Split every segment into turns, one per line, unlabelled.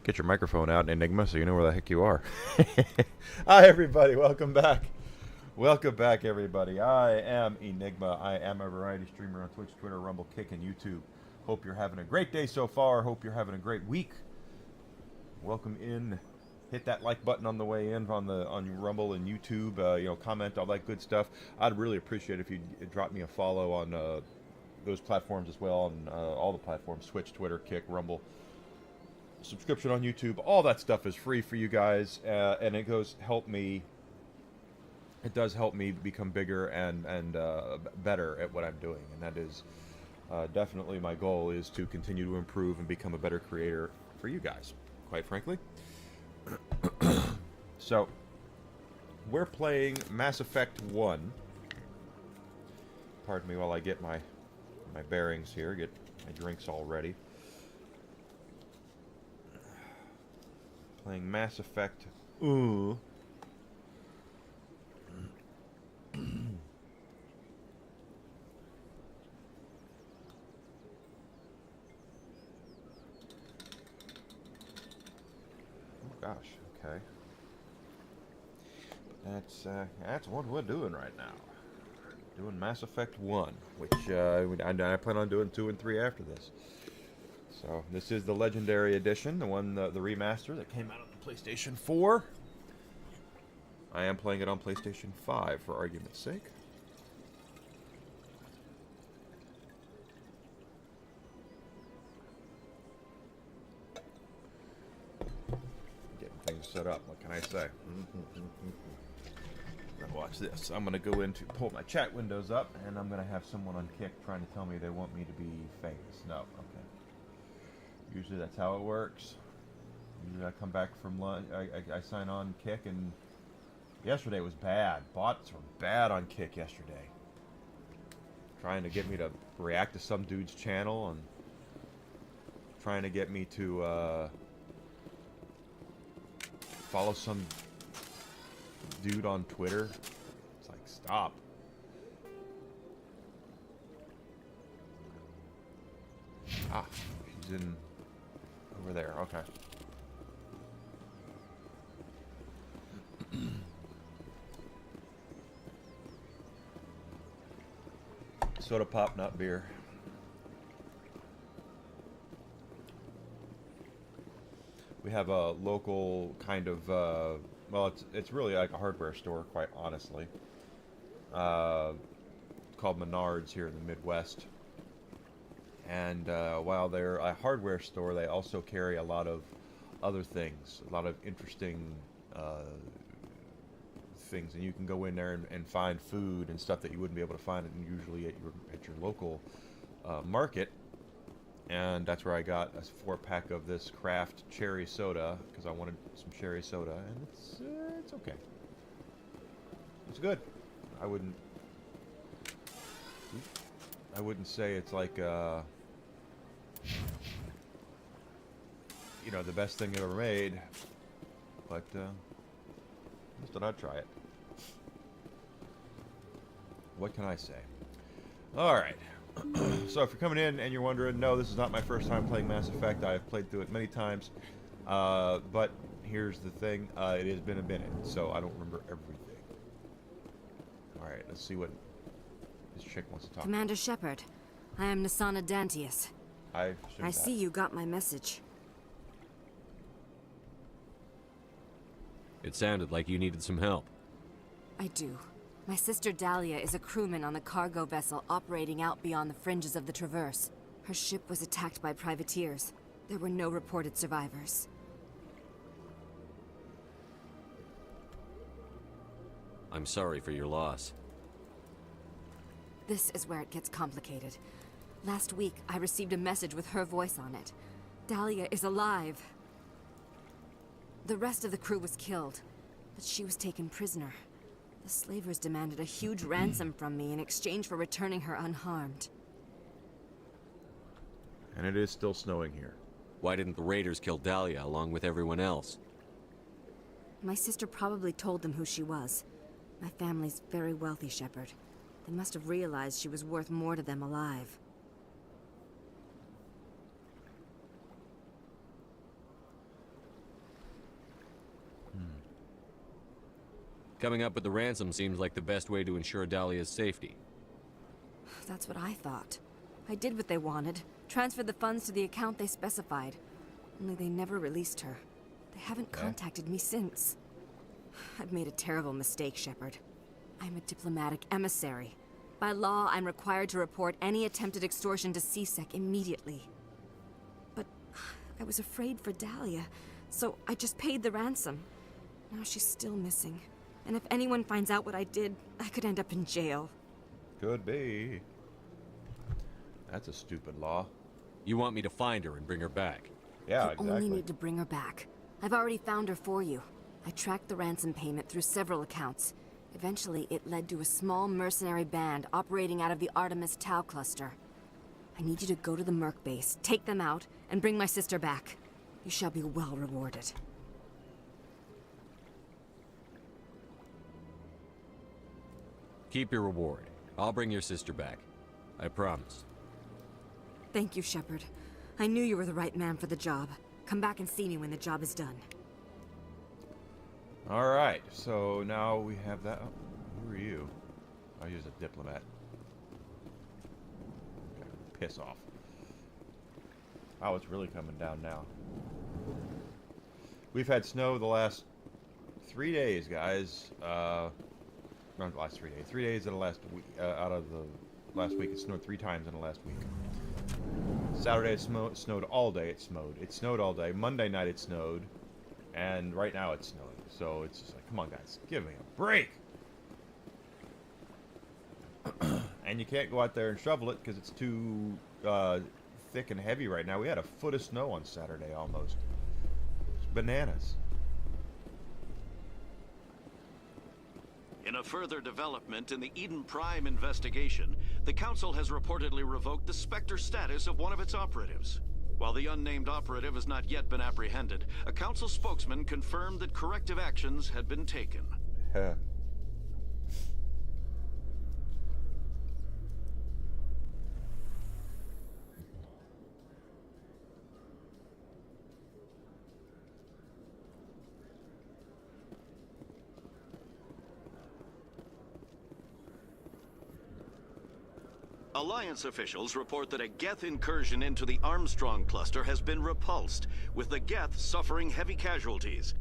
Get your microphone out, Enigma, so you know where the heck you are. Hi, everybody. Welcome back. Welcome back, everybody. I am Enigma. I am a variety streamer on Twitch, Twitter, Rumble, Kick, and YouTube. Hope you're having a great day so far. Hope you're having a great week. Welcome in. Hit that like button on the way in on Rumble and YouTube. Comment, all that good stuff. I'd really appreciate it if you drop me a follow on those platforms as well, on all the platforms: Twitch, Twitter, Kick, Rumble. Subscription on YouTube, all that stuff is free for you guys, and it does help me become bigger and better at what I'm doing, and that is definitely my goal, is to continue to improve and become a better creator for you guys, quite frankly. So we're playing Mass Effect 1. Pardon me while I get my bearings here, get my drinks all ready. Playing Mass Effect. Ooh. Oh gosh. Okay. That's what we're doing right now. Doing Mass Effect 1, which I plan on doing 2 and 3 after this. So this is the Legendary Edition, the remaster that came out on the PlayStation 4. I am playing it on PlayStation 5 for argument's sake. Getting things set up, what can I say? Now watch this. I'm going to pull my chat windows up, and I'm going to have someone on Kick trying to tell me they want me to be famous. No, okay. Usually that's how it works. Usually I come back from lunch, I sign on Kick, and yesterday was bad. Bots were bad on Kick yesterday. Trying to get me to react to some dude's channel, and trying to get me to follow some dude on Twitter. It's like, stop. Ah, she's in over there. Okay. Soda pop, not beer. We have a local kind of, well, it's really like a hardware store, quite honestly, called Menards here in the Midwest. And while they're a hardware store, they also carry a lot of other things, a lot of interesting things, and you can go in there and find food and stuff that you wouldn't be able to find usually at your local market. And that's where I got a 4-pack of this craft cherry soda, because I wanted some cherry soda, and it's okay. It's good. I wouldn't say it's like the best thing ever made, but just thought I'd try it. What can I say? Alright. So if you're coming in and you're wondering, no, this is not my first time playing Mass Effect. I've played through it many times. But here's the thing. It has been a minute, so I don't remember everything. Alright, let's see what this chick wants to talk
Commander Shepard, I am Nasana Dantius. I see you got my message.
It sounded like you needed some help.
I do. My sister Dahlia is a crewman on the cargo vessel operating out beyond the fringes of the Traverse. Her ship was attacked by privateers. There were no reported survivors.
I'm sorry for your loss.
This is where it gets complicated. Last week, I received a message with her voice on it. Dahlia is alive. The rest of the crew was killed, but she was taken prisoner. The slavers demanded a huge ransom from me in exchange for returning her unharmed.
And it is still snowing here.
Why didn't the raiders kill Dahlia along with everyone else?
My sister probably told them who she was. My family's very wealthy, Shepard. They must have realized she was worth more to them alive.
Coming up with the ransom seems like the best way to ensure Dahlia's safety.
That's what I thought. I did what they wanted. Transferred the funds to the account they specified. Only they never released her. They haven't contacted me since. I've made a terrible mistake, Shepard. I'm a diplomatic emissary. By law, I'm required to report any attempted extortion to CSEC immediately. But I was afraid for Dahlia, so I just paid the ransom. Now she's still missing. And if anyone finds out what I did, I could end up in jail.
Could be. That's a stupid law.
You want me to find her and bring her back?
Yeah,
You
exactly.
only need to bring her back. I've already found her for you. I tracked the ransom payment through several accounts. Eventually, it led to a small mercenary band operating out of the Artemis Tau cluster. I need you to go to the Merc base, take them out, and bring my sister back. You shall be well rewarded.
Keep your reward. I'll bring your sister back. I promise.
Thank you, Shepard. I knew you were the right man for the job. Come back and see me when the job is done.
Alright, so now we have that. Oh, who are you? I'll use a diplomat. Okay, piss off. Oh, it's really coming down now. We've had snow the last 3 days, guys. Not the last 3 days. 3 days in the last week. Out of the last week, it snowed 3 times in the last week. Saturday it snowed all day. It snowed all day. Monday night it snowed, and right now it's snowing. So it's just like, come on, guys, give me a break. And you can't go out there and shovel it because it's too thick and heavy right now. We had a foot of snow on Saturday almost. It's bananas.
In a further development in the Eden Prime investigation, the Council has reportedly revoked the Spectre status of one of its operatives. While the unnamed operative has not yet been apprehended, a Council spokesman confirmed that corrective actions had been taken.
Huh.
Alliance officials report that a Geth incursion into the Armstrong cluster has been repulsed, with the Geth suffering heavy casualties.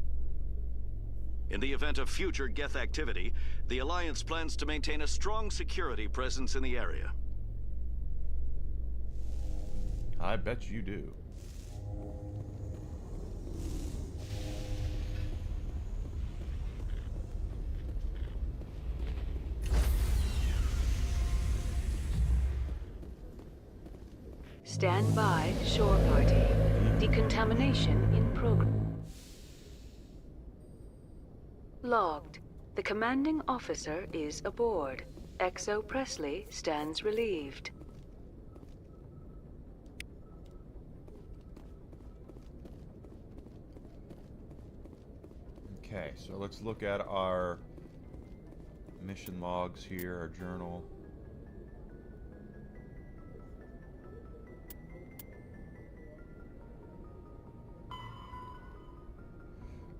In the event of future Geth activity, the Alliance plans to maintain a strong security presence in the area.
I bet you do.
Stand by, shore party. Decontamination in progress. Logged. The commanding officer is aboard. Exo Presley stands relieved.
Okay, so let's look at our mission logs here, our journal.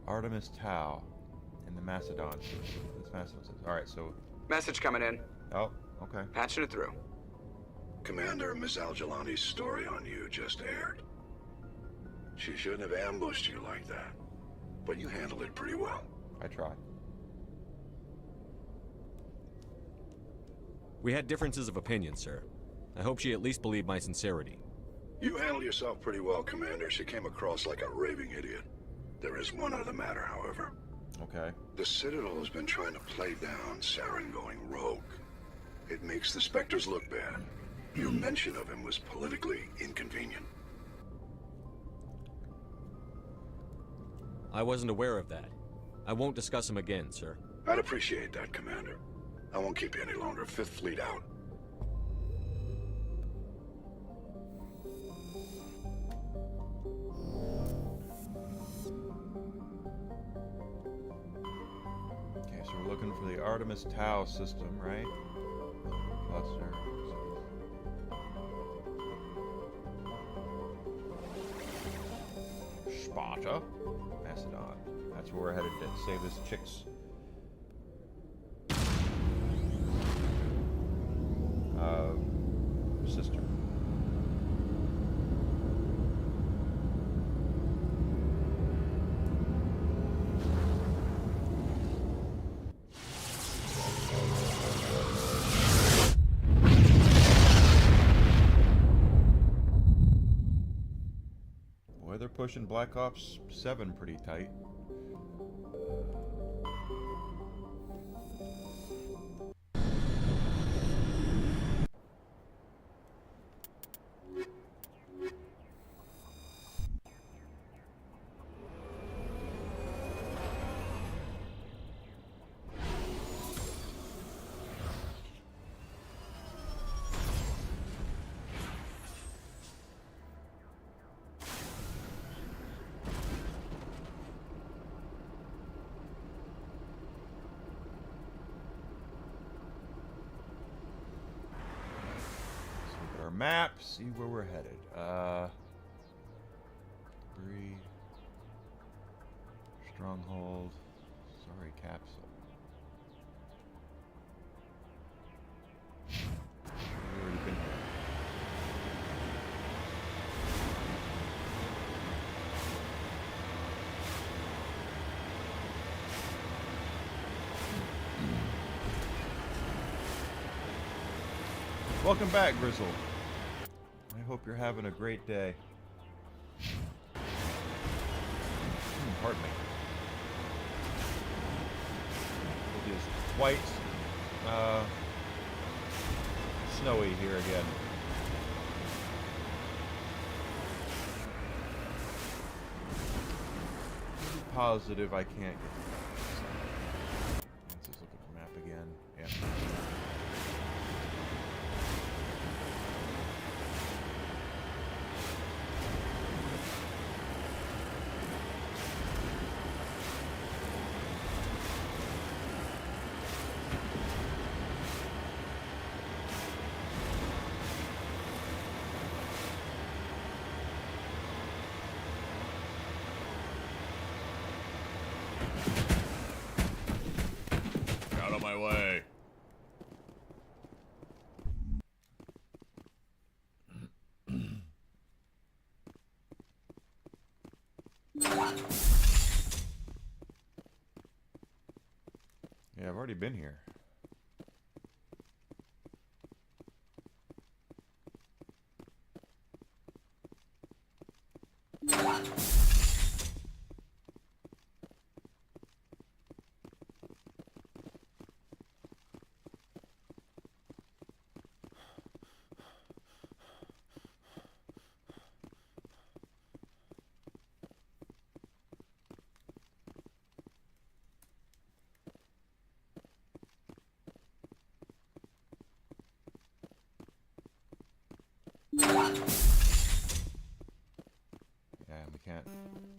Artemis Tau in the Macedon. This Macedon says. Alright, so.
Message coming in.
Oh, okay.
Patching it through.
Commander, Miss Al-Jalani's story on you just aired. She shouldn't have ambushed you like that, but you handled it pretty well.
I tried.
We had differences of opinion, sir. I hope she at least believed my sincerity.
You handled yourself pretty well, Commander. She came across like a raving idiot. There is one other matter, however.
Okay.
The Citadel has been trying to play down Saren going rogue. It makes the Spectres look bad. Your mention of him was politically inconvenient.
I wasn't aware of that. I won't discuss him again, sir.
I'd appreciate that, Commander. I won't keep you any longer. Fifth Fleet out.
Okay, so we're looking for the Artemis Tau system, right? Cluster. Sparta. Macedon. That's where we're headed to save this chick's pushing Black Ops 7 pretty tight. Map, see where we're headed. Debris, stronghold, sorry, capsule. We've already been here. Welcome back, Grizzle. I hope you're having a great day. Pardon me. It is quite snowy here again. Pretty positive I can't get there. Let's just look at the map again. Yeah. Out of my way. Yeah, I've already been here. Yeah, we can't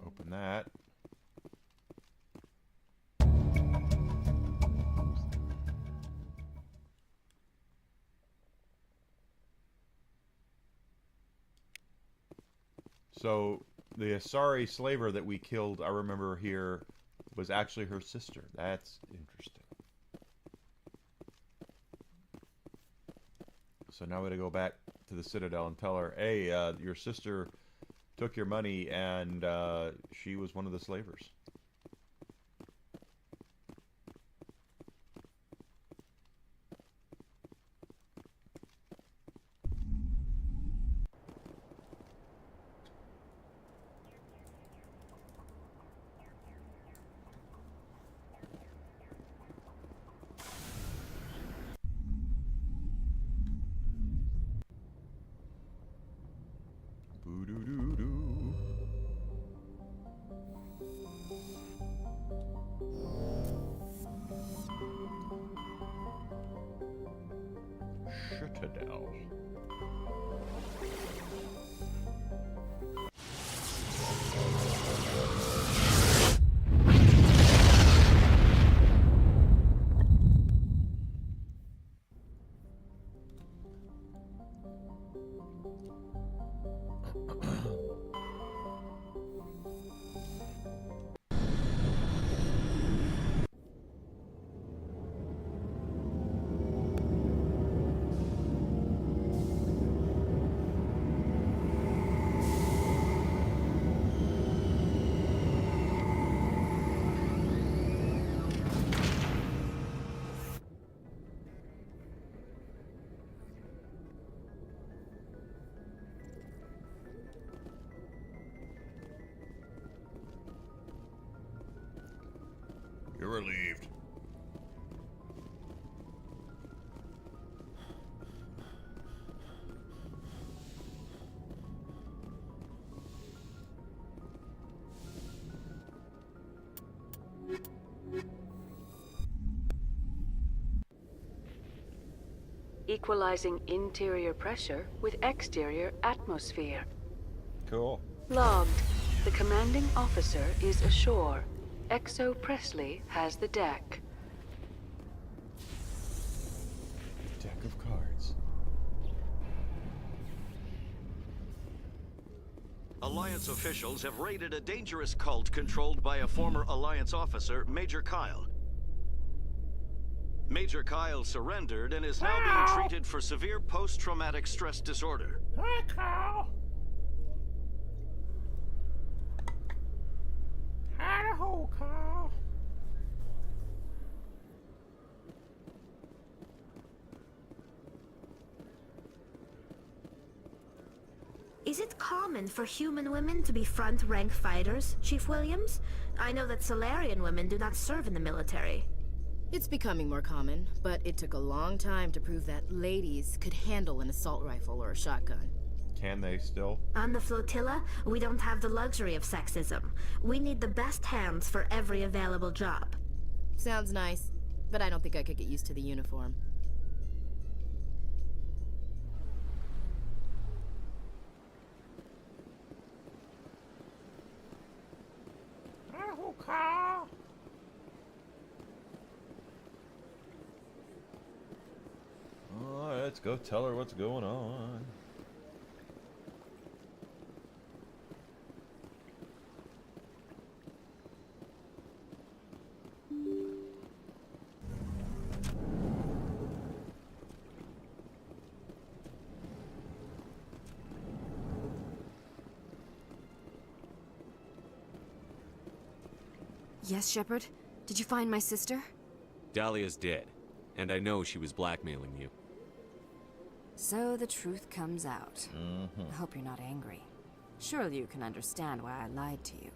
open that. So the Asari slaver that we killed, I remember here, was actually her sister. That's interesting. So now we gotta go back to the Citadel and tell her, hey, your sister took your money and she was one of the slavers. Boo-doo-doo-doo. Citadel.
relieved.
Equalizing interior pressure with exterior atmosphere.
Cool.
Logged. The commanding officer is ashore. Exo Presley has the deck.
Deck of cards.
Alliance officials have raided a dangerous cult controlled by a former Alliance officer, Major Kyle. Major Kyle surrendered and is now being treated for severe post-traumatic stress disorder.
Hi, Kyle. Hi-ho, Kyle.
Is it common for human women to be front-rank fighters, Chief Williams? I know that Solarian women do not serve in the military.
It's becoming more common, but it took a long time to prove that ladies could handle an assault rifle or a shotgun.
Can they still?
On the flotilla, we don't have the luxury of sexism. We need the best hands for every available job.
Sounds nice, but I don't think I could get used to the uniform.
Hi-ho, Kyle. Alright, let's go tell her what's going on.
Yes, Shepard? Did you find my sister?
Dahlia's dead, and I know she was blackmailing you.
So the truth comes out. I hope you're not angry. Surely you can understand why I lied to you.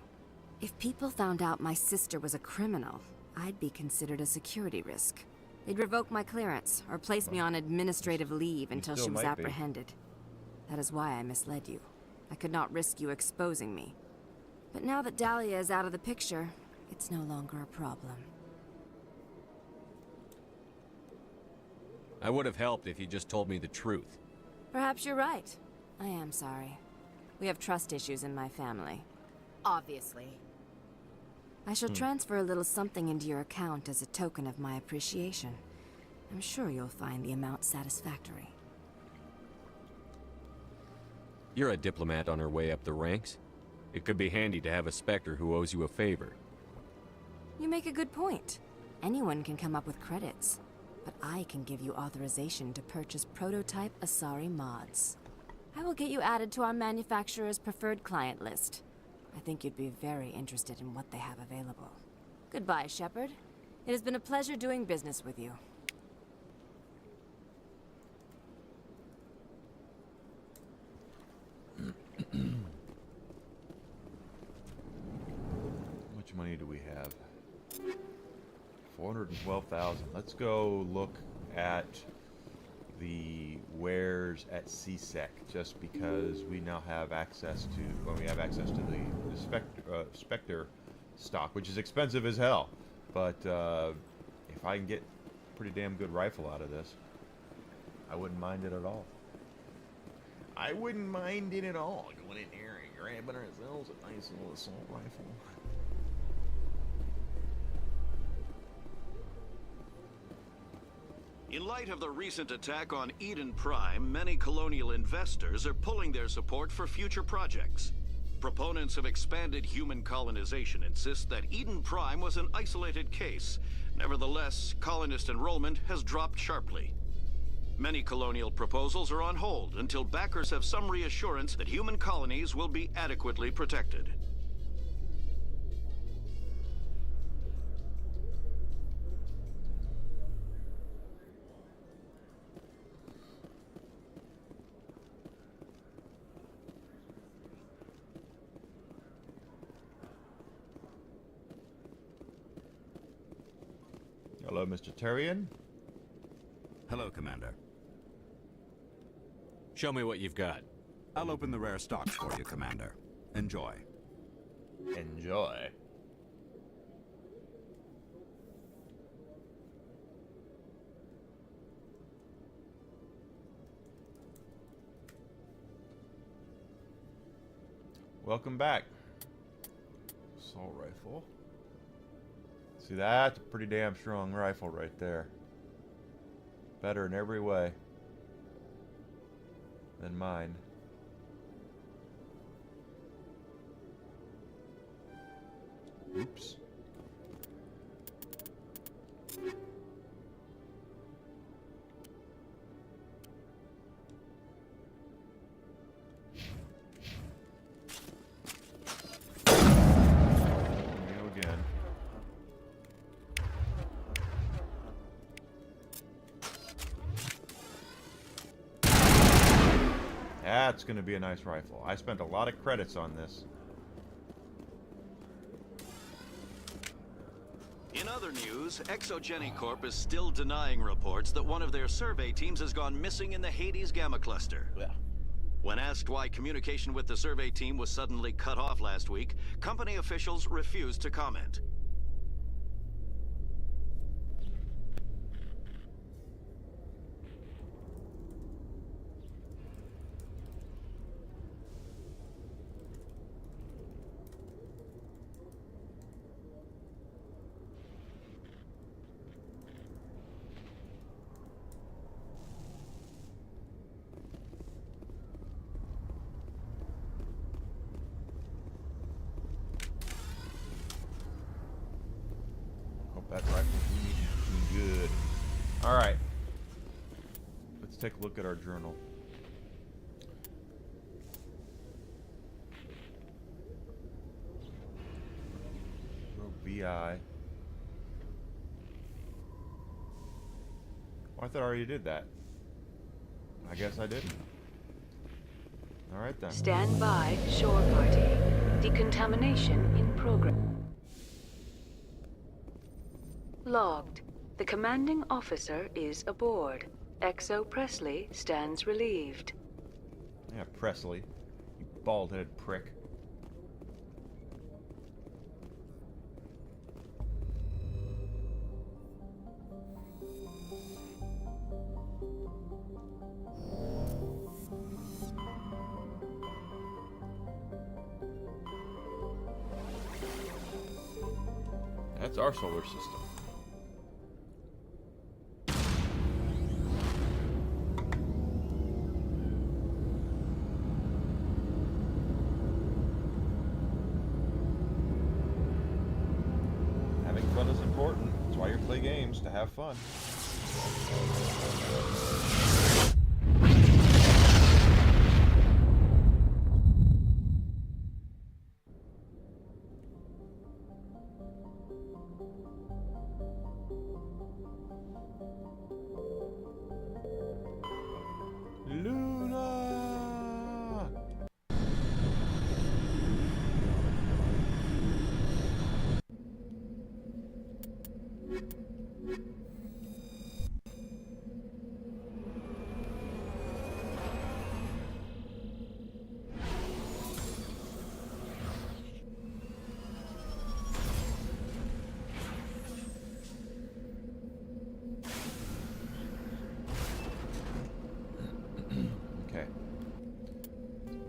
If people found out my sister was a criminal, I'd be considered a security risk. They'd revoke my clearance, or place me on administrative leave until
still
she was
might be.
apprehended. That is why I misled you. I could not risk you exposing me. But now that Dahlia is out of the picture, it's no longer a problem.
I would have helped if you just told me the truth.
Perhaps you're right. I am sorry. We have trust issues in my family.
Obviously.
I shall transfer a little something into your account as a token of my appreciation. I'm sure you'll find the amount satisfactory.
You're a diplomat on her way up the ranks. It could be handy to have a Spectre who owes you a favor.
You make a good point. Anyone can come up with credits. But I can give you authorization to purchase prototype Asari mods. I will get you added to our manufacturer's preferred client list. I think you'd be very interested in what they have available. Goodbye, Shepard. It has been a pleasure doing business with you.
How much money do we have? 412,000. Let's go look at the wares at CSEC, just because we now have access to, well, we have access to the Spectre stock, which is expensive as hell. But if I can get a pretty damn good rifle out of this, I wouldn't mind it at all. I wouldn't mind it at all. Going in here and grabbing ourselves a nice little assault rifle.
In light of the recent attack on Eden Prime, many colonial investors are pulling their support for future projects. Proponents of expanded human colonization insist that Eden Prime was an isolated case. Nevertheless, colonist enrollment has dropped sharply. Many colonial proposals are on hold until backers have some reassurance that human colonies will be adequately protected.
Hello, Mr. Terrian.
Hello, Commander.
Show me what you've got.
I'll open the rare stocks for you, Commander. Enjoy.
Enjoy. Welcome back. Assault rifle. See, that's a pretty damn strong rifle right there. Better in every way than mine. Oops. Again. That's going to be a nice rifle. I spent a lot of credits on this.
In other news, Exogeny Corp is still denying reports that one of their survey teams has gone missing in the Hades Gamma Cluster.
Yeah.
When asked why communication with the survey team was suddenly cut off last week, company officials refused to comment.
That rifle's really good. Alright. Let's take a look at our journal. BI. Oh, I thought I already did that. I guess I didn't. Alright then.
Stand by, shore party. Decontamination in progress. Logged. The commanding officer is aboard. Exo Presley stands relieved.
Yeah, Presley. You bald-headed prick. That's our solar system. Having fun is important. That's why you play games, to have fun. Luna! Okay.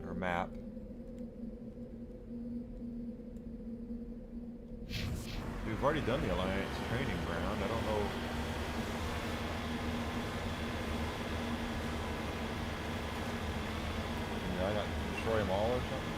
Our map. We've already done the Alliance training ground. I don't know. Did I not destroy them all or something?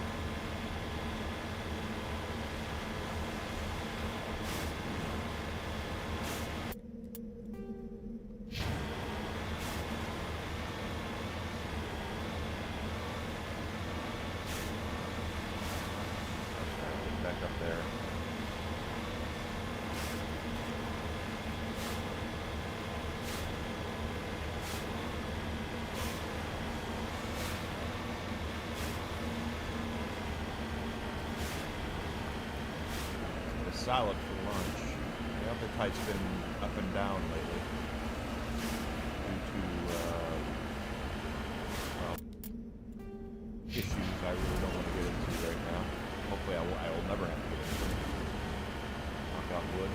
Back up there. Get a salad for lunch. appetite's been up and down lately due to, well, issues I really don't want to get into right now. Hopefully I will never have to get into them. Knock out wood.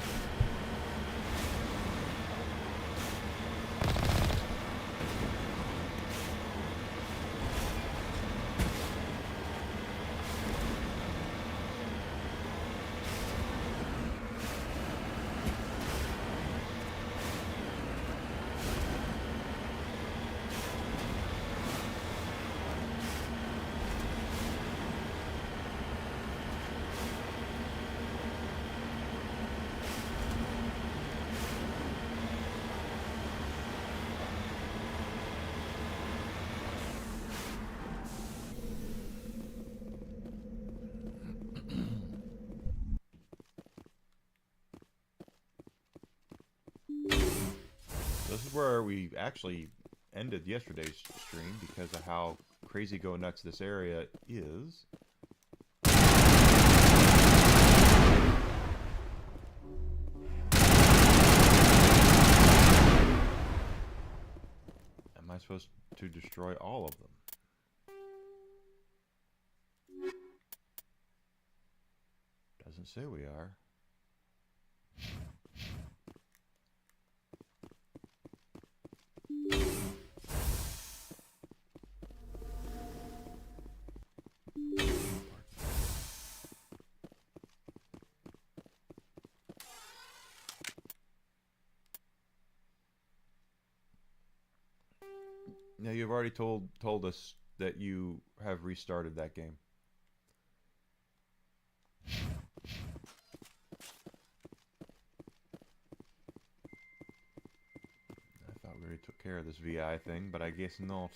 This is where we actually ended yesterday's stream because of how crazy go nuts this area is. Am I supposed to destroy all of them? Doesn't say we are. Now you've already told us that you have restarted that game. I thought we already took care of this VI thing, but I guess not.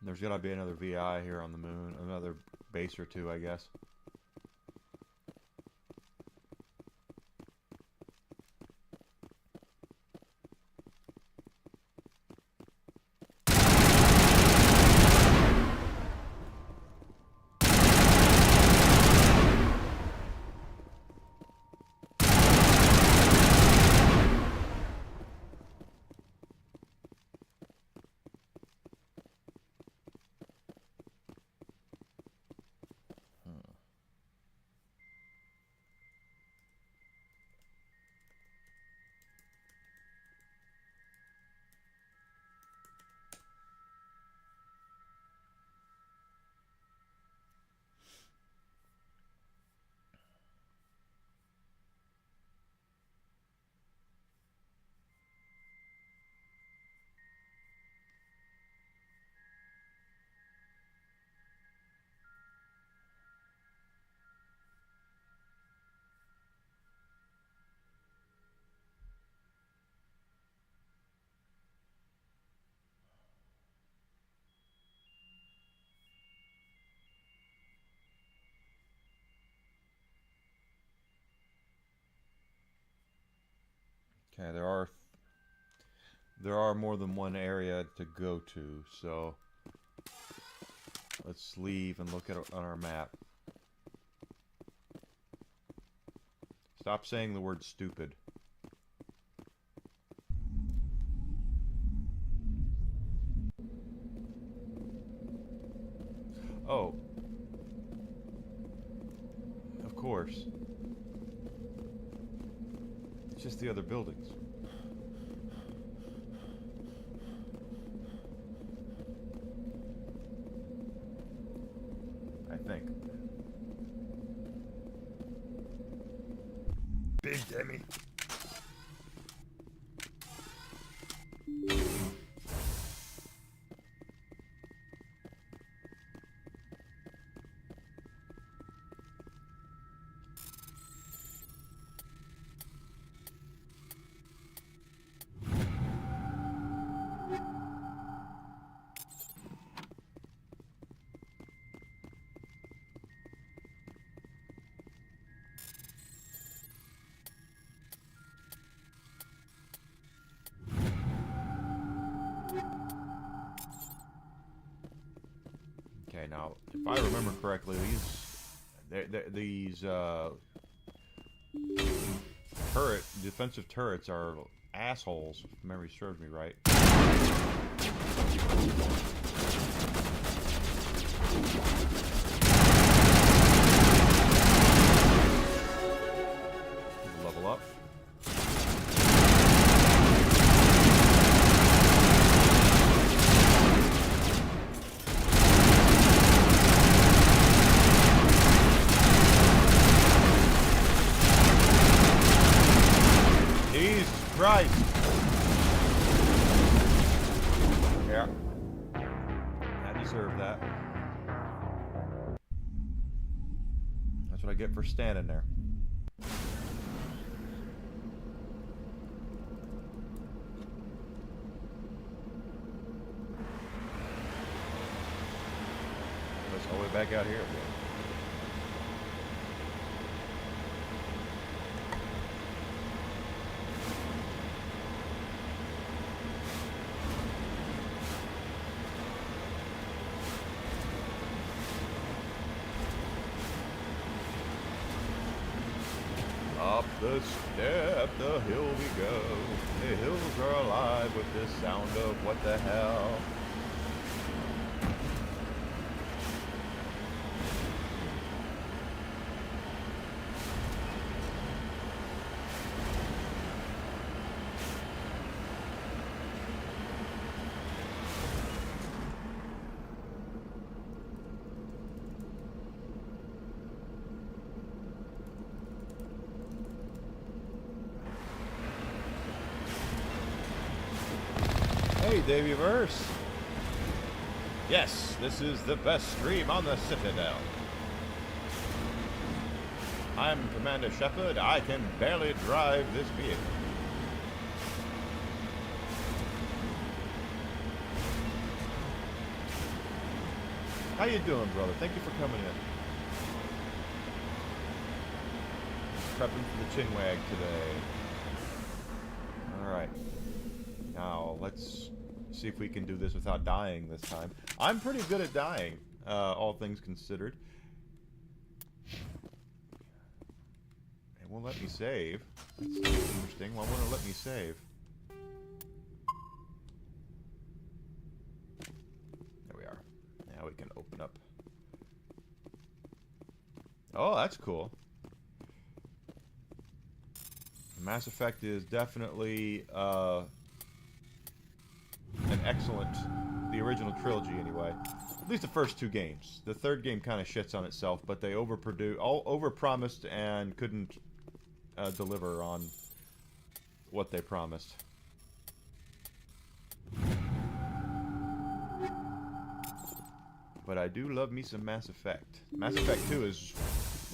There's gotta be another VI here on the moon, another base or two, I guess. Okay, there are more than one area to go to, so let's leave and look at it on our map. Stop saying the word stupid. Oh. Of course. It's just the other buildings. I think. Damn. Okay, now, if I remember correctly, these defensive turrets are assholes, if memory serves me right. Level up. Christ. Yeah. I deserve that. That's what I get for standing there. Let's all the way back out here again. Up the step, the hill we go. The hills are alive with this sound of what the hell. Hey, Davey-verse. Yes, this is the best stream on the Citadel. I'm Commander Shepard. I can barely drive this vehicle. How you doing, brother? Thank you for coming in. Prepping for the chinwag today. Alright. Now, let's see if we can do this without dying this time. I'm pretty good at dying, all things considered. It won't let me save. That's interesting. Why won't it let me save? There we are. Now we can open up. Oh, that's cool. Mass Effect is definitely an excellent, the original trilogy anyway. At least the first two games. The third game kind of shits on itself, but they overpromised and couldn't deliver on what they promised. But I do love me some Mass Effect. Mass Effect 2 is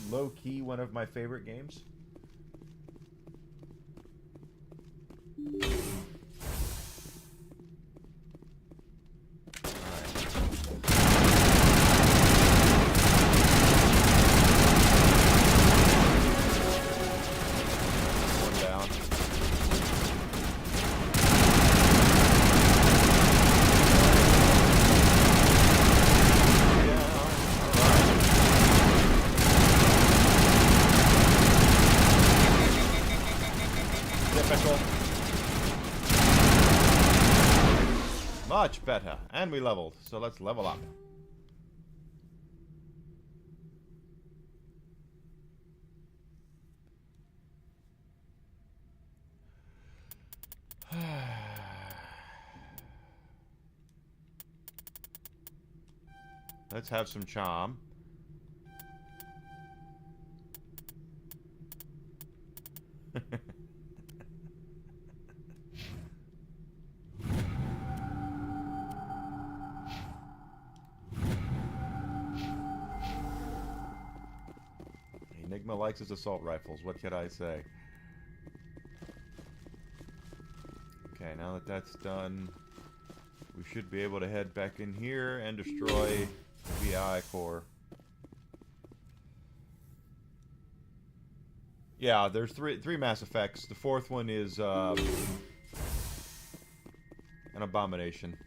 low-key one of my favorite games. Much better. And we leveled, so let's level up. Let's have some charm. Enigma likes his assault rifles. What can I say? Okay, now that that's done, we should be able to head back in here and destroy the VI core. Yeah, there's three Mass Effects. The fourth one is an abomination.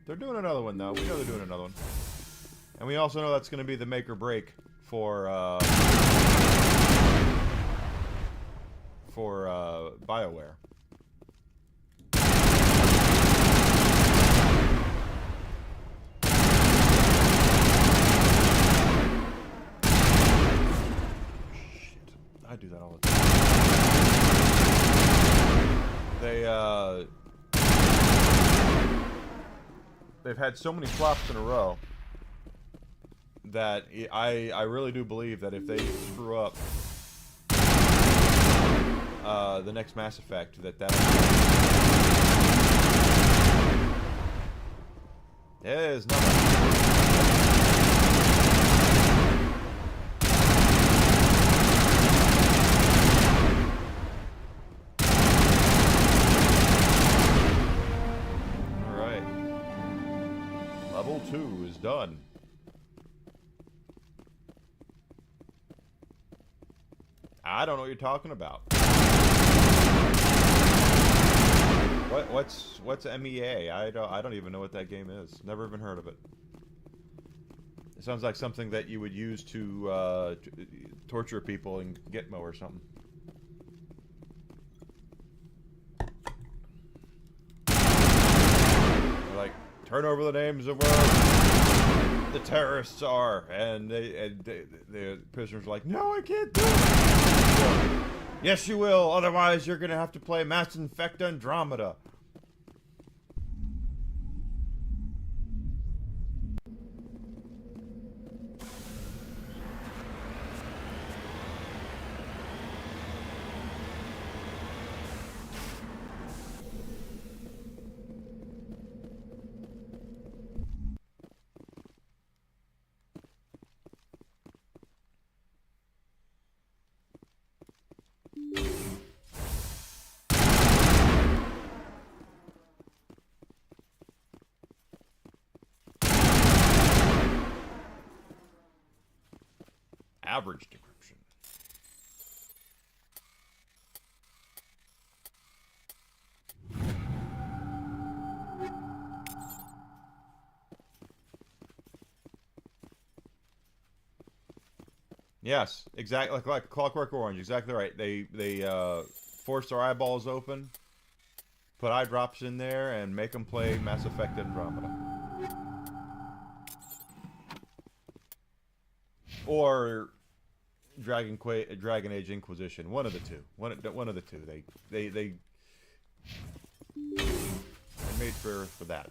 They're doing another one, though. We know they're doing another one. And we also know that's going to be the make or break for BioWare. I do that all the time. They've had so many flops in a row that I really do believe that if they screw up the next Mass Effect, that is nothing. Level 2 is done. I don't know what you're talking about. What's MEA? I don't even know what that game is. Never even heard of it. It sounds like something that you would use to torture people in Gitmo or something. They're like, turn over the names of where the terrorists are, and the prisoners are like, no, I can't do it. Yes, you will. Otherwise, you're gonna have to play Mass Effect Andromeda. Average decryption. Yes, exactly like Clockwork Orange. Exactly right. They force their eyeballs open, put eye drops in there, and make them play Mass Effect Andromeda. Or Dragon Age Inquisition. One of the two. One of the two. They made for that.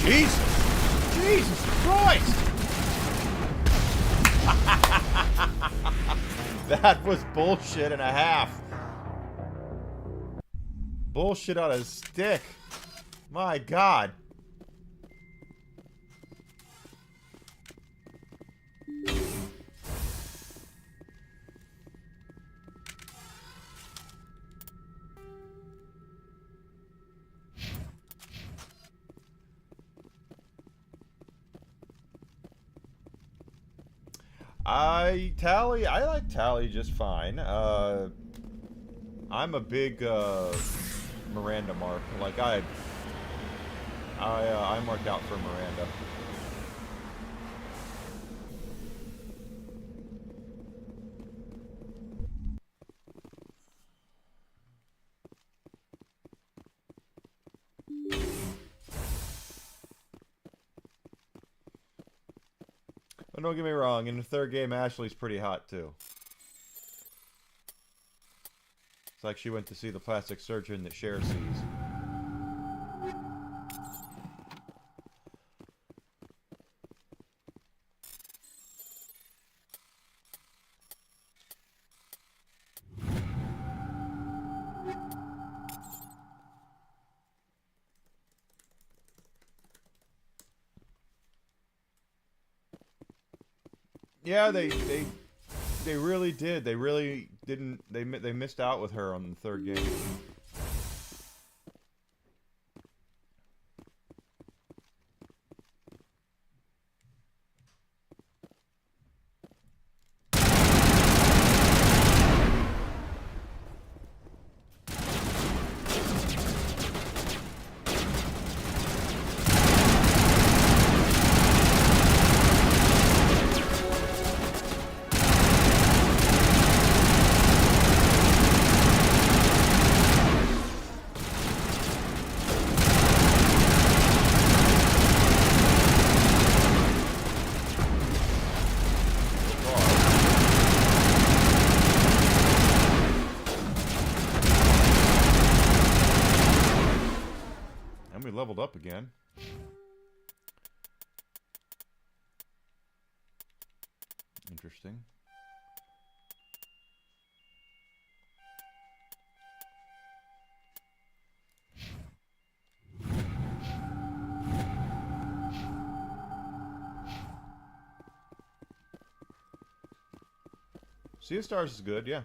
Jesus Christ! That was bullshit and a half. Bullshit on a stick. My God. I like Tally just fine. I'm a big Miranda mark. Like I marked out for Miranda. But don't get me wrong, in the third game, Ashley's pretty hot too. It's like she went to see the plastic surgeon that Cher sees. Yeah, they really did. They really didn't. They missed out with her on the third game. Leveled up again. Interesting. Sea of Stars is good, yeah.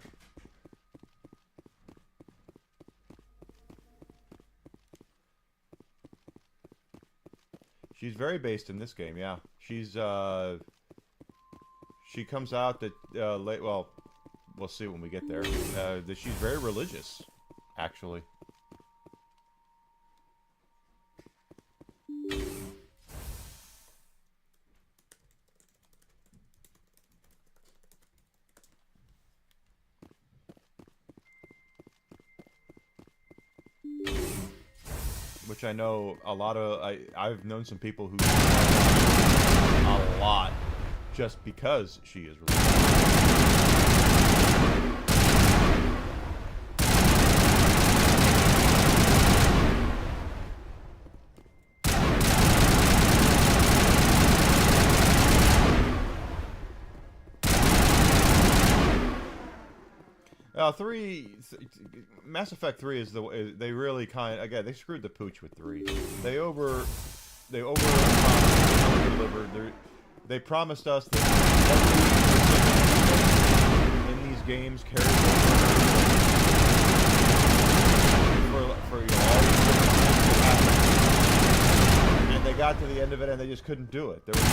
She's very based in this game, yeah. She's, she comes out that, late, well, we'll see when we get there, that she's very religious, actually. Which I know a lot of, I've known some people who a lot just because she is religious. Mass Effect 3 is the they really again, they screwed the pooch with 3. They over delivered. They promised us that every in these games carries over for you know, all these different things that happen. And they got to the end of it and they just couldn't do it. There was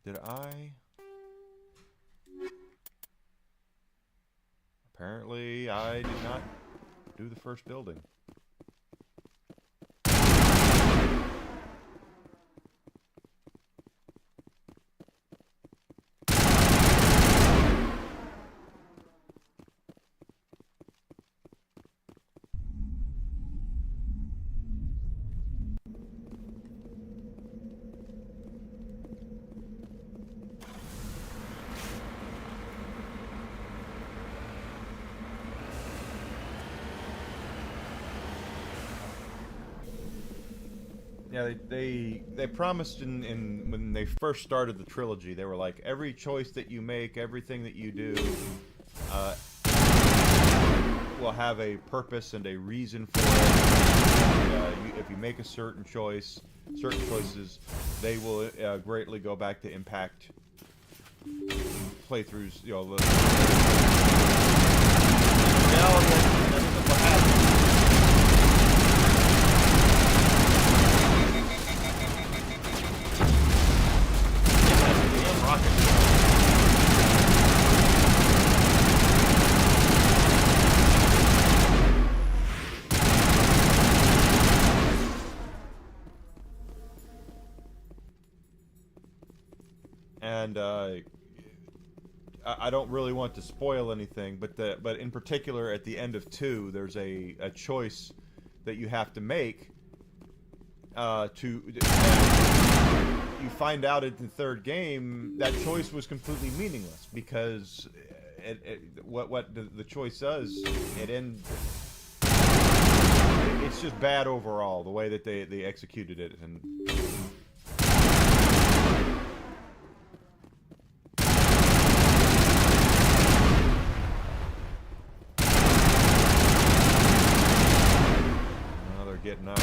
Did I? Apparently, I did not do the first building. Yeah, they promised in when they first started the trilogy, they were like, every choice that you make, everything that you do, will have a purpose and a reason for it. If you make a certain choice, certain choices, they will greatly go back to impact playthroughs. You know, the reality of what happens. And I don't really want to spoil anything, but in particular at the end of 2, there's a choice that you have to make. You find out in the third game that choice was completely meaningless because what the choice does, it ends. It's just bad overall, the way that they executed it. And now they're getting up.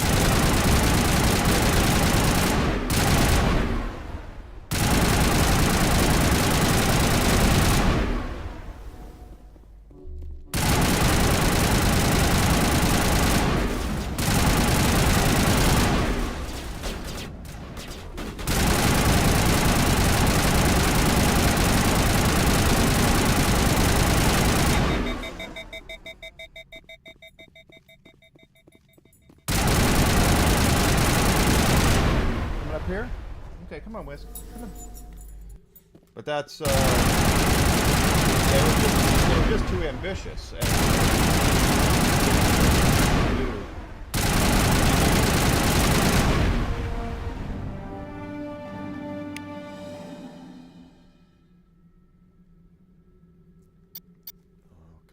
Here? Okay, come on, Whisk. Come on. But that's, they were just too ambitious.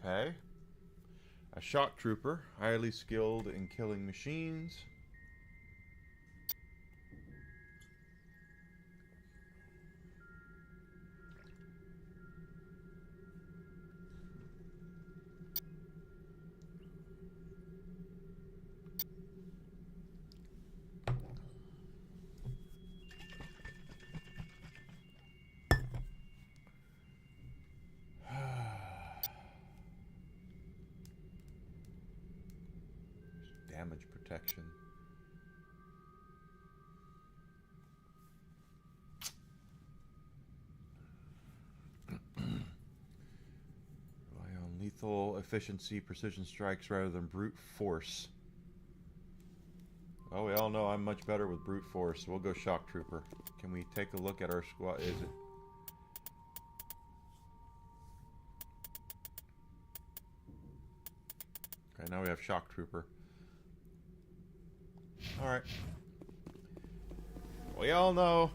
Okay. A shock trooper, highly skilled in killing machines. Damage protection. Rely on lethal efficiency, precision strikes rather than brute force. Oh, we all know I'm much better with brute force. We'll go shock trooper. Can we take a look at our squad? Is it? Okay, now we have shock trooper. Alright. We all know.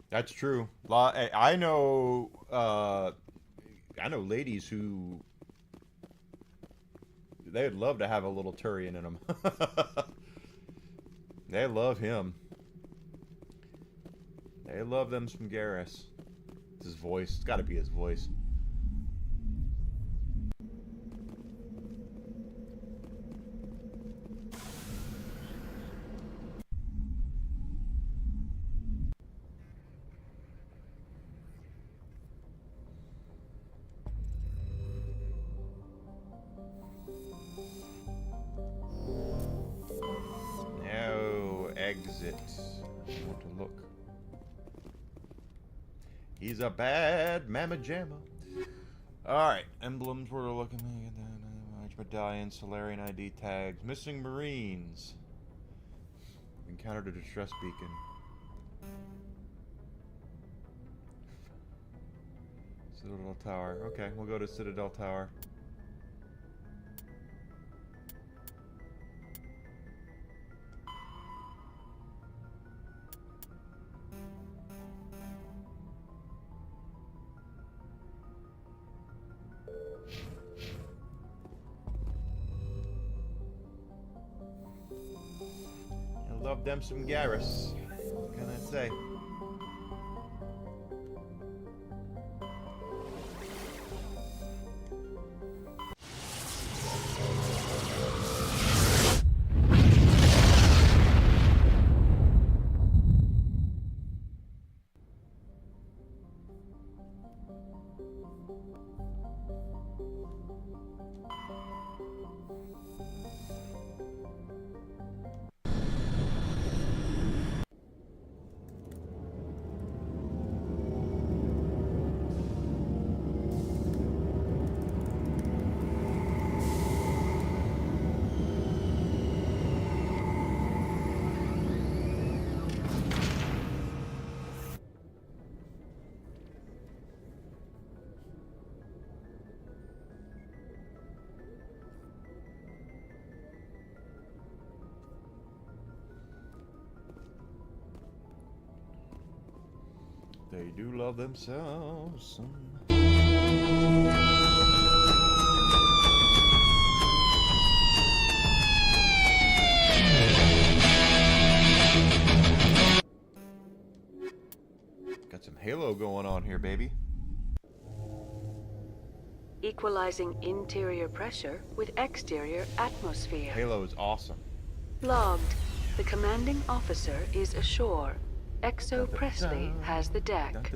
That's true. I know ladies who they would love to have a little Turian in them. They love him. They love them some Garrus. It's his voice. It's got to be his voice. Exit. I want to look. He's a bad mamma jamma. Alright, emblems we're looking at. Medallions, Solarian ID tags, missing Marines. Encountered a distress beacon. Citadel Tower. Okay, we'll go to Citadel Tower. Love them some Garrus. What can I say? They do love themselves some. Got some Halo going on here, baby.
Equalizing interior pressure with exterior atmosphere.
Halo is awesome.
Logged. The commanding officer is ashore. XO Presley has the deck.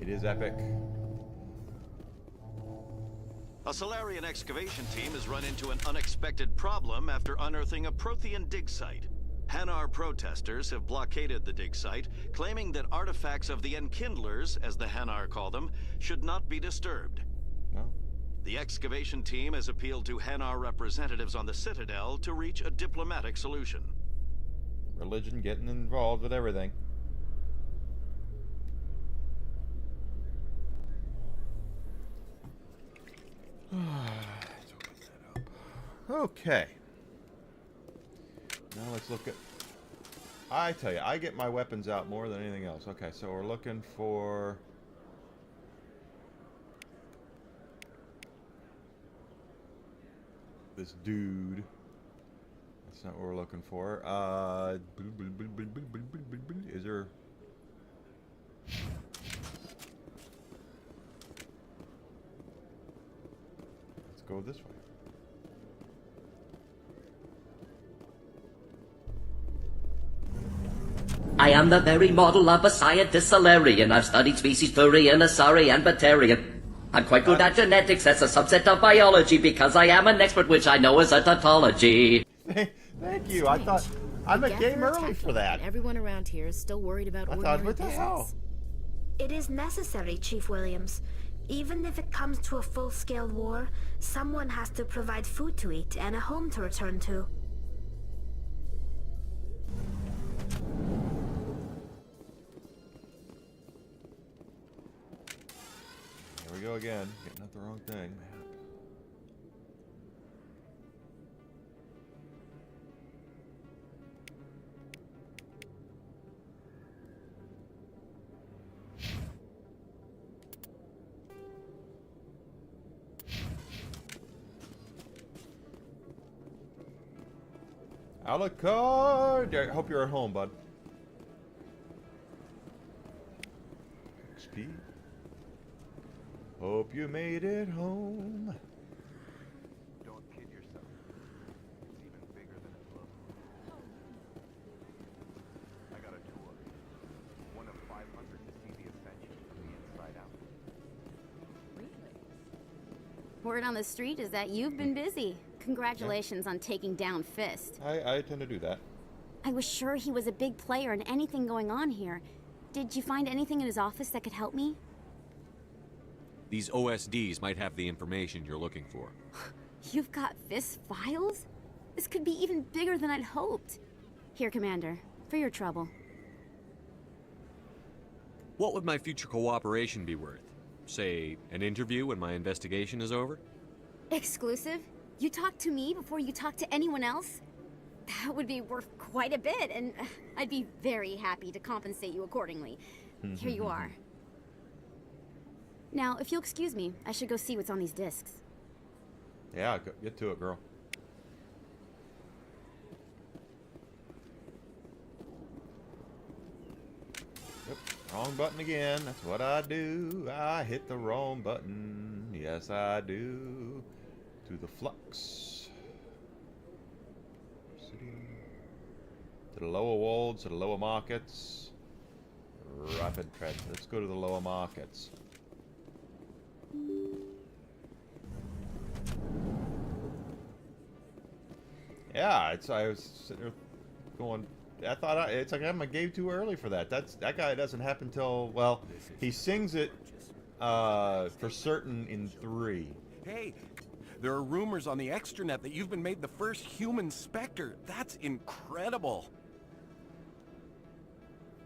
It is epic.
A Solarian excavation team has run into an unexpected problem after unearthing a Prothean dig site. Hanar protesters have blockaded the dig site, claiming that artifacts of the Enkindlers, as the Hanar call them, should not be disturbed.
No.
The excavation team has appealed to Hanar representatives on the Citadel to reach a diplomatic solution.
Religion getting involved with everything. Let's open that up. Okay. Now let's look at... I tell you, I get my weapons out more than anything else. Okay, so we're looking for... this dude. That's not what we're looking for. Is there... Let's go this way.
I am the very model of a scientist Solarian. I've studied species Turian, Asari, and Batarian. I'm quite good at genetics as a subset of biology because I am an expert, which I know is a tautology.
Thank you. I thought I'm a game early for that.
Everyone around here is still worried about
I
ordinary
thought, what the
business.
hell?
It is necessary, Chief Williams. Even if it comes to a full-scale war, someone has to provide food to eat and a home to return to.
Here we go again. Getting at the wrong thing. Alucard! I hope you're at home, bud. XP. Hope you made it home.
Don't kid yourself. It's even bigger than it looks. I got a tour. One of 500 to see the ascension from the inside out.
Really? Word on the street is that you've been busy. Congratulations on taking down Fist.
I tend to do that.
I was sure he was a big player in anything going on here. Did you find anything in his office that could help me?
These OSDs might have the information you're looking for.
You've got Fist's files? This could be even bigger than I'd hoped. Here, Commander, for your trouble.
What would my future cooperation be worth? Say, an interview when my investigation is over?
Exclusive? You talk to me before you talk to anyone else? That would be worth quite a bit, and I'd be very happy to compensate you accordingly. Here you are. Now, if you'll excuse me, I should go see what's on these discs.
Yeah, get to it, girl. Yep, wrong button again. That's what I do. I hit the wrong button. Yes, I do. To the flux. To the lower wards, to the lower markets. Rapid transit. Let's go to the lower markets. Yeah, I was sitting there going, I thought it's like I'm a game too early for that. That guy doesn't happen till, well, he sings it for certain in 3.
Hey, there are rumors on the extranet that you've been made the first human Spectre. That's incredible.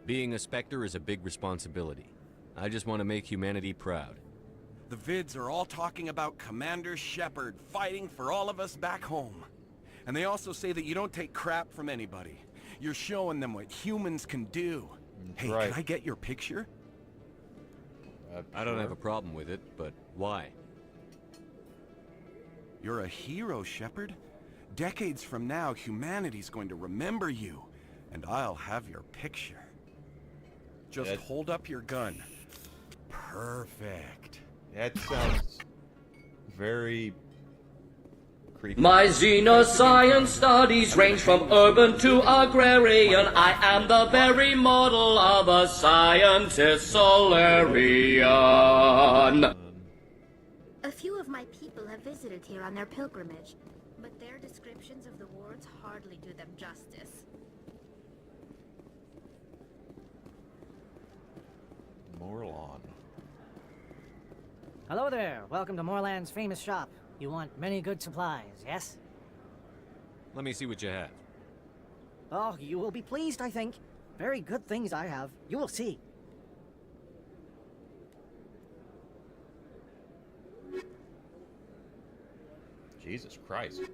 Being a Spectre is a big responsibility. I just want to make humanity proud.
The vids are all talking about Commander Shepard fighting for all of us back home. And they also say that you don't take crap from anybody. You're showing them what humans can do. Hey,
right.
Can I get your picture?
I don't have a problem with it, but why?
You're a hero, Shepard. Decades from now, humanity's going to remember you. And I'll have your picture. Just hold up your gun. Perfect.
That sounds very creepy.
My xenoscience studies range from urban to agrarian. I am the very model of a scientist Solarian.
A few of my people have visited here on their pilgrimage, but their descriptions of the wards hardly do them justice.
Morlon.
Hello there. Welcome to Morland's famous shop. You want many good supplies, yes?
Let me see what you have.
Oh, you will be pleased, I think. Very good things I have. You will see.
Jesus Christ. I'm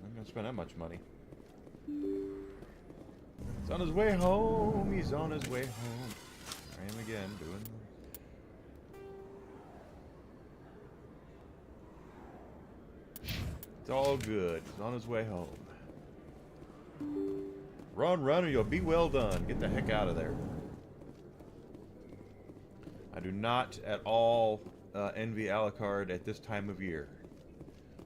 not gonna spend that much money. He's on his way home. He's on his way home. I am again doing. It's all good. He's on his way home. Run, run, or you'll be well done. Get the heck out of there. I do not at all envy Alucard at this time of year.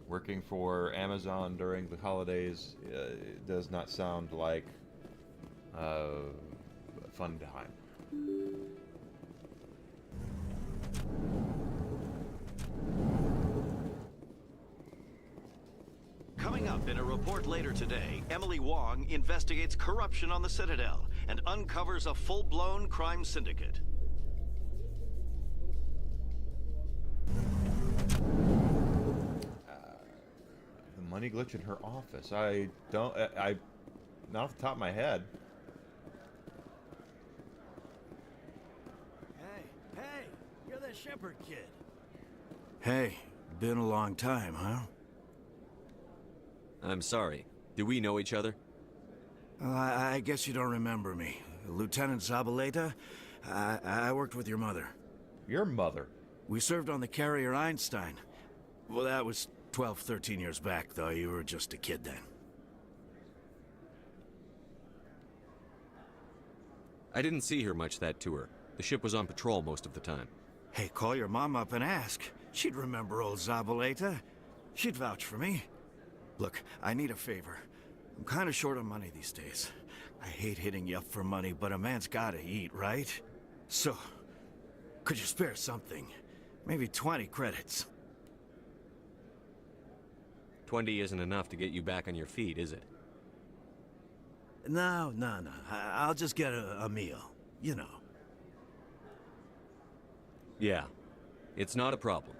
Working for Amazon during the holidays does not sound like a fun time.
Coming up in a report later today, Emily Wong investigates corruption on the Citadel and uncovers a full-blown crime syndicate.
The money glitch in her office. I don't. Not off the top of my head.
Hey, you're the Shepard kid.
Hey, been a long time, huh?
I'm sorry. Do we know each other?
Well, I guess you don't remember me. Lieutenant Zabaleta? I worked with your mother.
Your mother?
We served on the carrier Einstein. Well, that was 12, 13 years back, though. You were just a kid then.
I didn't see her much that tour. The ship was on patrol most of the time.
Hey, call your mom up and ask. She'd remember old Zabaleta. She'd vouch for me. Look, I need a favor. I'm kind of short on money these days. I hate hitting you up for money, but a man's gotta eat, right? So, could you spare something? Maybe 20 credits.
20 isn't enough to get you back on your feet, is it?
No. I'll just get a meal, you know.
Yeah, it's not a problem.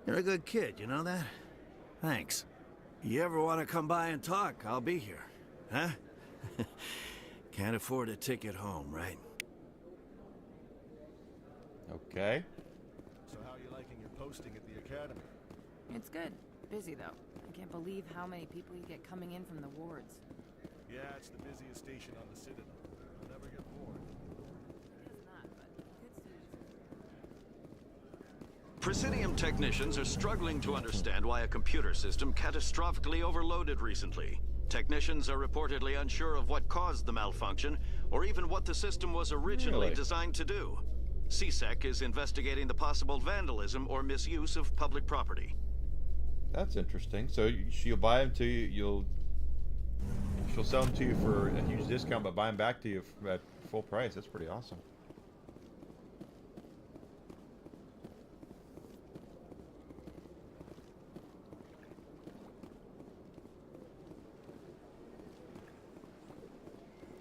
You're a good kid, you know that? Thanks. You ever want to come by and talk, I'll be here. Huh? Can't afford a ticket home, right?
Okay.
So how are you liking your posting at the academy?
It's good. Busy, though. I can't believe how many people you get coming in from the wards.
Yeah, it's the busiest station on the Citadel. You'll never get bored.
It's not, but
Presidium technicians are struggling to understand why a computer system catastrophically overloaded recently. Technicians are reportedly unsure of what caused the malfunction, or even what the system was originally designed to do. CSEC is investigating the possible vandalism or misuse of public property.
That's interesting. So she'll buy them to you. she'll sell them to you for a huge discount, but buy them back to you at full price. That's pretty awesome.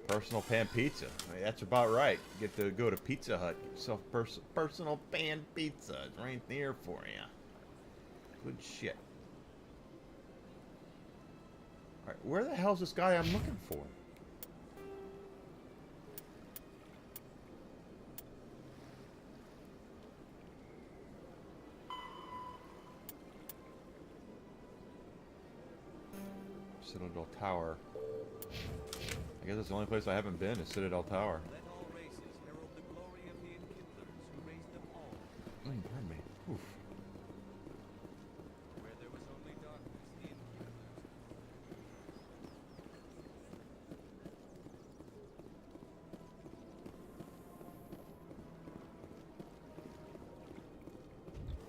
Personal pan pizza. I mean, that's about right. You get to go to Pizza Hut. Get yourself personal pan pizza. It's right there for you. Good shit. Alright, where the hell's this guy I'm looking for? Citadel Tower. I guess that's the only place I haven't been is Citadel Tower. Pardon me. Oof.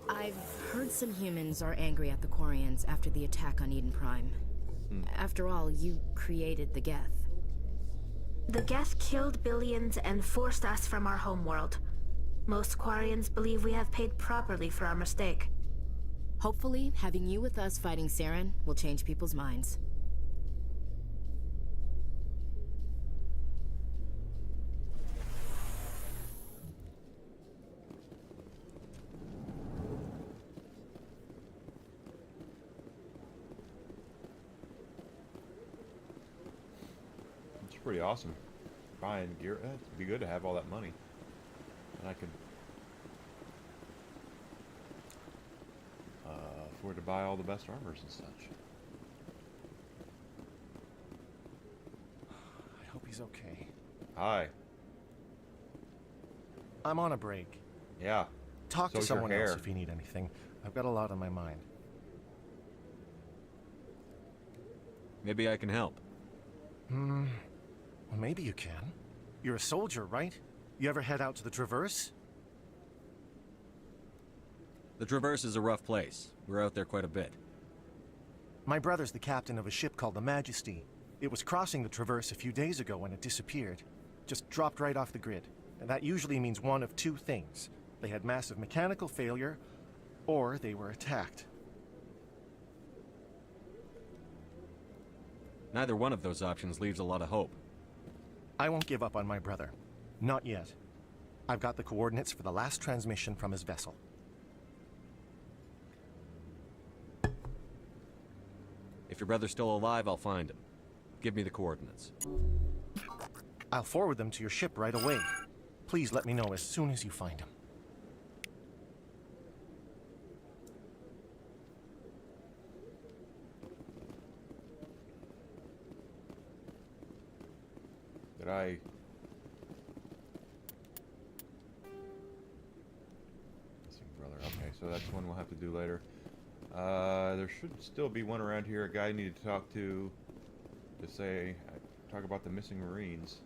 I've heard some humans are angry at the Quarians after the attack on Eden Prime. After all, you created the Geth.
The Geth killed billions and forced us from our homeworld. Most Quarians believe we have paid properly for our mistake.
Hopefully, having you with us fighting Saren will change people's minds.
It's pretty awesome. Buying gear, it'd be good to have all that money. And I could afford to buy all the best armors and such.
I hope he's okay.
Hi.
I'm on a break.
Yeah.
Talk to
So's your
someone else
hair.
if you need anything. I've got a lot on my mind.
Maybe I can help.
Well, maybe you can. You're a soldier, right? You ever head out to the Traverse?
The Traverse is a rough place. We're out there quite a bit.
My brother's the captain of a ship called the Majesty. It was crossing the Traverse a few days ago when it disappeared. Just dropped right off the grid. And that usually means one of two things. They had massive mechanical failure, or they were attacked.
Neither one of those options leaves a lot of hope.
I won't give up on my brother. Not yet. I've got the coordinates for the last transmission from his vessel.
If your brother's still alive, I'll find him. Give me the coordinates.
I'll forward them to your ship right away. Please let me know as soon as you find him.
Did I... Missing brother. Okay, so that's one we'll have to do later. There should still be one around here. A guy I needed to talk to say, talk about the missing Marines.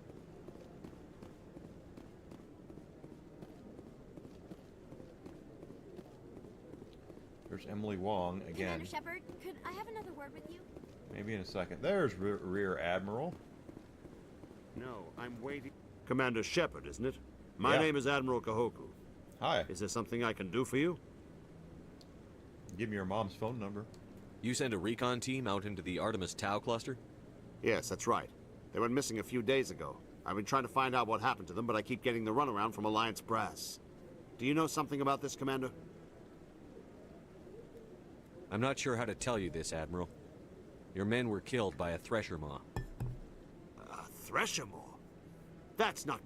There's Emily Wong again.
Commander Shepard, could I have another word with you?
Maybe in a second. There's Rear Admiral.
No, I'm waiting. Commander Shepard, isn't it? My
Yeah.
name is Admiral Kahoku.
Hi.
Is there something I can do for you?
Give me your mom's phone number.
You send a recon team out into the Artemis Tau cluster?
Yes, that's right. They went missing a few days ago. I've been trying to find out what happened to them, but I keep getting the runaround from Alliance brass. Do you know something about this, Commander?
I'm not sure how to tell you this, Admiral. Your men were killed by a Thresher Maw.
A Thresher Maw? That's not...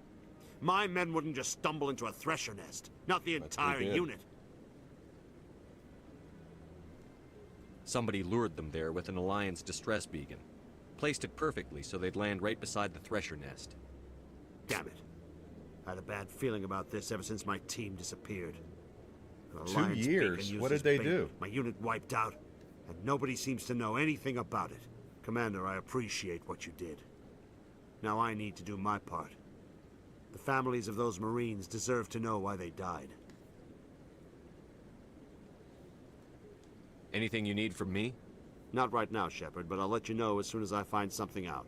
My men wouldn't just stumble into a Thresher nest. Not the entire
did.
unit.
Somebody lured them there with an Alliance distress beacon. Placed it perfectly so they'd land right beside the Thresher nest.
Damn it. I had a bad feeling about this ever since my team disappeared. An
2
Alliance
years?
beacon used
What did
as
they
bait.
do?
My unit wiped out, and nobody seems to know anything about it. Commander, I appreciate what you did. Now I need to do my part. The families of those Marines deserve to know why they died.
Anything you need from me?
Not right now, Shepard, but I'll let you know as soon as I find something out.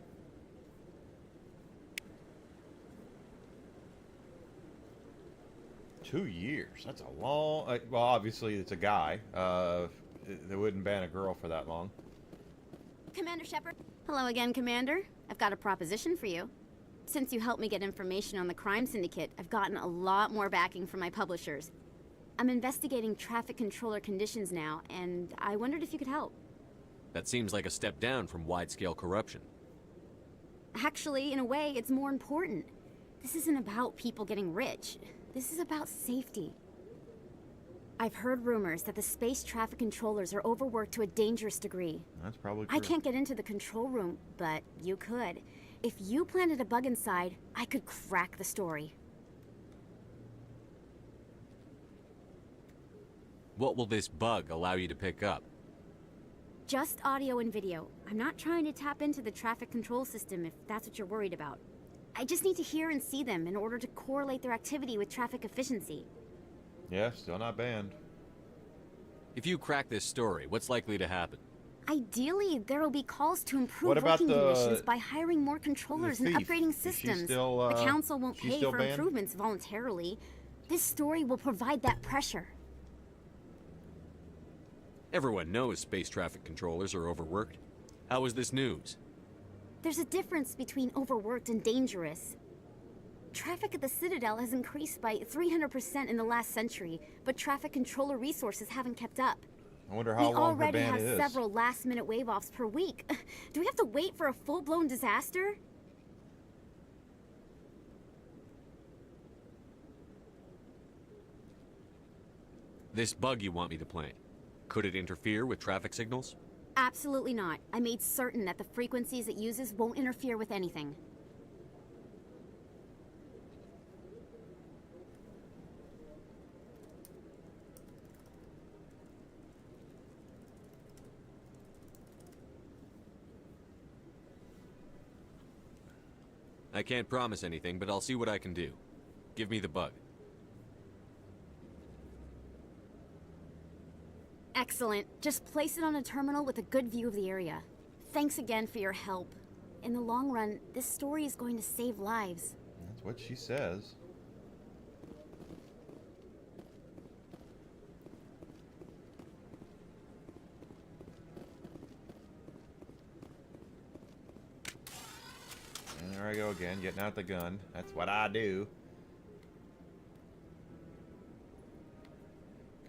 2 years. That's a long... well, obviously, it's a guy. They wouldn't ban a girl for that long.
Commander Shepard? Hello again, Commander. I've got a proposition for you. Since you helped me get information on the crime syndicate, I've gotten a lot more backing from my publishers. I'm investigating traffic controller conditions now, and I wondered if you could help.
That seems like a step down from wide-scale corruption.
Actually, in a way, it's more important. This isn't about people getting rich. This is about safety. I've heard rumors that the space traffic controllers are overworked to a dangerous degree.
That's probably true.
I can't get into the control room, but you could. If you planted a bug inside, I could crack the story.
What will this bug allow you to pick up?
Just audio and video. I'm not trying to tap into the traffic control system if that's what you're worried about. I just need to hear and see them in order to correlate their activity with traffic efficiency.
Yeah, still not banned.
If you crack this story, what's likely to happen?
Ideally, there will be calls to improve
What about
working conditions by hiring more
the
controllers and
thief?
upgrading
Is she
systems.
still,
The council won't
she's
pay
still
for
banned?
improvements voluntarily. This story will provide that pressure.
Everyone knows space traffic controllers are overworked. How is this news?
There's a difference between overworked and dangerous. Traffic at the Citadel has increased by 300% in the last century, but traffic controller resources haven't kept up.
I wonder how
We
long her
already
ban
have
is.
several last-minute wave-offs per week. Do we have to wait for a full-blown disaster?
This bug you want me to plant, could it interfere with traffic signals?
Absolutely not. I made certain that the frequencies it uses won't interfere with anything.
I can't promise anything, but I'll see what I can do. Give me the bug.
Excellent. Just place it on a terminal with a good view of the area. Thanks again for your help. In the long run, this story is going to save lives.
That's what she says. And there I go again, getting out the gun. That's what I do.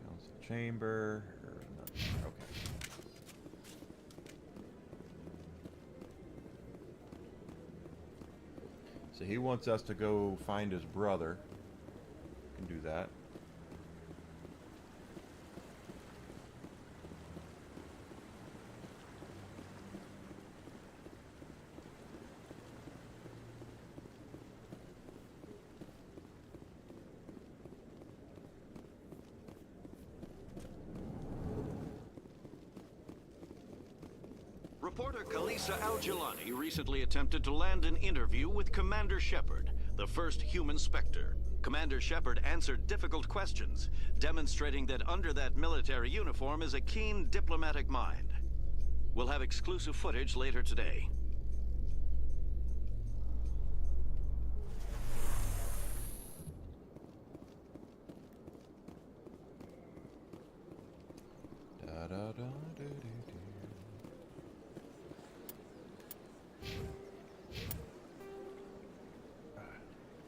Council chamber. Or nothing. Okay. So he wants us to go find his brother. Can do that.
Reporter Kalisa Al-Jilani recently attempted to land an interview with Commander Shepard, the first human Spectre. Commander Shepard answered difficult questions, demonstrating that under that military uniform is a keen diplomatic mind. We'll have exclusive footage later today.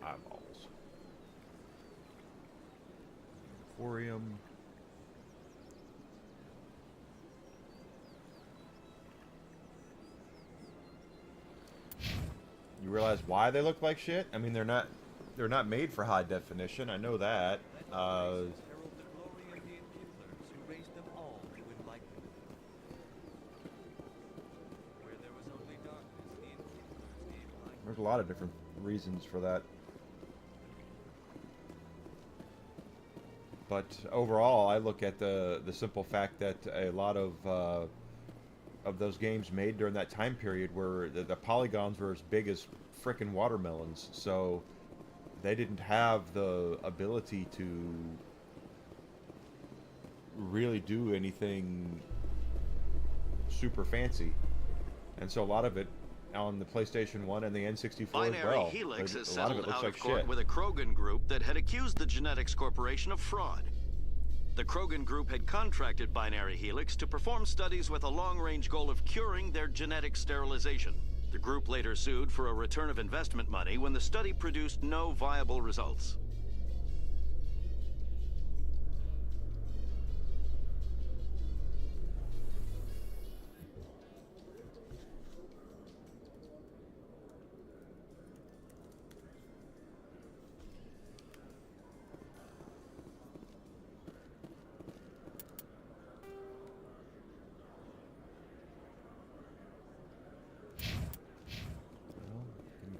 Eyeballs. Emporium. You realize why they look like shit? I mean, they're not made for high definition. I know that. There's a lot of different reasons for that. But overall, I look at the simple fact that a lot of those games made during that time period were the polygons were as big as frickin' watermelons, so they didn't have the ability to really do anything super fancy, and so a lot of it on the PlayStation 1 and the N64 as
Binary
well.
Helix has
A lot of
settled
it looks
out
like
of court
shit.
with a Krogan group that had accused the Genetics Corporation of fraud. The Krogan group had contracted Binary Helix to perform studies with a long-range goal of curing their genetic sterilization. The group later sued for a return of investment money when the study produced no viable results.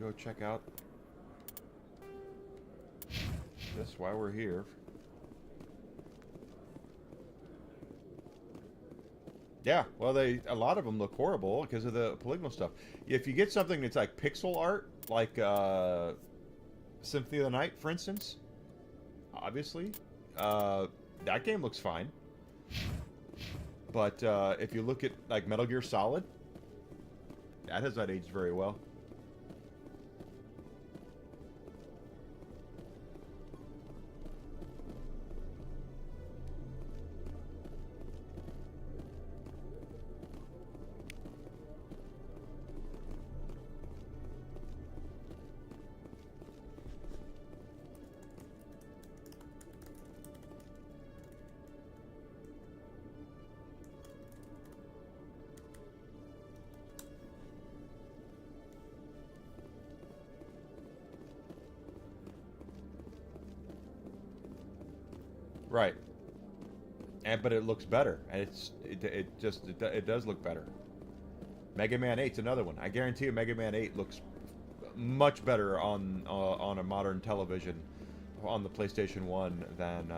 Go check out this while we're here. Yeah, well, a lot of them look horrible because of the polygonal stuff. If you get something that's like pixel art, like Symphony of the Night, for instance, obviously, that game looks fine. But if you look at like Metal Gear Solid, that has not aged very well. Right. But it looks better, and it does look better. Mega Man 8's another one. I guarantee you, Mega Man 8 looks much better on a modern television, on the PlayStation 1 than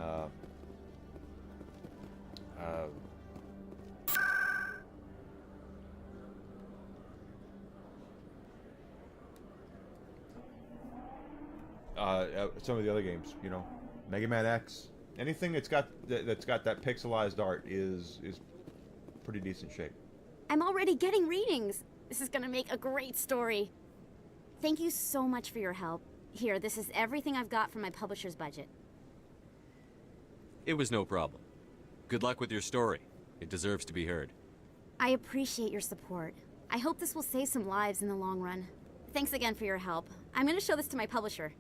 some of the other games. You know, Mega Man X. Anything that's got that pixelized art is pretty decent shape.
I'm already getting readings. This is gonna make a great story. Thank you so much for your help. Here, this is everything I've got from my publisher's budget.
It was no problem. Good luck with your story. It deserves to be heard.
I appreciate your support. I hope this will save some lives in the long run. Thanks again for your help. I'm gonna show this to my publisher.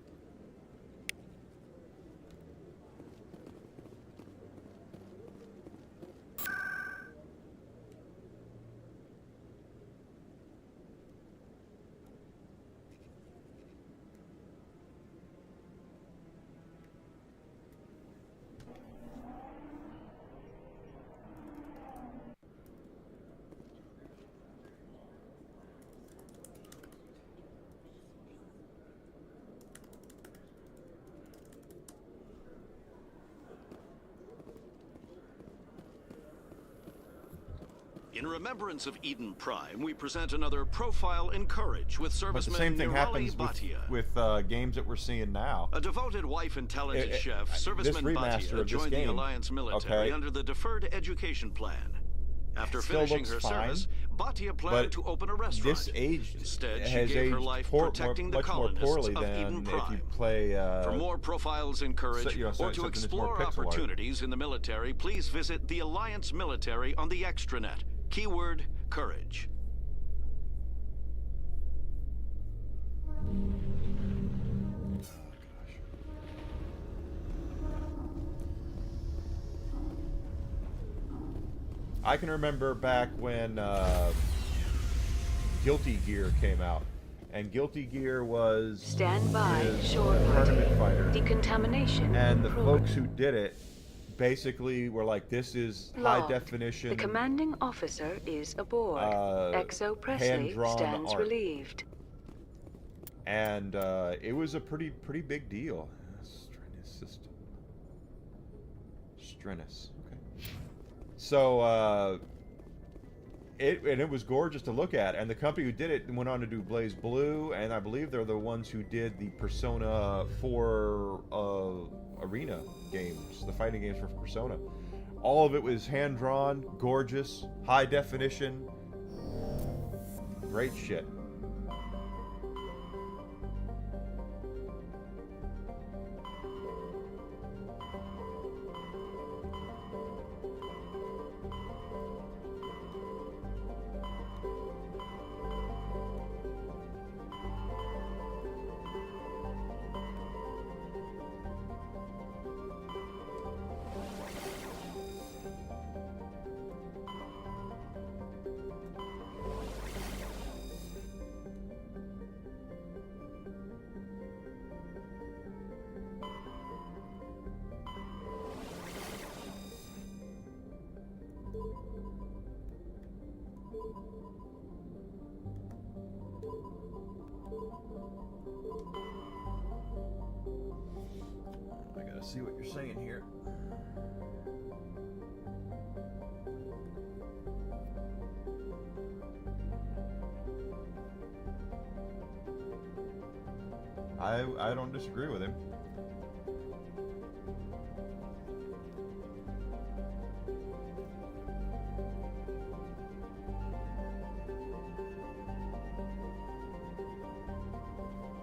In remembrance of Eden Prime, we present another profile in courage with
But the
serviceman
same thing
Nirali
happens
Bhatia.
with games that we're seeing now.
A devoted wife and talented chef,
this
serviceman
remaster
Bhatia
of this
joined the
game,
Alliance military
okay,
under the Deferred Education Plan. After
still
finishing
looks
her
fine,
service, Bhatia planned
but
to open a restaurant.
this
Instead, she
has
gave her
aged
life protecting the
much more
colonists
poorly
of
than
Eden
if
Prime.
you play.
For more profiles in courage, or to
something that's more
explore
pixel art.
opportunities in the military, please visit the Alliance Military on the extranet. Keyword, courage. I can remember back when Guilty Gear came out, and Guilty Gear was
Stand by,
his
shore
tournament
party.
fighter,
Decontamination.
and the
program.
folks who did it basically were like, "This is high
Logged.
definition."
The commanding officer is aboard. Exo Presley
hand-drawn
stands
art.
relieved.
And it was a pretty big deal. Strenus system. Strenus. Okay. So it was gorgeous to look at, and the company who did it went on to do Blaze Blue, and I believe they're the ones who did the Persona 4 arena games, the fighting games for Persona. All of it was hand-drawn, gorgeous, high definition. Great shit. Let's see what you're saying here. I don't disagree with him.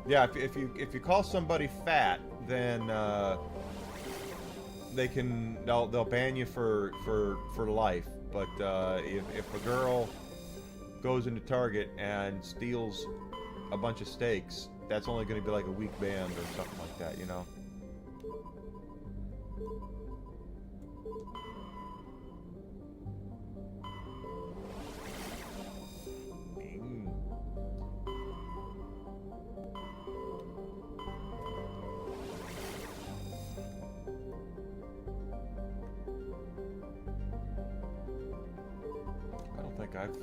Yeah, if you call somebody fat, then they'll ban you for life. But if a girl goes into Target and steals a bunch of steaks, that's only going to be like a week ban or something like that, you know. I don't think I've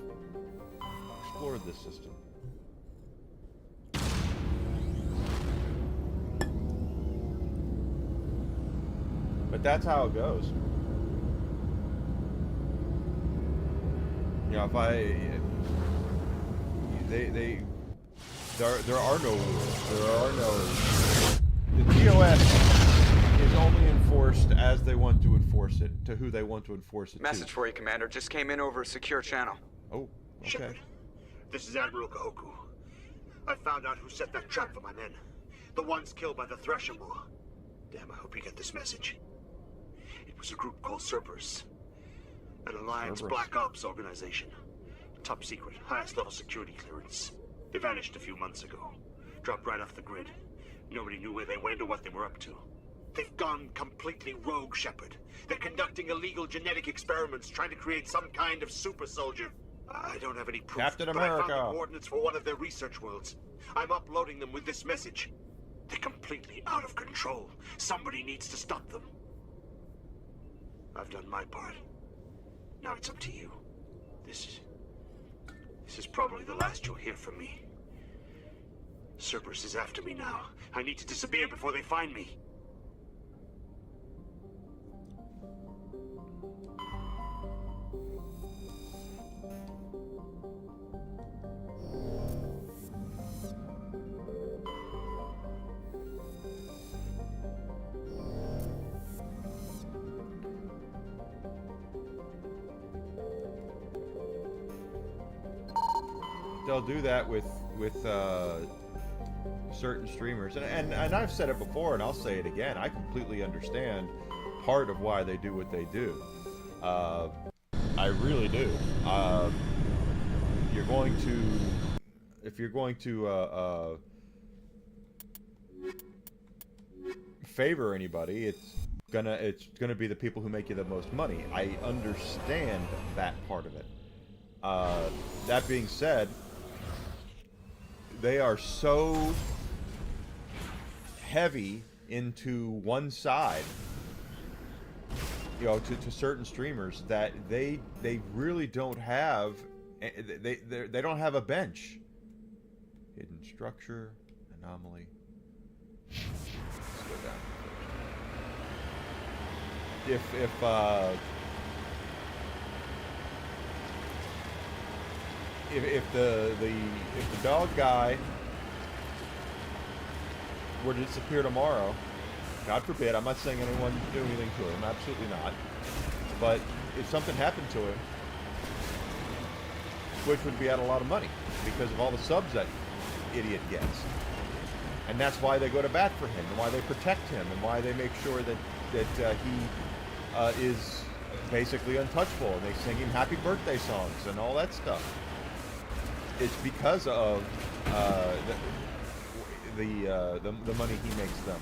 explored this system. But that's how it goes. You know, if there are no rules. There are no. The TOS is only enforced as they want to enforce it, to who they want to enforce it
Message
to.
for you, Commander. Just came in over a secure channel.
Oh, okay.
Shepard, this is Admiral Kahoku. I found out who set that trap for my men. The ones killed by the Thresher War. Damn, I hope you get this message. It was a group called Cerberus. An Alliance Black Ops organization. Top secret, highest level security clearance. They vanished a few months ago. Dropped right off the grid. Nobody knew where they went or what they were up to. They've gone completely rogue, Shepard. They're conducting illegal genetic experiments, trying to create some kind of super soldier. I don't have any proof,
Captain
but I found
America.
the coordinates for one of their research worlds. I'm uploading them with this message. They're completely out of control. Somebody needs to stop them. I've done my part. Now it's up to you. This is probably the last you'll hear from me. Cerberus is after me now. I need to disappear before they find me.
They'll do that with certain streamers, and I've said it before, and I'll say it again. I completely understand part of why they do what they do. I really do. If you're going to favor anybody, it's gonna be the people who make you the most money. I understand that part of it. That being said, they are so heavy into one side, you know, to certain streamers, that they really don't have, they don't have a bench. Hidden structure, anomaly. Let's go down. If the dog guy were to disappear tomorrow, God forbid, I'm not saying anyone do anything to him, absolutely not. But if something happened to him, Twitch would be out a lot of money because of all the subs that idiot gets. And that's why they go to bat for him, and why they protect him, and why they make sure that he is basically untouchable, and they sing him happy birthday songs and all that stuff. It's because of the money he makes them.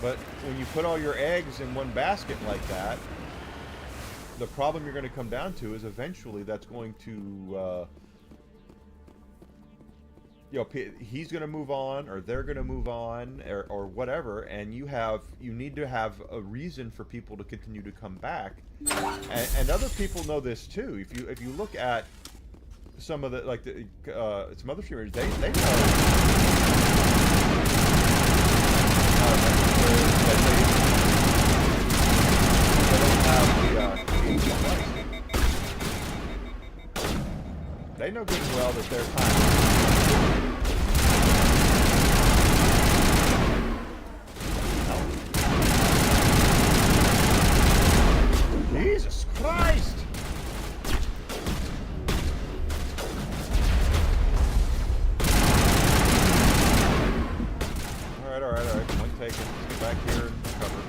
But when you put all your eggs in one basket like that, the problem you're going to come down to is eventually that's going to he's going to move on, or they're going to move on, or whatever, and you need to have a reason for people to continue to come back, and other people know this too. If you look at some of the some other streamers, they know that they know good and well that their time. Jesus Christ! All right. One taken. Let's get back here and cover.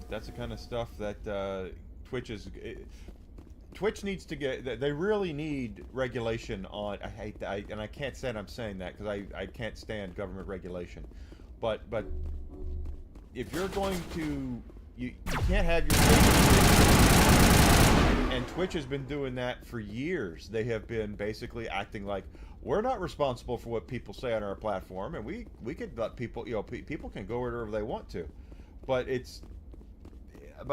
That's the kind of stuff that Twitch needs to get. They really need regulation on. And I can't stand I'm saying that because I can't stand government regulation, but if you're going to, you can't have your, and Twitch has been doing that for years. They have been basically acting like we're not responsible for what people say on our platform, and we could let people, people can go wherever they want to, but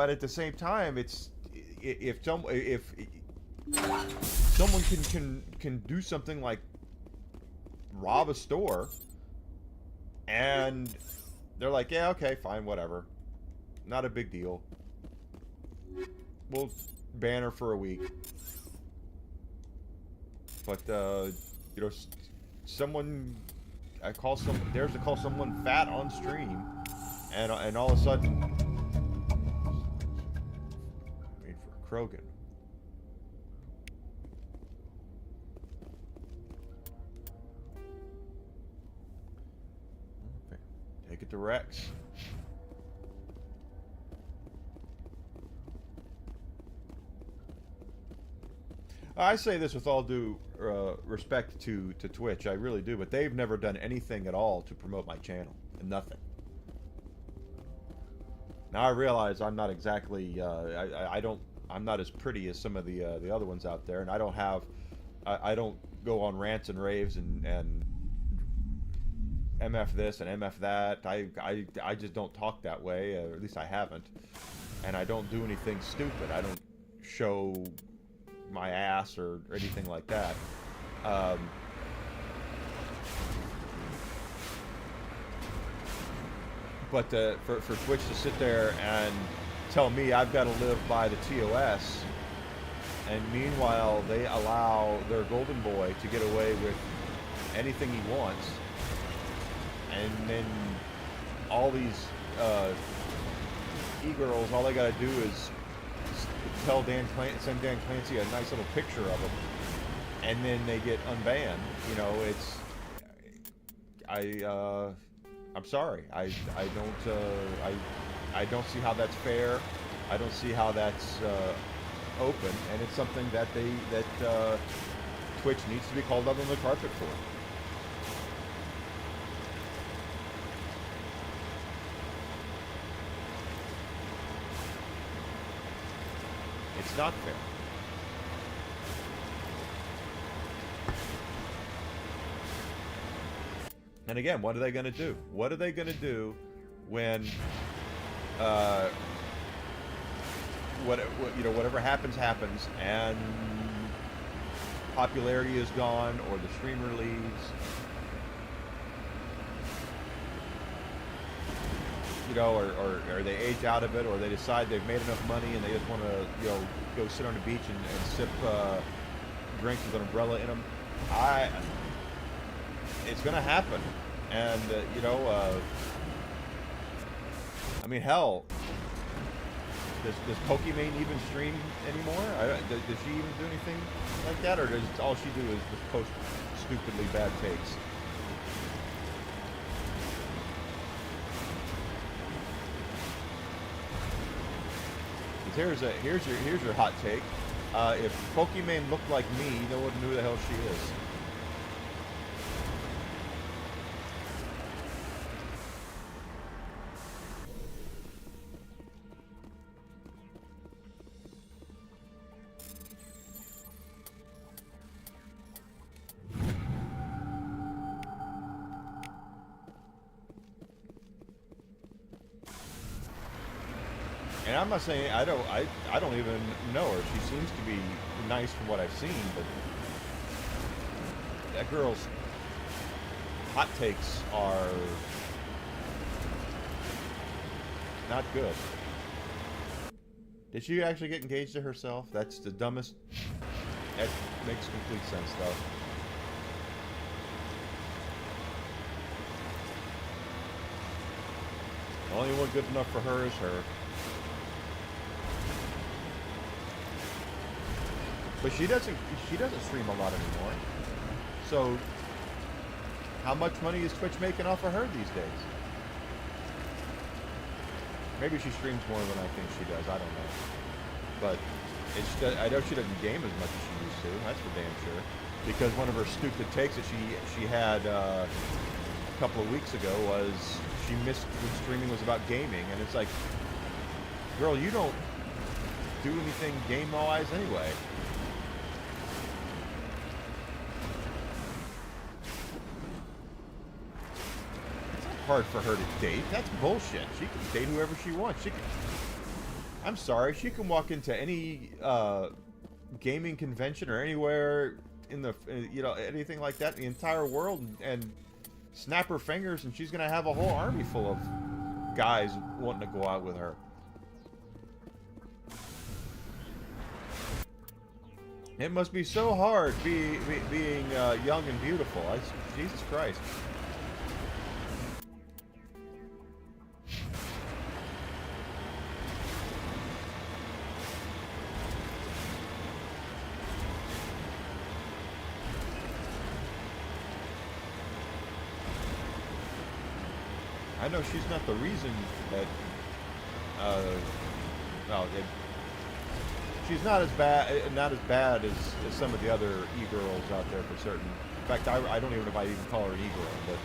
at the same time, if someone can do something like rob a store, and they're like, yeah, okay, fine, whatever, not a big deal, we'll ban her for a week. But someone dares to call someone fat on stream, and all of a sudden. Krogan. Okay. Take it to Rex. I say this with all due respect to Twitch, I really do, but they've never done anything at all to promote my channel. Nothing. Now I realize I'm not exactly I'm not as pretty as some of the other ones out there, and I don't go on rants and raves and MF this and MF that. I just don't talk that way, or at least I haven't, and I don't do anything stupid. I don't show my ass or anything like that. But for Twitch to sit there and tell me I've got to live by the TOS, and meanwhile they allow their golden boy to get away with anything he wants, and then all these e-girls, all they got to do is send Dan Clancy a nice little picture of him, and then they get unbanned. I'm sorry. I don't see how that's fair. I don't see how that's open, and it's something that Twitch needs to be called up on the carpet for. It's not fair. And again, what are they going to do? What are they going to do when, whatever happens, and popularity is gone, or the streamer leaves, or they age out of it, or they decide they've made enough money and they just want to, go sit on the beach and sip drinks with an umbrella in them. It's going to happen. And, I mean, hell, does Pokimane even stream anymore? Does she even do anything like that? Or does all she do is just post stupidly bad takes? Here's your hot take. If Pokimane looked like me, no one knew who the hell she is. And I'm not saying I don't even know her. She seems to be nice from what I've seen, but that girl's hot takes are not good. Did she actually get engaged to herself? That's the dumbest. That makes complete sense, though. The only one good enough for her is her. But she doesn't stream a lot anymore. So how much money is Twitch making off of her these days? Maybe she streams more than I think she does. I don't know. But I know she doesn't game as much as she used to. That's for damn sure. Because one of her stupid takes that she had a couple of weeks ago was she missed when streaming was about gaming, and it's like, girl, you don't do anything game-wise anyway. Hard for her to date. That's bullshit. She can date whoever she wants. I'm sorry, she can walk into any gaming convention or anywhere in the anything like that in the entire world and snap her fingers, and she's gonna have a whole army full of guys wanting to go out with her. It must be so hard being young and beautiful. Jesus Christ. I know she's not the reason that, she's not as bad as some of the other e-girls out there for certain. In fact, I don't even know if I even call her an e-girl, but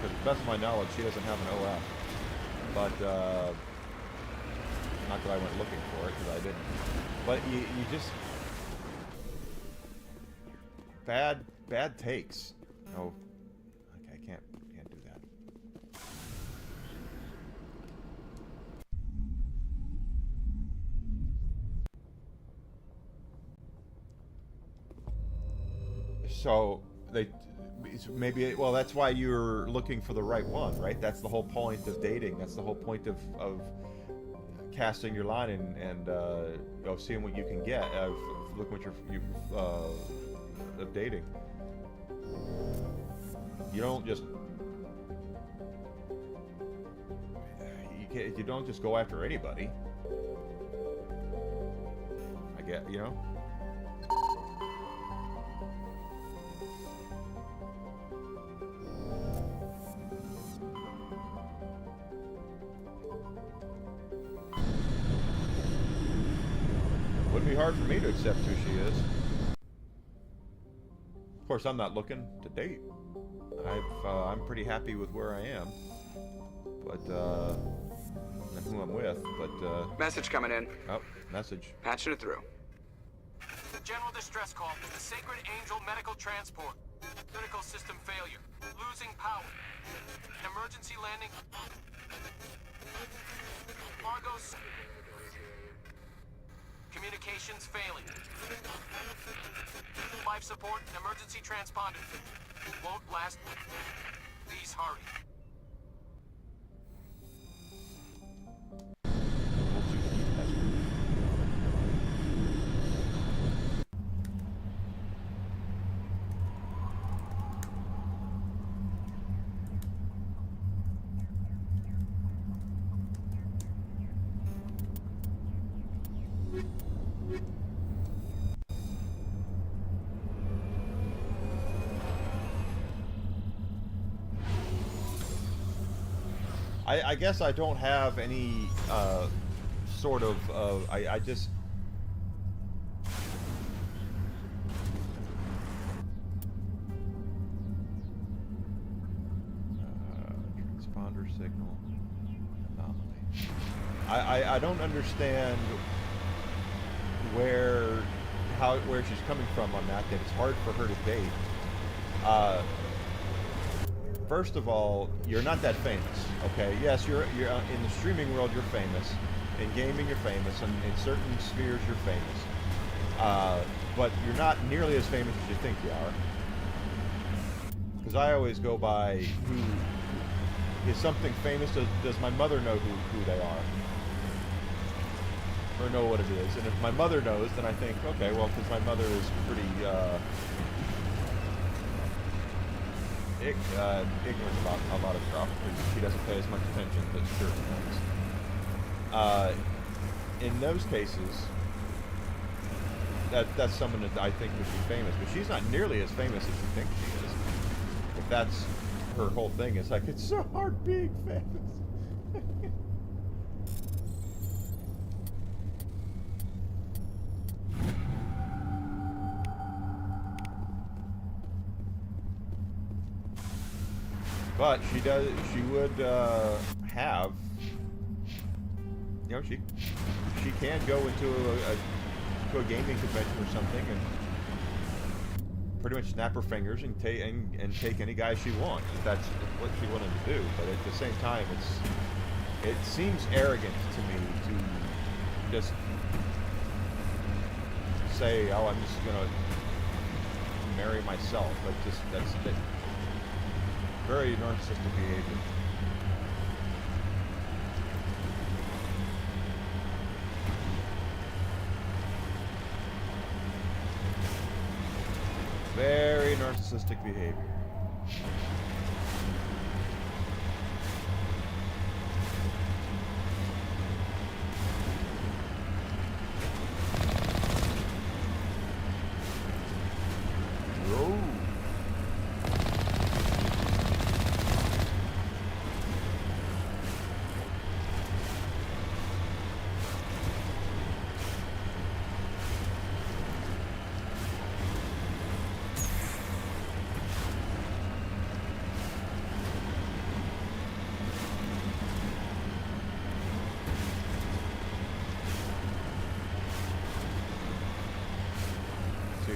to the best of my knowledge, she doesn't have an OF. But, not that I went looking for it, because I didn't. But you just, bad takes. Oh, okay, I can't do that. So well, that's why you're looking for the right one, right? That's the whole point of dating. That's the whole point of casting your line and seeing what you can get. Look what of dating. You don't just you don't just go after anybody. I get, Wouldn't be hard for me to accept who she is. Of course, I'm not looking to date. I'm pretty happy with where I am, but and who I'm with. But
message coming in.
Oh, message.
Patching it through.
General distress call. The Sacred Angel Medical Transport.
Critical system failure. Losing power. Emergency landing. Argos. Communications failing. Life support and emergency transponder. Won't last. Please hurry.
I guess I don't have any sort of I just transponder signal anomaly. I don't understand where she's coming from on that it's hard for her to date. First of all, you're not that famous, okay? Yes, you're in the streaming world, you're famous. In gaming, you're famous. And in certain spheres, you're famous. But you're not nearly as famous as you think you are. Because I always go by who is something famous. Does my mother know who they are? Or know what it is? And if my mother knows, then I think, okay, well, because my mother is pretty ignorant about a lot of stuff because she doesn't pay as much attention to certain things. In those cases, that's someone that I think would be famous, but she's not nearly as famous as you think she is. If that's her whole thing, it's like it's so hard being famous. But she would have, you know, she can go into a gaming convention or something and pretty much snap her fingers and take any guy she wants if that's what she wanted to do. But at the same time, it seems arrogant to me to just say, oh, I'm just gonna marry myself. That's very narcissistic behavior. Very narcissistic behavior.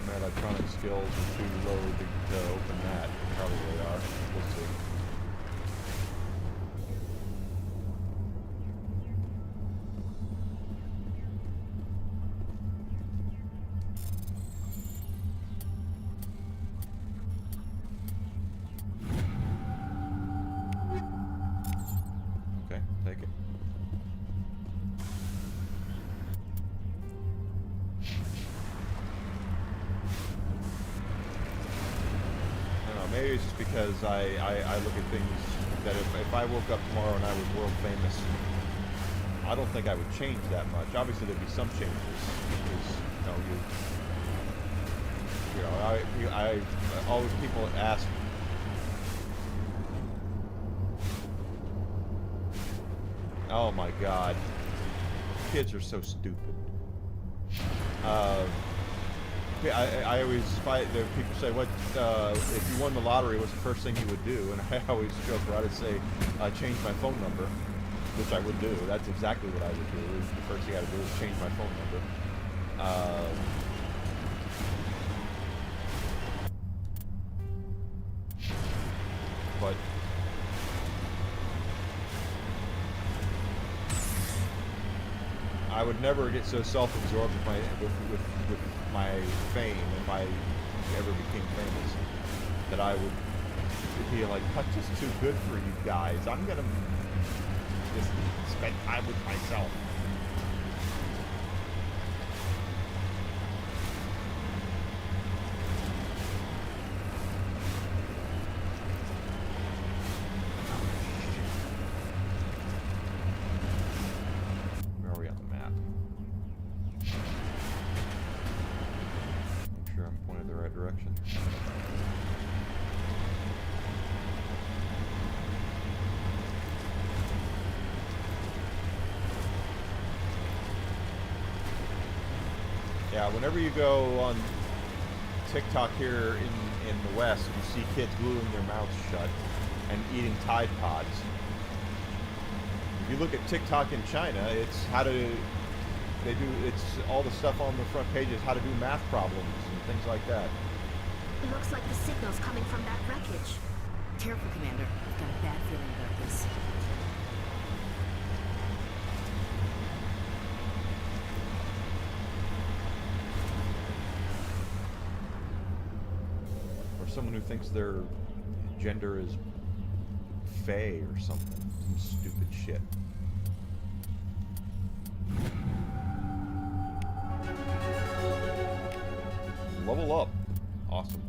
My electronic skills are too low to open that. Probably are. We'll see. Okay, take it. Maybe it's just because I look at things that if I woke up tomorrow and I was world famous, I don't think I would change that much. Obviously, there'd be some changes because I always people ask. Oh my God, kids are so stupid. I always fight. People say, "What if you won the lottery? What's the first thing you would do?" And I always joke around and say, "Change my phone number," which I would do. That's exactly what I would do. The first thing I would do is change my phone number. but I would never get so self-absorbed with my fame if I ever became famous that I would be like, I'm just too good for you guys. I'm gonna just spend time with myself. Where are we on the map? Make sure I'm pointed the right direction. Yeah, whenever you go on TikTok here in the West, you see kids gluing their mouths shut and eating Tide Pods. If you look at TikTok in China, it's it's all the stuff on the front page is how to do math problems and things like that.
It looks like the signal's coming from that wreckage.
Careful, Commander. I've got a bad feeling about this.
Or someone who thinks their gender is Fae or something. Some stupid shit. Level up. Awesome.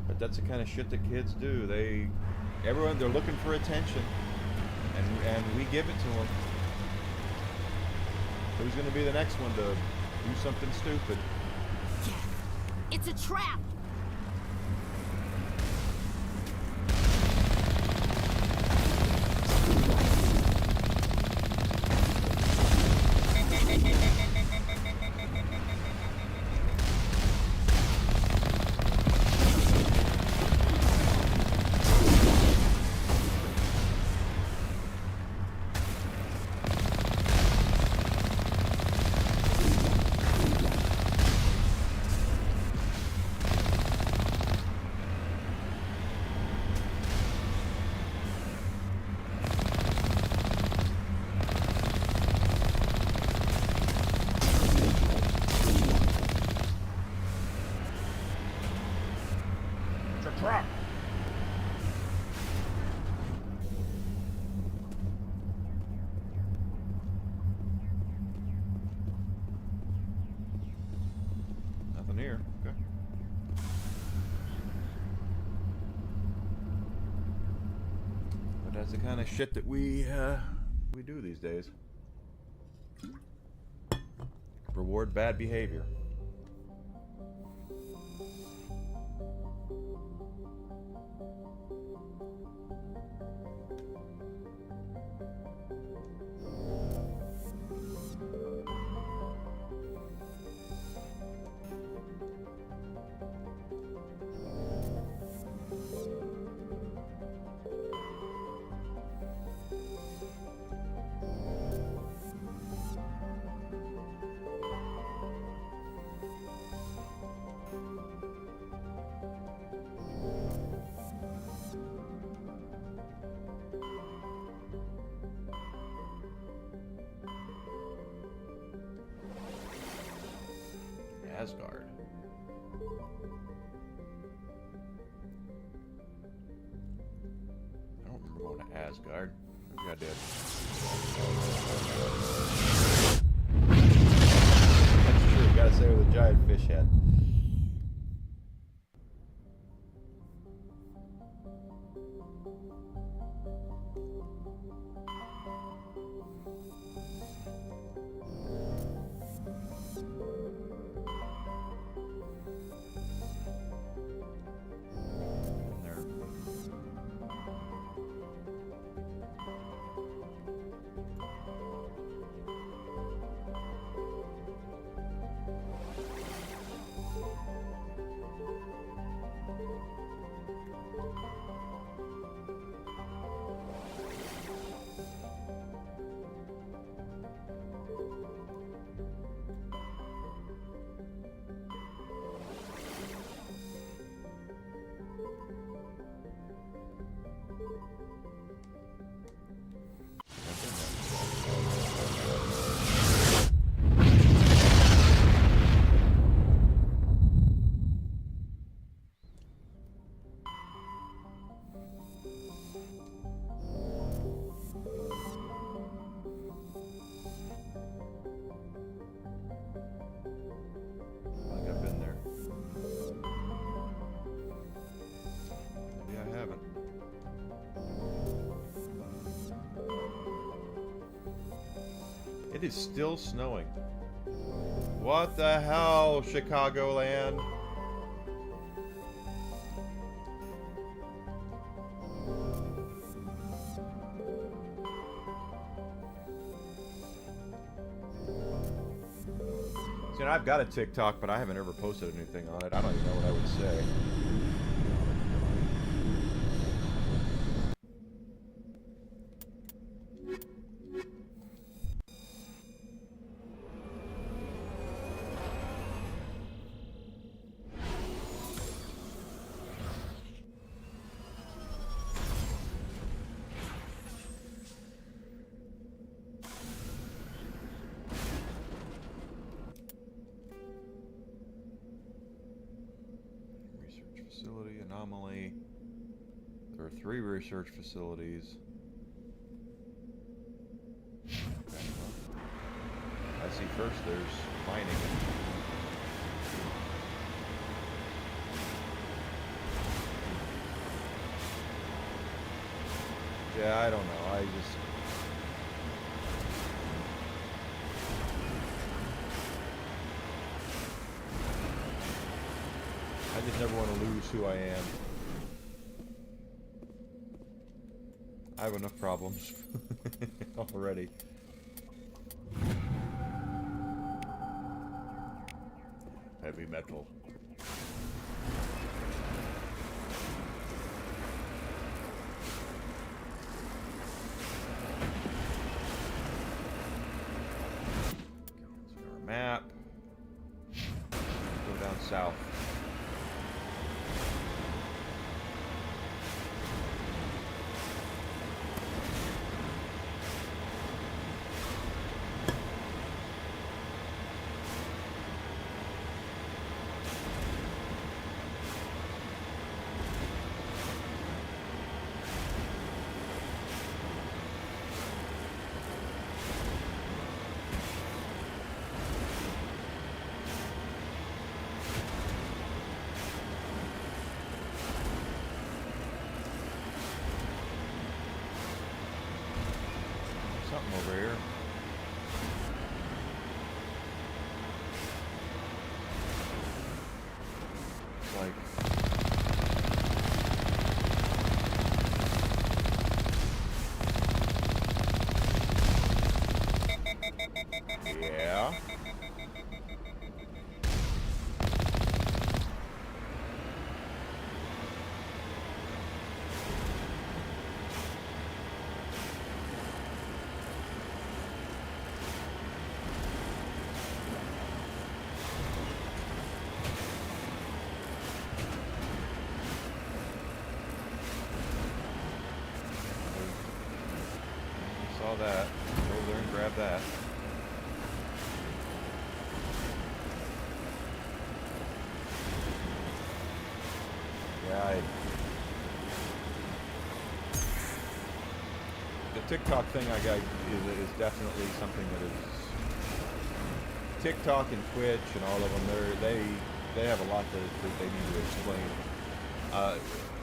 But that's the kind of shit that kids do. They're looking for attention, and we give it to them. Who's going to be the next one to do something stupid?
It's a trap! Nothing here. Okay. But that's the kind of shit that we do these days. Reward bad behavior. Asgard. I don't remember going to Asgard. Maybe I did. That's true. Gotta say with a giant fish head.
It is still snowing. What the hell, Chicagoland? See, I've got a TikTok, but I haven't ever posted anything on it. I don't even know what I would say. Facility anomaly. There are 3 research facilities. Okay. I see first there's mining. Yeah, I don't know. I just... I just never want to lose who I am. I have enough problems already. Heavy metal. Our map. Go down south. Something over here. It's like... Yeah. Saw that. Go over there and grab that. Yeah, the TikTok thing I got is definitely something that is... TikTok and Twitch and all of them, they have a lot that they need to explain.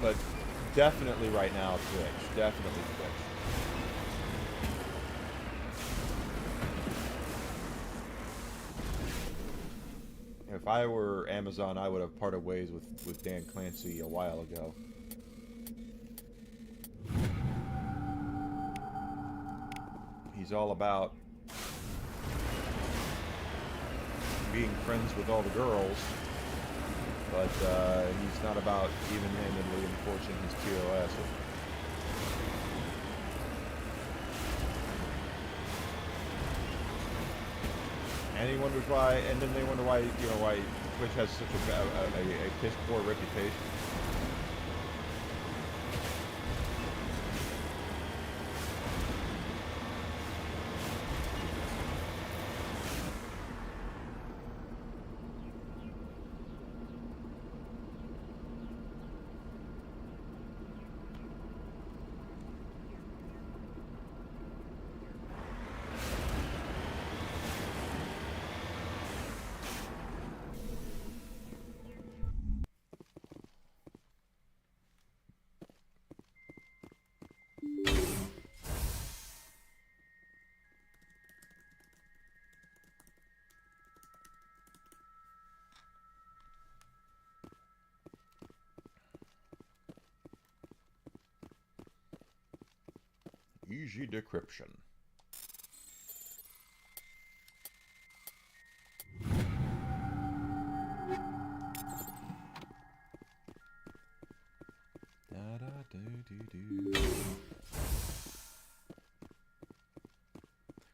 But definitely right now Twitch. Definitely Twitch. If I were Amazon, I would have parted ways with Dan Clancy a while ago. He's all about being friends with all the girls, but he's not about even-handedly enforcing his TOS. And he wonders why, and then they wonder why, why Twitch has such a piss poor reputation. Easy decryption.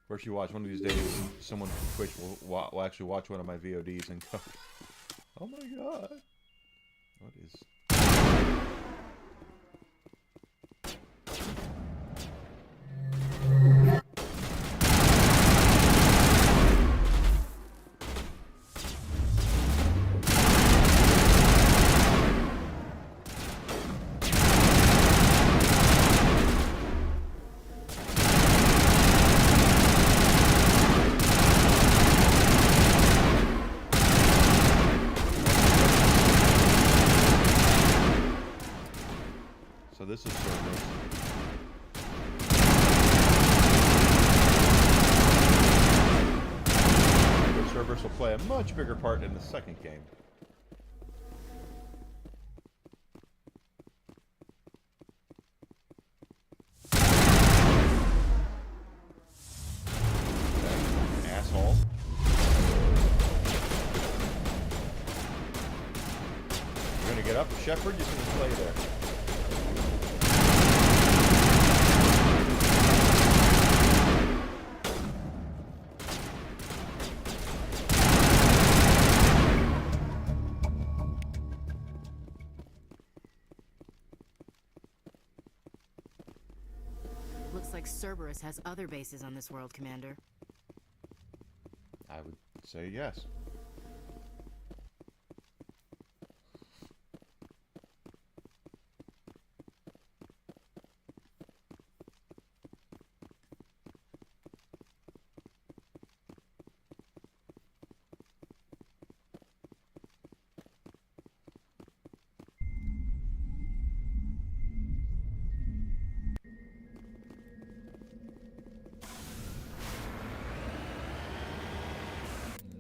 Of course, you watch one of these days, someone from Twitch will actually watch one of my VODs and go, "Oh my god, what is?" So this is Cerberus. But Cerberus will play a much bigger part in the second game. Okay. Asshole. You're gonna get up, Shepard, you're gonna play there.
Looks like Cerberus has other bases on this world, Commander.
I would say yes.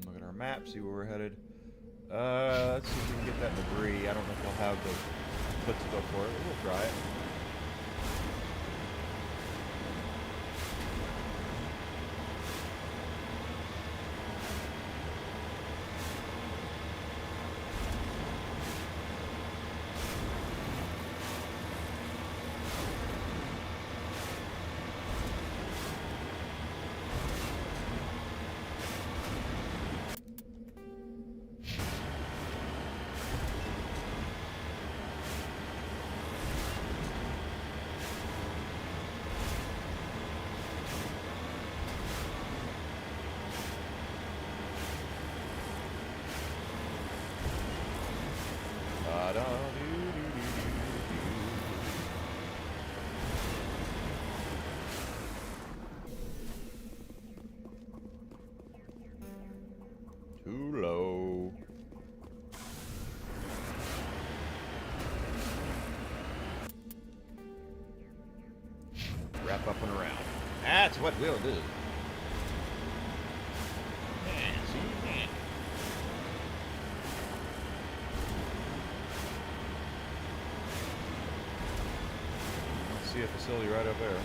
Look at our map, see where we're headed. Let's see if we can get that debris. I don't know if we'll have the foot to go for it, but we'll try it. Too low. Wrap up and around. That's what we'll do. Yeah, see? Yeah. See a facility right up there.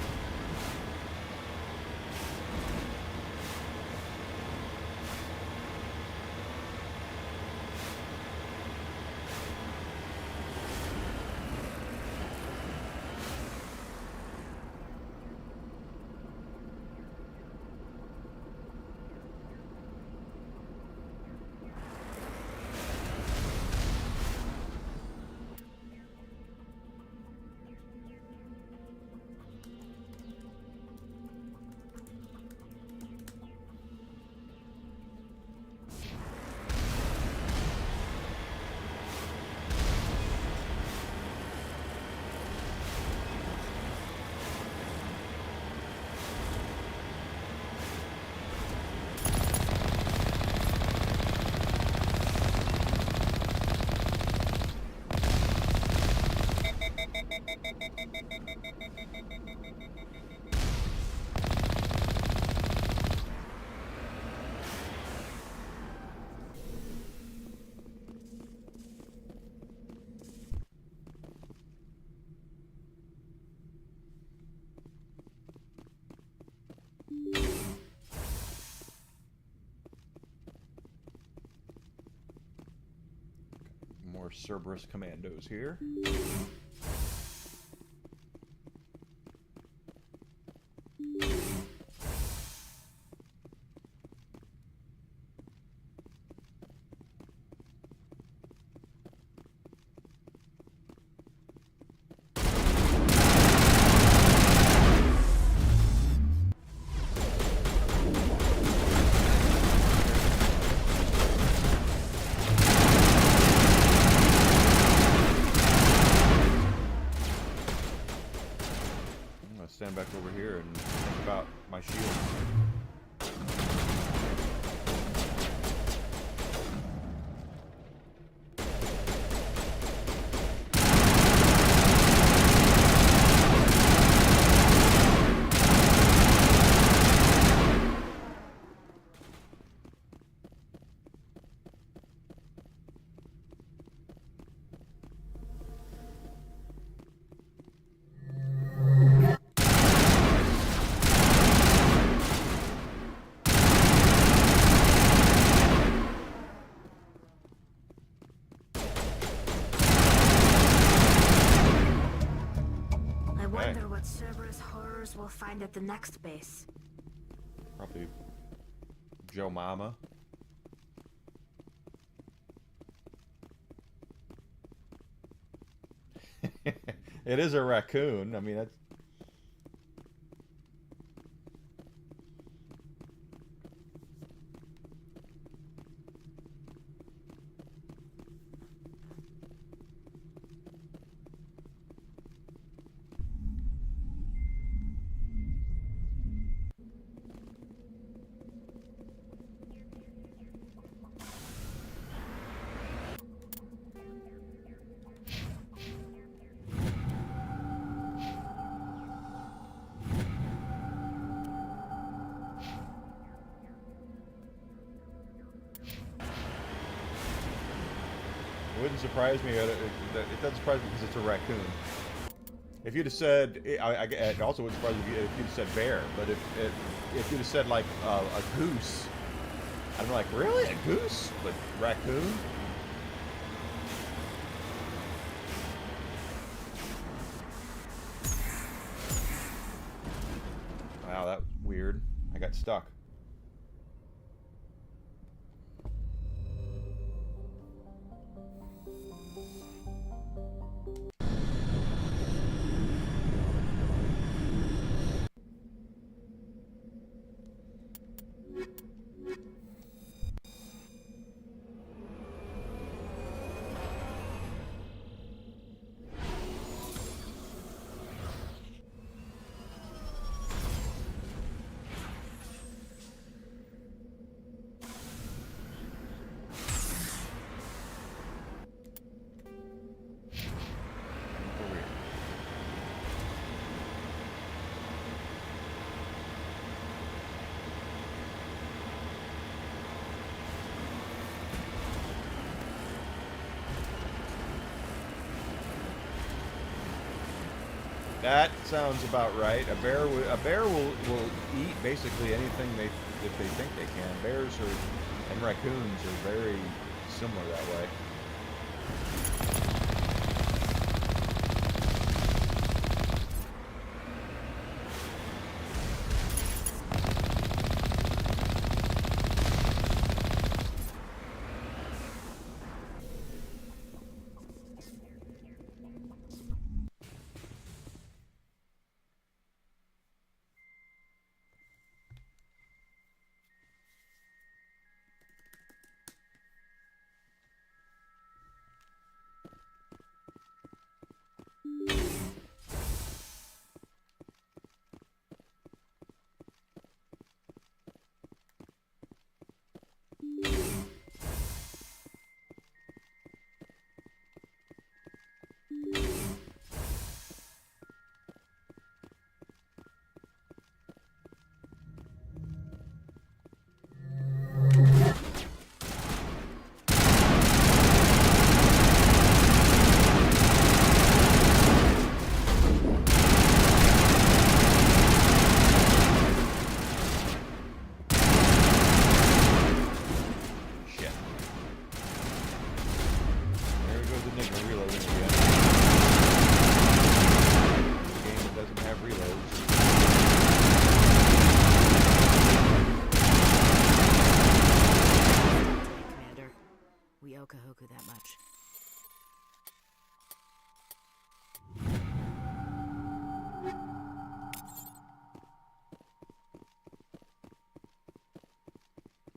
more Cerberus commandos here. Stand back over here and think about my shield.
I wonder what Cerberus horrors we'll find at the next base.
Probably Joe Mama. It is a raccoon. I mean, that's... It wouldn't surprise me. It doesn't surprise me because it's a raccoon. If you'd have said, it also wouldn't surprise me if you'd have said bear. But if you'd have said like a goose, I'm like, really, a goose? But raccoon? Wow, that was weird. I got stuck. That sounds about right. A bear will eat basically anything if they think they can. Bears and raccoons are very similar that way.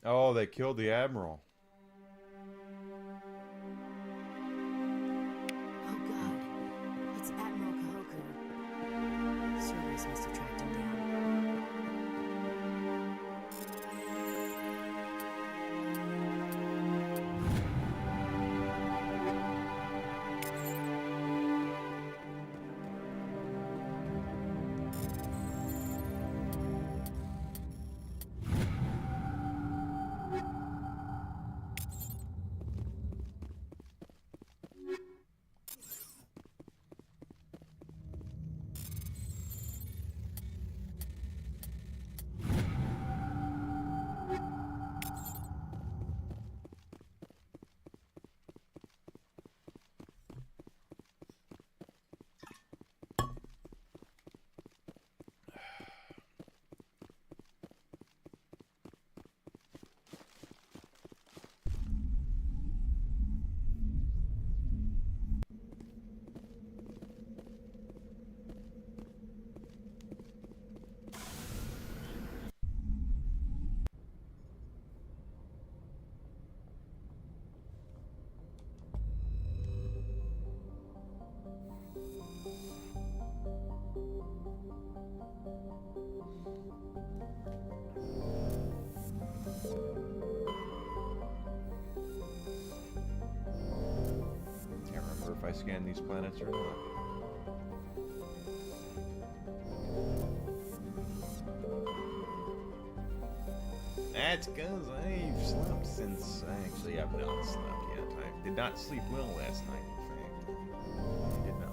Oh, they killed the Admiral.
Oh god, it's Admiral Kahoku. Servers must have tracked him down.
Can't remember if I scanned these planets or not. That's because I've slept since... Actually, I've not slept yet. I did not sleep well last night, in fact. I did not.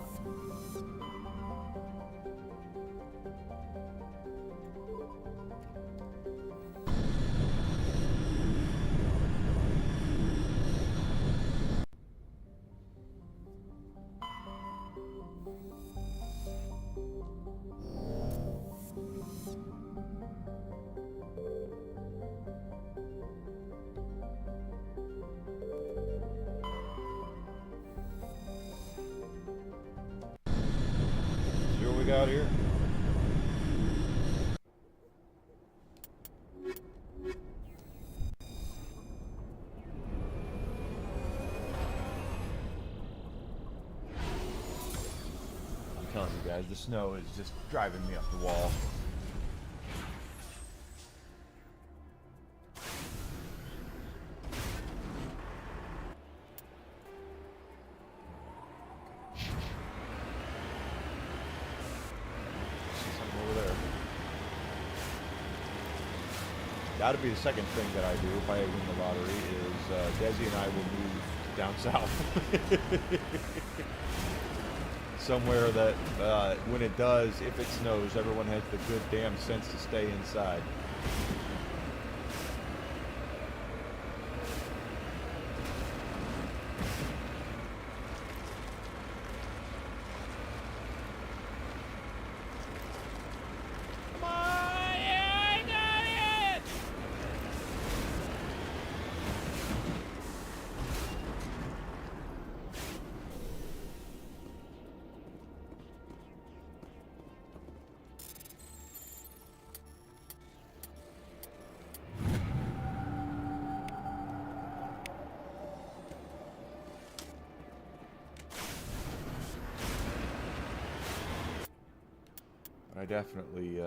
See what we got here? I'm telling you guys, the snow is just driving me up the wall. That'd be the second thing that I do if I win the lottery is Desi and I will move down south. Somewhere that when it does, if it snows, everyone has the good damn sense to stay inside. I definitely do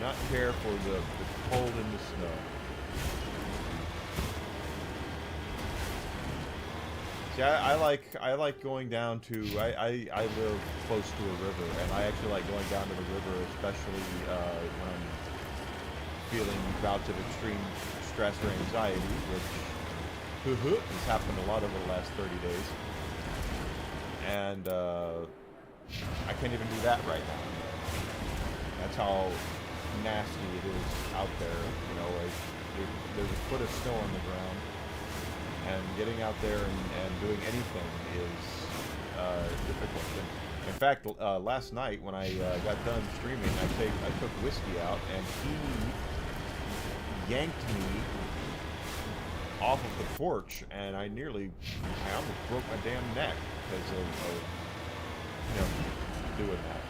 not care for the cold and the snow. See, I like going down to I live close to a river, and I actually like going down to the river, especially when I'm feeling bouts of extreme stress or anxiety, which has happened a lot over the last 30 days, and I can't even do that right now. That's how nasty it is out there. You know, there's a foot of snow on the ground, and getting out there and doing anything is difficult. And in fact, last night when I got done streaming, I took whiskey out, and he yanked me off of the porch, and I almost broke my damn neck because of doing that.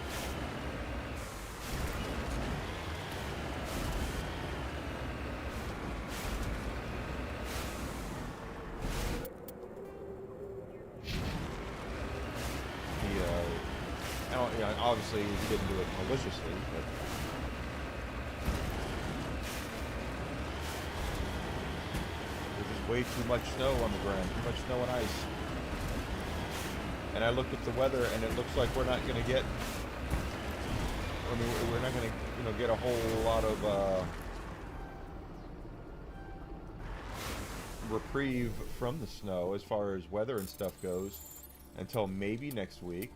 obviously he didn't do it maliciously, but there's just way too much snow on the ground, too much snow and ice. And I looked at the weather, and it looks like we're not going to get. I mean, we're not going to, you know, get a whole lot of reprieve from the snow as far as weather and stuff goes until maybe next week.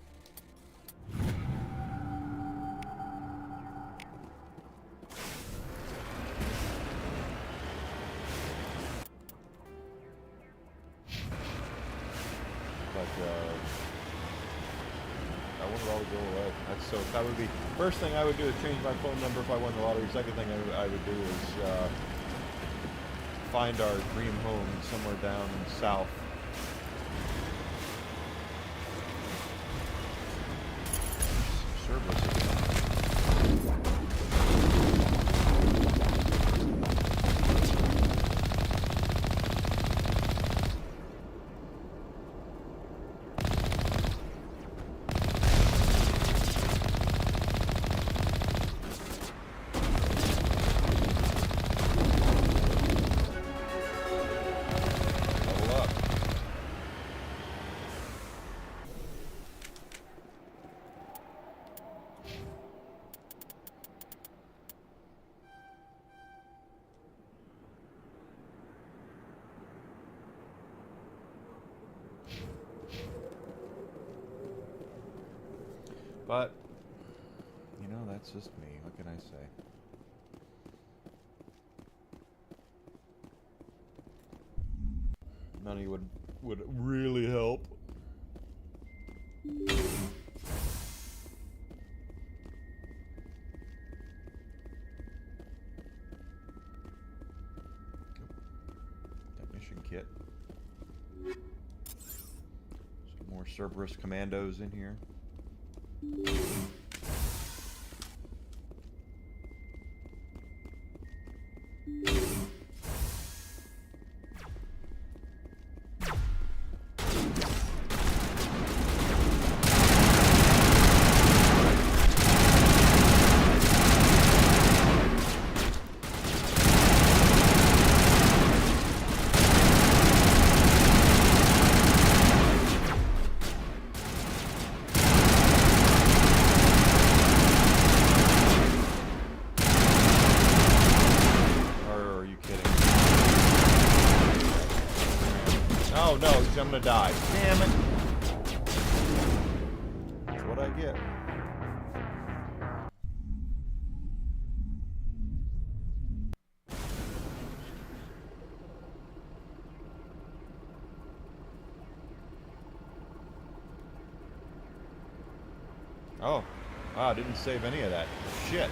I want it all to go away. So that would be first thing I would do is change my phone number if I won the lottery. Second thing I would do is find our dream home somewhere down south. Service. But, you know, that's just me. What can I say? None of you would really help. Technician kit. Some more Cerberus commandos in here. Oh no, I'm gonna die. Damn it. That's what I get. Oh. Wow, I didn't save any of that. Shit.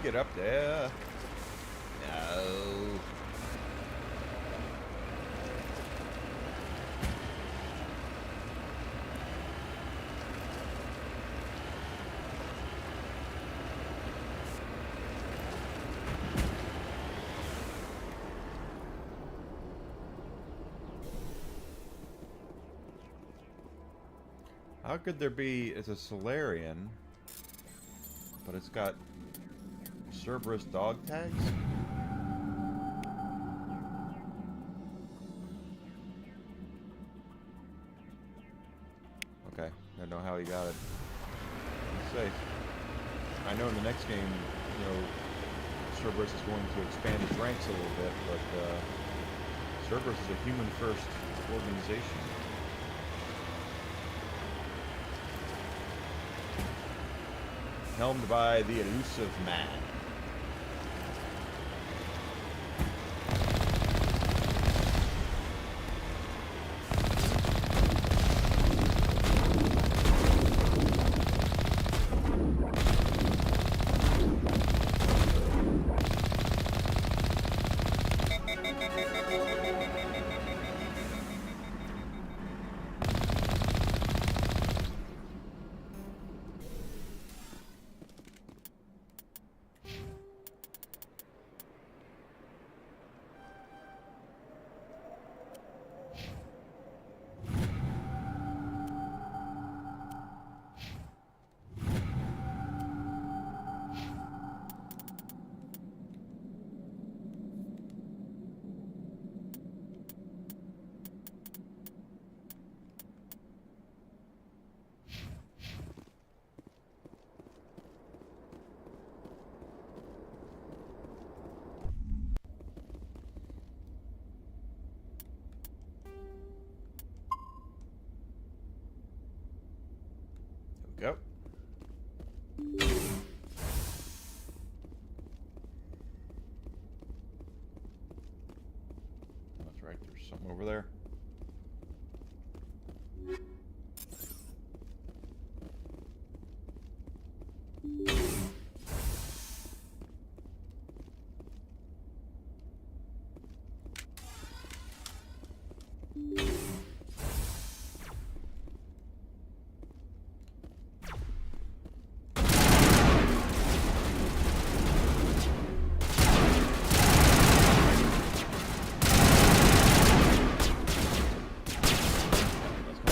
get up there? No. How could there be, it's a Solarian, but it's got Cerberus dog tags? Okay, I don't know how he got it. It's safe. I know in the next game, you know, Cerberus is going to expand its ranks a little bit, but Cerberus is a human-first organization. Helmed by the elusive man. Yep. That's right, there's something over there.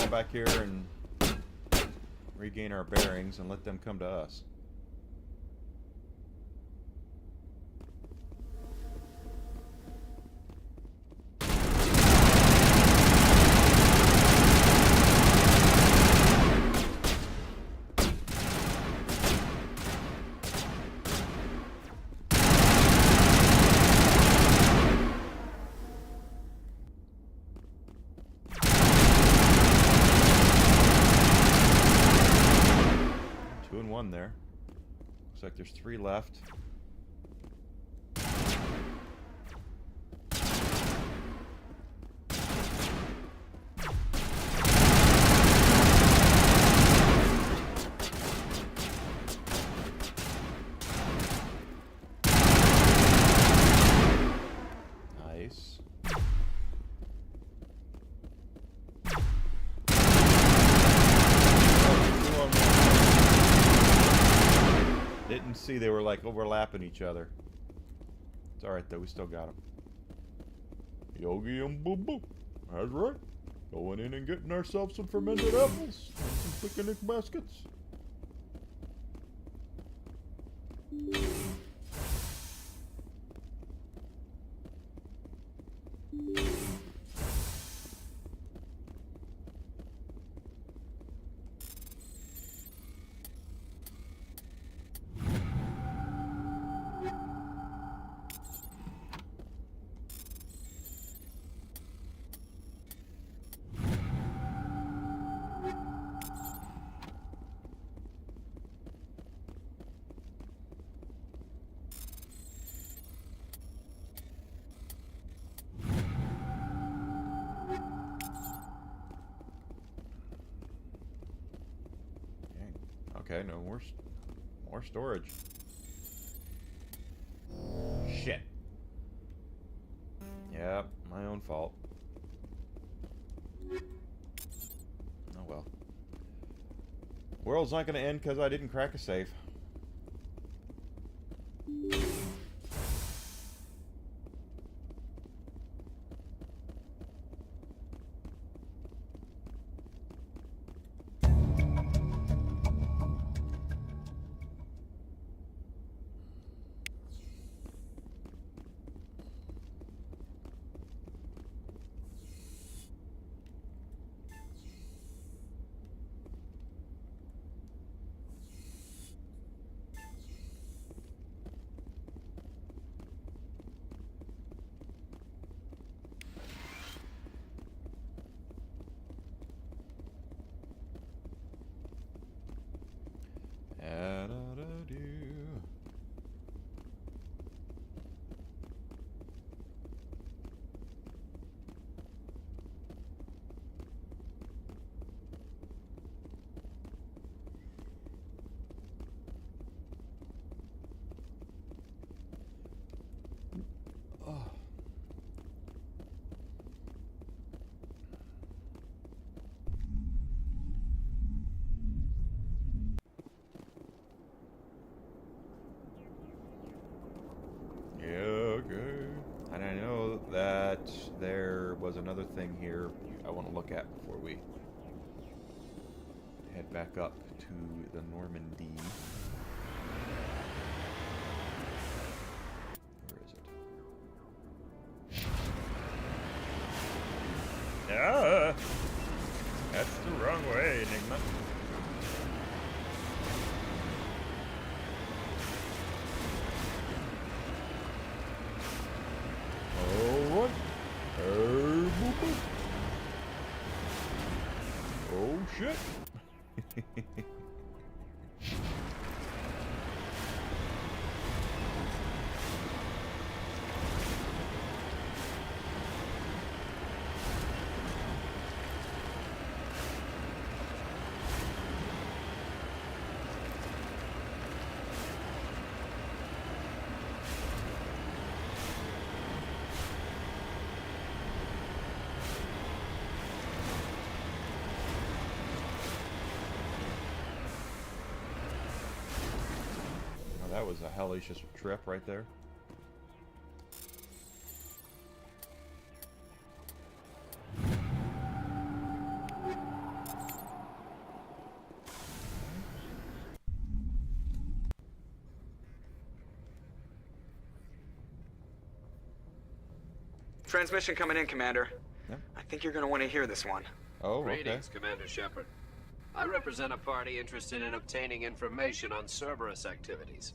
Back here and regain our bearings and let them come to us. There. Looks like there's 3 left. Nice. Didn't see they were like overlapping each other. It's alright though, we still got them. Yogi and Boo Boo. That's right. Going in and getting ourselves some fermented apples and some picnic baskets. Okay, no more storage. Shit. Yep, my own fault. Oh well. World's not gonna end because I didn't crack a safe. And I know that there was another thing here I want to look at before we head back up to the Normandy. Where is it? Ah! That's the wrong way, Enigma. Alright. Oh shit. That was a hellacious trip right there.
Transmission coming in, Commander.
Yep.
I think you're gonna want to hear this one.
Oh, okay.
Greetings, Commander Shepard. I represent a party interested in obtaining information on Cerberus activities.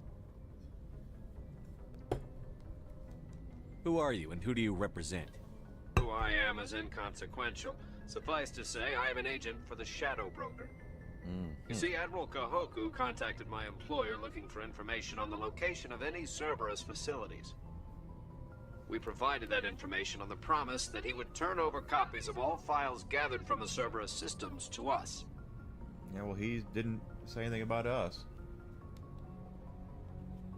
Who are you, and who do you represent?
Who I am is inconsequential. Suffice to say, I am an agent for the Shadow Broker. You see, Admiral Kahoku contacted my employer looking for information on the location of any Cerberus facilities. We provided that information on the promise that he would turn over copies of all files gathered from the Cerberus systems to us.
Yeah, well, he didn't say anything about us.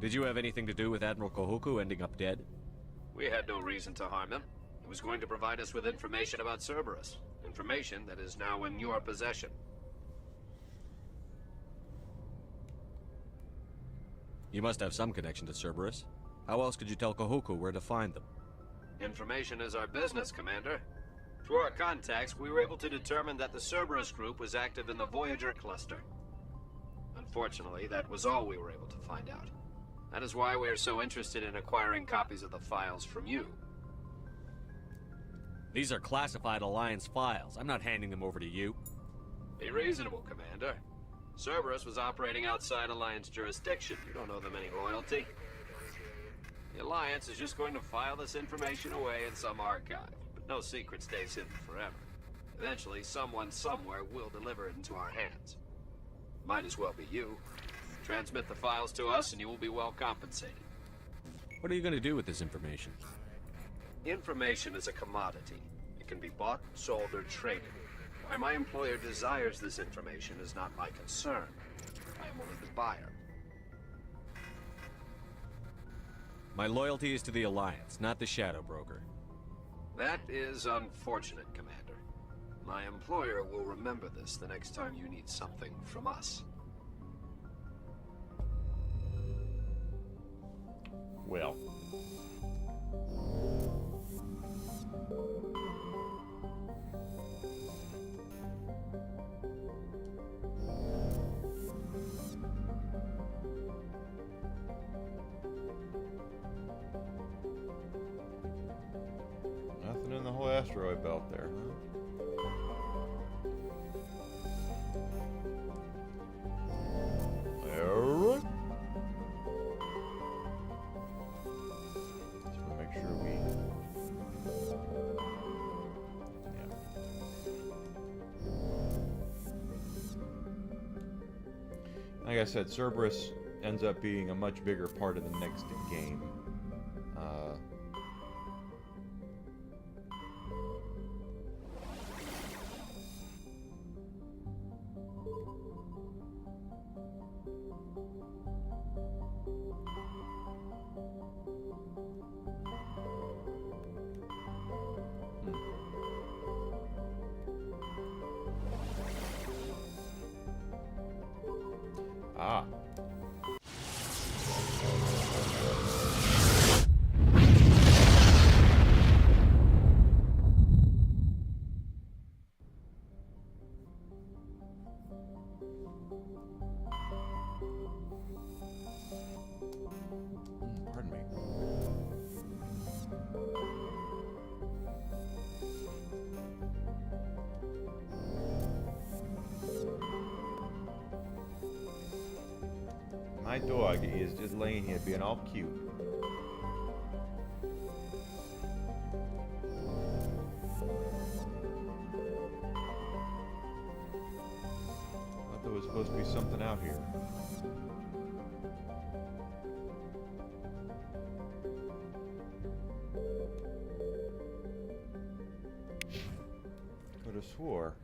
Did you have anything to do with Admiral Kahoku ending up dead?
We had no reason to harm him. He was going to provide us with information about Cerberus. Information that is now in your possession.
You must have some connection to Cerberus. How else could you tell Kahoku where to find them?
Information is our business, Commander. Through our contacts, we were able to determine that the Cerberus group was active in the Voyager cluster. Unfortunately, that was all we were able to find out. That is why we are so interested in acquiring copies of the files from you.
These are classified Alliance files. I'm not handing them over to you.
Be reasonable, Commander. Cerberus was operating outside Alliance jurisdiction. You don't owe them any loyalty. The Alliance is just going to file this information away in some archive. But no secret stays hidden forever. Eventually, someone somewhere will deliver it into our hands. Might as well be you. Transmit the files to us and you will be well compensated.
What are you going to do with this information?
Information is a commodity. It can be bought, sold, or traded. Why my employer desires this information is not my concern. I am only the buyer.
My loyalty is to the Alliance, not the Shadow Broker.
That is unfortunate, Commander. My employer will remember this the next time you need something from us.
Well. Nothing in the whole asteroid belt there, huh? Alright. Just want to make sure we... Yeah. Like I said, Cerberus ends up being a much bigger part of the next game. Ah. Pardon me. My dog is just laying here being all cute. Thought there was supposed to be something out here. Could have swore.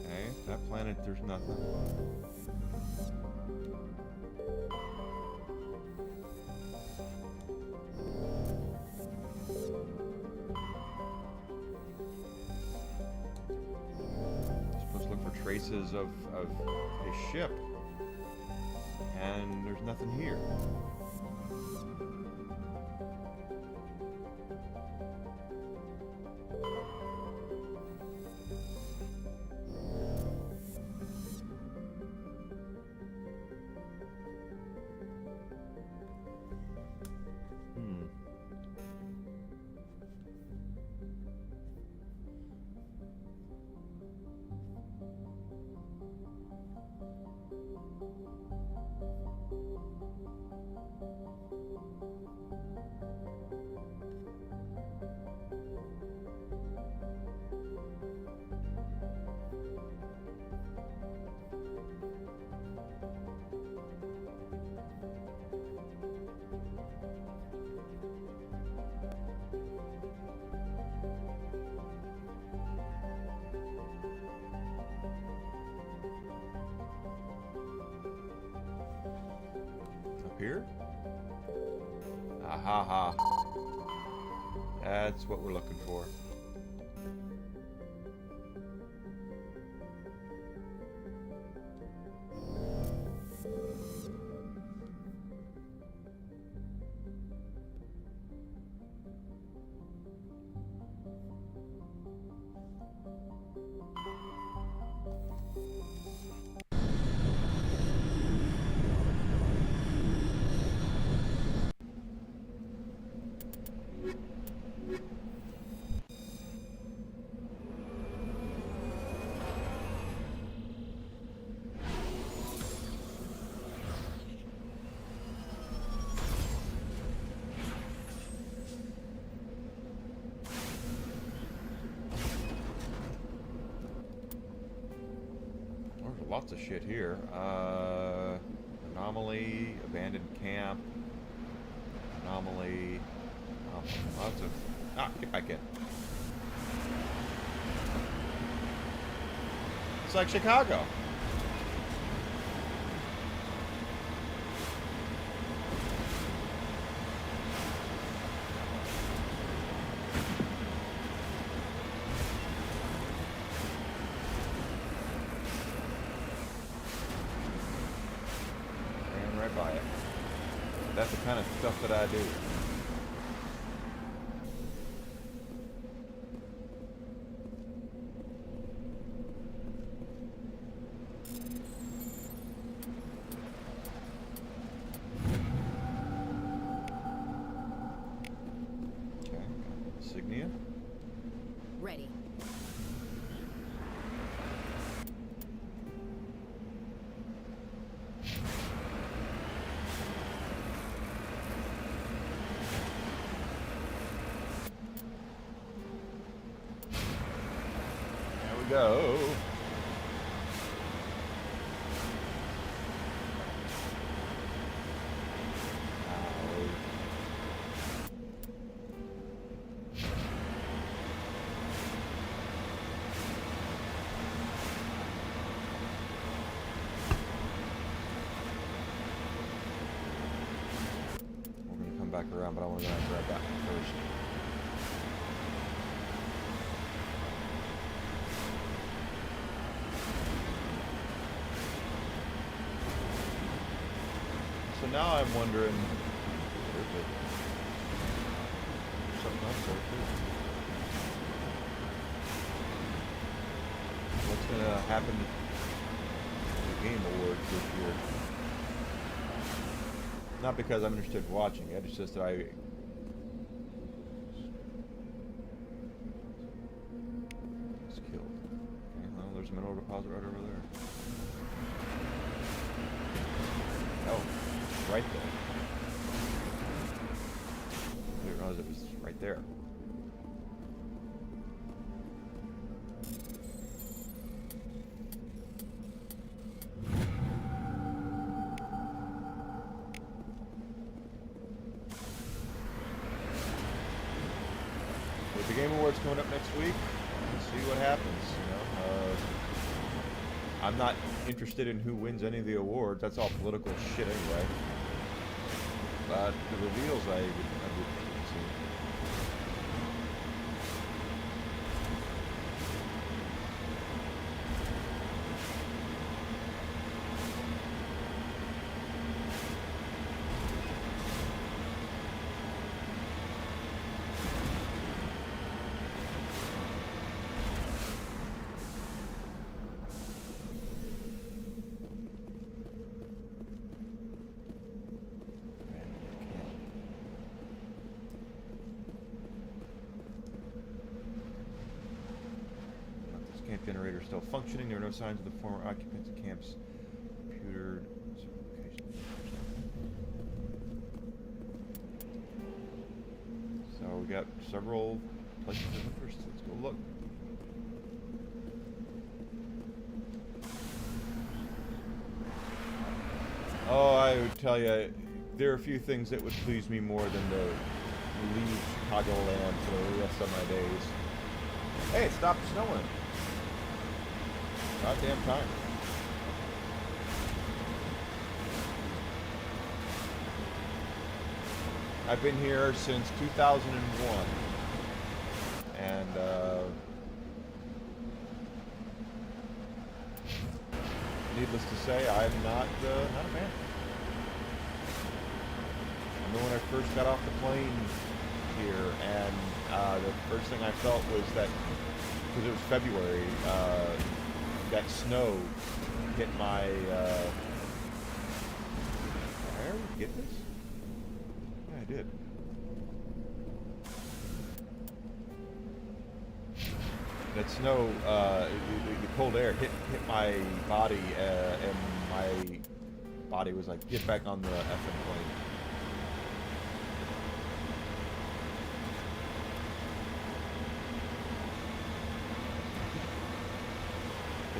Okay, that planet, there's nothing. Supposed to look for traces of a ship. And there's nothing here. Here? Ah ha ha. That's what we're looking for. there's lots of shit here. Anomaly, abandoned camp, anomaly, lots of... get back in. It's like Chicago. Right by it. That's the kind of stuff that I do. Okay, insignia.
Ready.
Go. We're going to come back around, but I want to grab that one first. So now I'm wondering, there's something else there too. What's going to happen to the Game Awards this year? Not because I'm interested in watching it, it's just that I... It's killed. Okay, well, there's a mineral deposit right over there. Oh. Right there. I didn't realize it was right there. With the Game Awards coming up next week, let's see what happens. You know, I'm not interested in who wins any of the awards. That's all political shit anyway. But the reveals I would see. Camp generator still functioning. There are no signs of the former occupants of camp's computer location. So we got several places of interest. Let's go look. Oh, I would tell you, there are a few things that would please me more than to leave Chicagoland for the rest of my days. Hey, it stopped snowing. Goddamn time. I've been here since 2001, and needless to say, I'm not a fan. I remember when I first got off the plane here, and the first thing I felt was that, because it was February, that snow hit my, did I ever get this? Yeah, I did. That snow, the cold air hit my body, and my body was like, get back on the effing plane.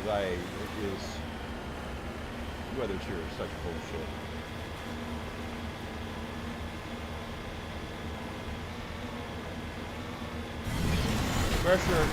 Because it is weathers here are such bullshit. Pressure.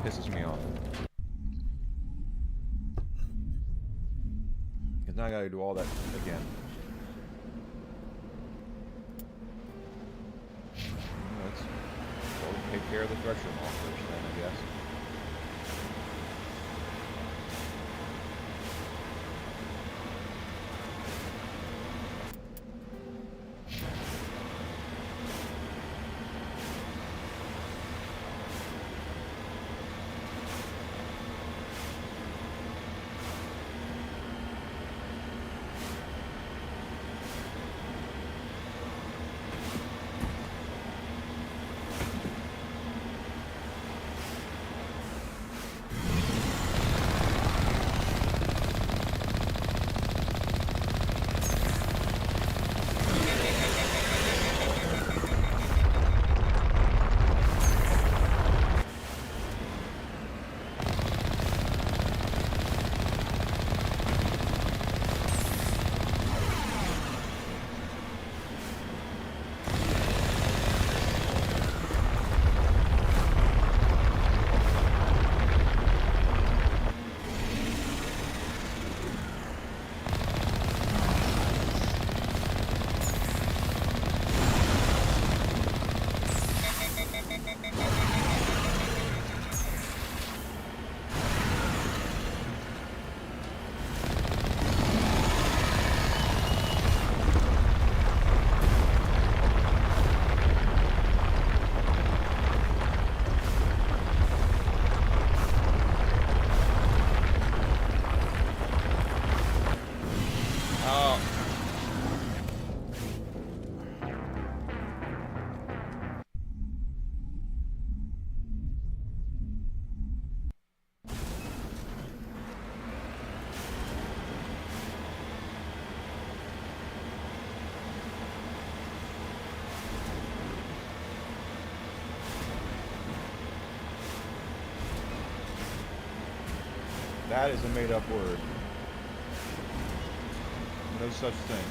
Pisses me off. Because now I gotta do all that again. Let's take care of the thresher moth first then, I guess. That is a made-up word. No such thing.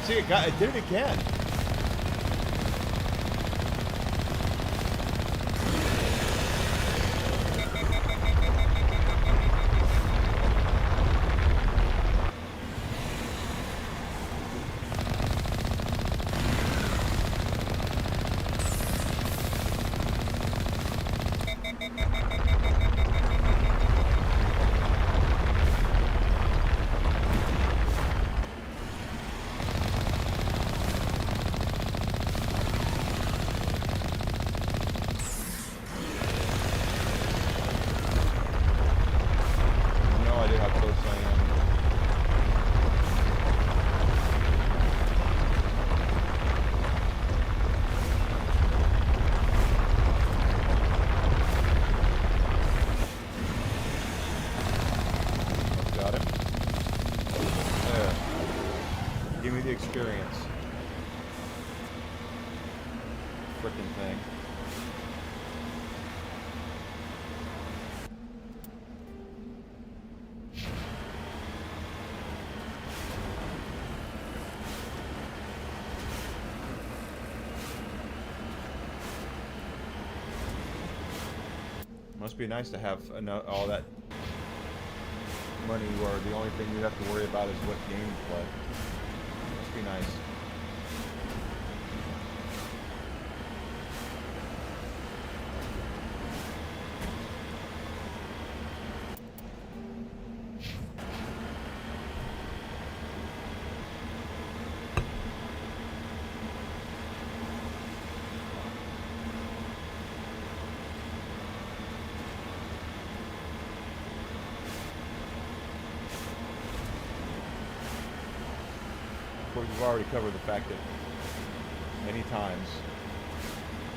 See, it did it again. experience. Frickin' thing. Must be nice to have all that money where the only thing you have to worry about is what game you play. Must be nice. We've already covered the fact that many times,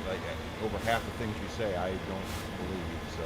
like over half the things you say, I don't believe. So.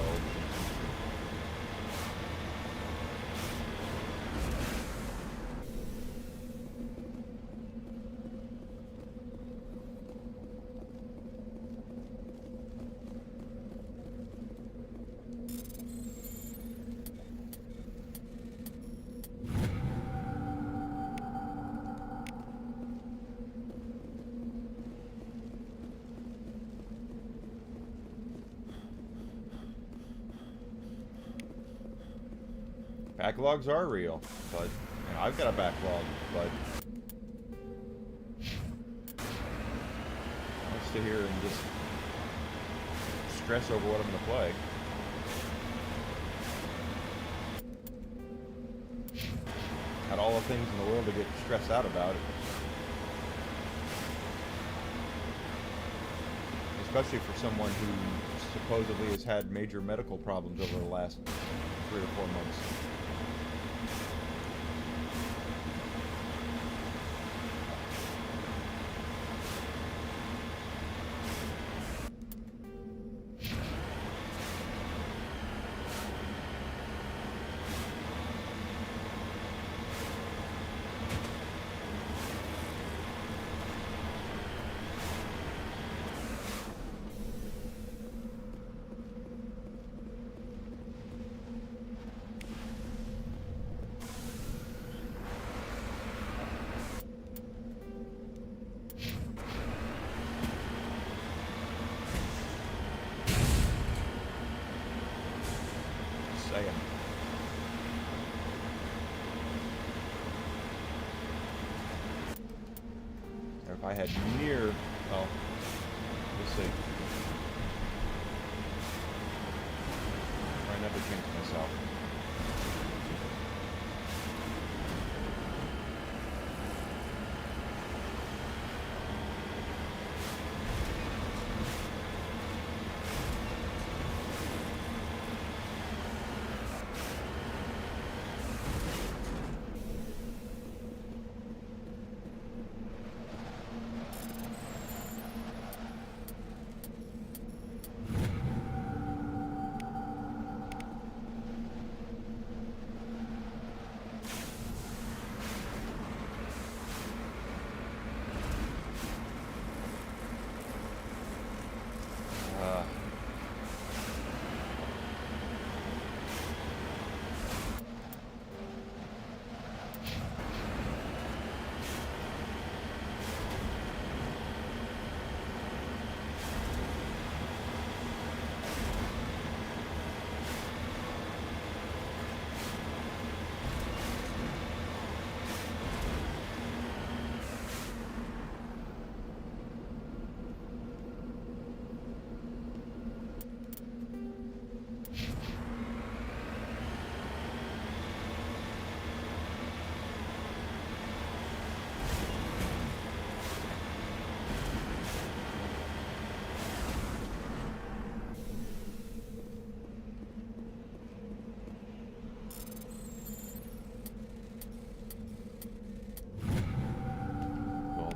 Backlogs are real, but you know, I've got a backlog, but I'll sit here and just stress over what I'm going to play. Got all the things in the world to get stressed out about it. Especially for someone who supposedly has had major medical problems over the last 3 or 4 months. Saying. Or if I had near, well, we'll see. Try not to jinx myself.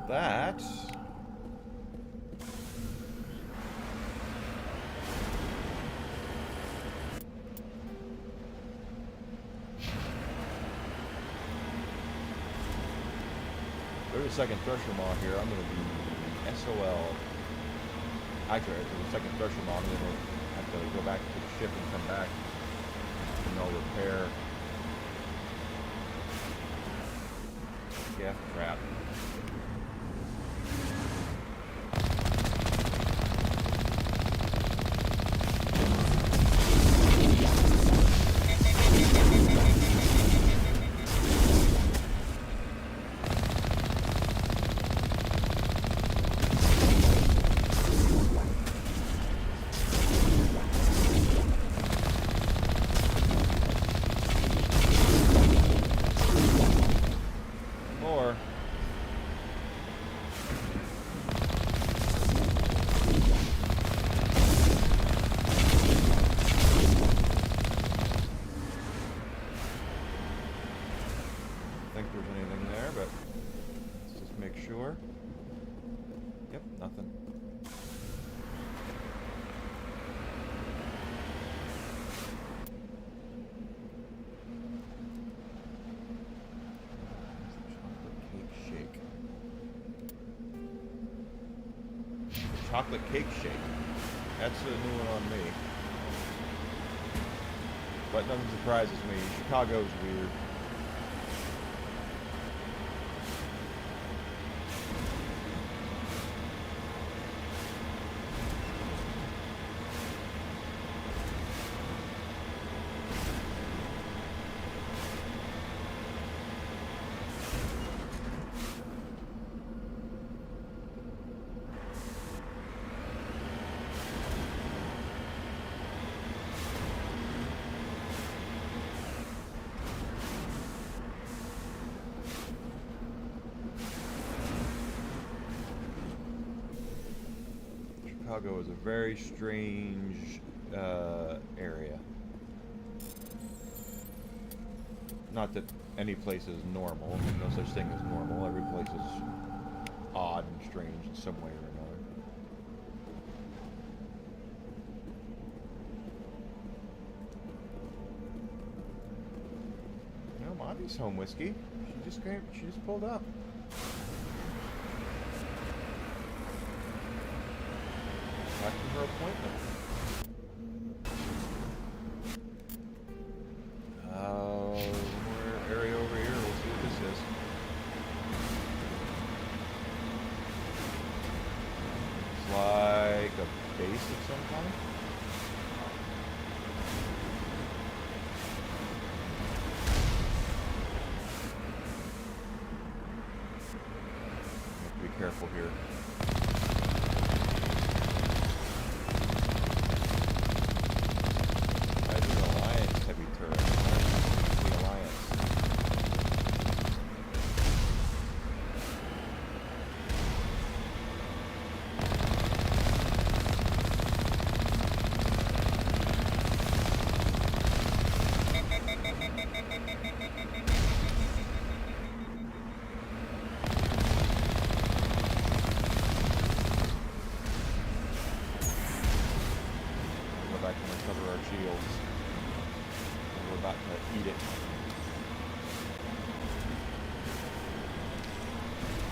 That there's the second thresher maw here, I'm going to be SOL. Actually, after the second thresher maw, I'm going to have to go back to the ship and come back and I'll repair gas trap. Chocolate cake shake. That's a new one on me. But nothing surprises me. Chicago's weird. Chicago is a very strange area. Not that any place is normal. There's no such thing as normal. Every place is odd and strange in some way or another. You know, Mommy's home, Whiskey. She just pulled up. Back from her appointment. More area over here. We'll see what this is. It's like a base of some kind. Have to be careful here.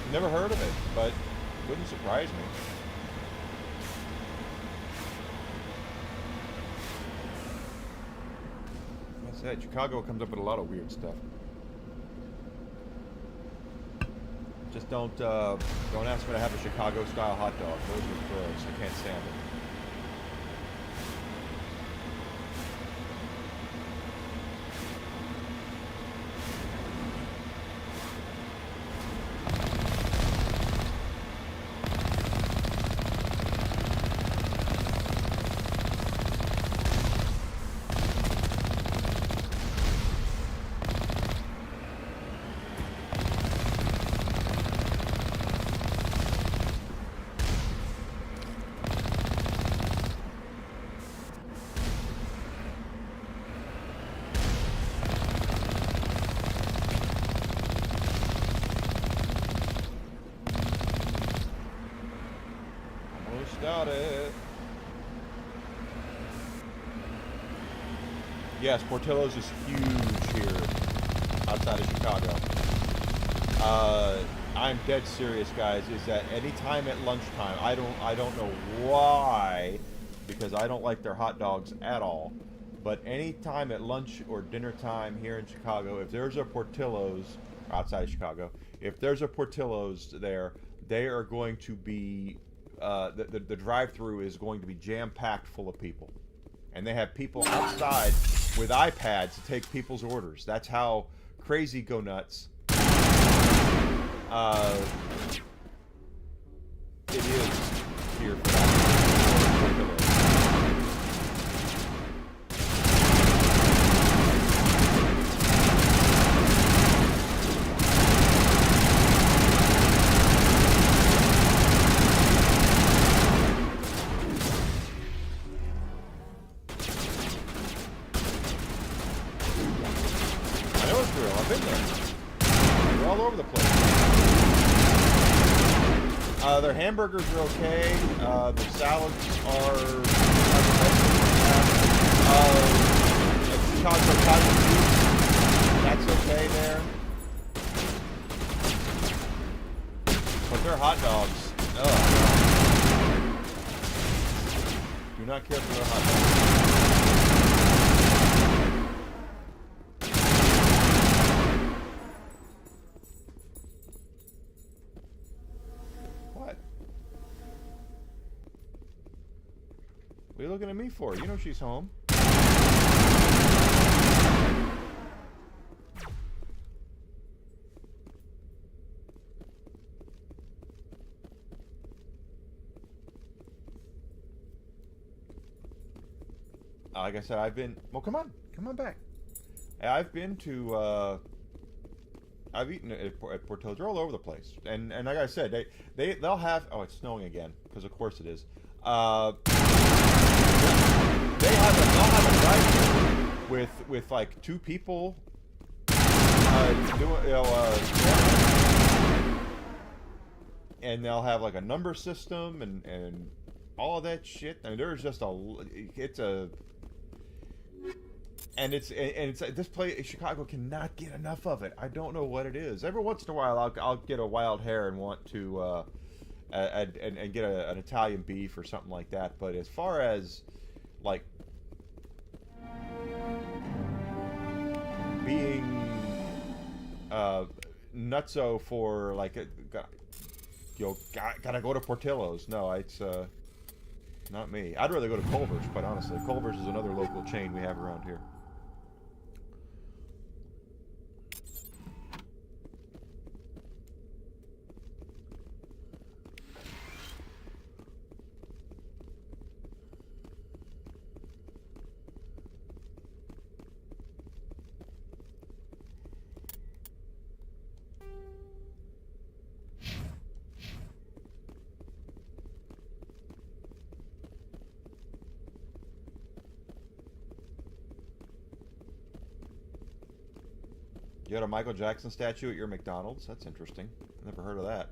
Never heard of it, but it wouldn't surprise me. Like I said, Chicago comes up with a lot of weird stuff. Just don't ask me to have a Chicago-style hot dog. Those are gross. I can't stand it. Got it. Yes, Portillo's is huge here outside of Chicago. I'm dead serious, guys, is that anytime at lunchtime, I don't know why, because I don't like their hot dogs at all, but anytime at lunch or dinner time here in Chicago, if there's a Portillo's, outside of Chicago, if there's a Portillo's there, they are going to be, the drive-through is going to be jam-packed full of people. And they have people outside with iPads to take people's orders. That's how crazy go nuts it is here for that. I know it's real. I've been there. They're all over the place. Their hamburgers are okay. Their salads are not the best thing. Chocolate cottage cheese, that's okay there. But their hot dogs, do not care for their hot dogs. What are you looking at me for? You know she's home. Like I said, I've been... Well, come on. Come on back. I've been to... I've eaten at Portillo's. They're all over the place. And like I said, they'll have... Oh, it's snowing again. Because of course it is. They'll have a drive-thru with like 2 people and they'll have like a number system and all of that shit. I mean, there's just it's this place. Chicago cannot get enough of it. I don't know what it is. Every once in a while, I'll get a wild hair and want to and get an Italian beef or something like that. But as far as like being nutso for like gotta go to Portillo's. No, it's not me. I'd rather go to Culver's, quite honestly. Culver's is another local chain we have around here. You had a Michael Jackson statue at your McDonald's? That's interesting. Never heard of that.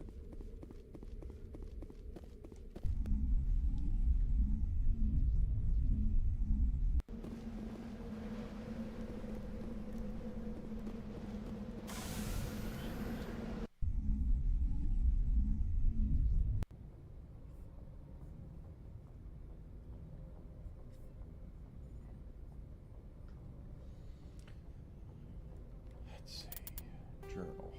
Journal.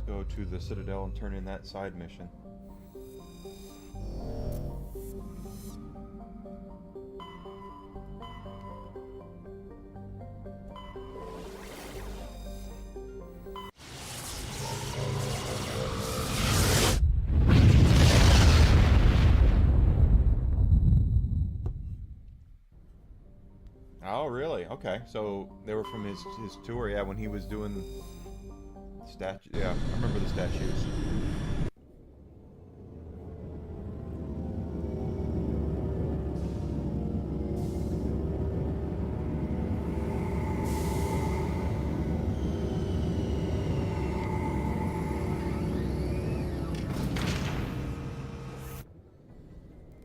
Go to the Citadel and turn in that side mission. Oh, really? Okay. So they were from his tour, yeah, when he was doing Statue. Yeah, I remember the statues.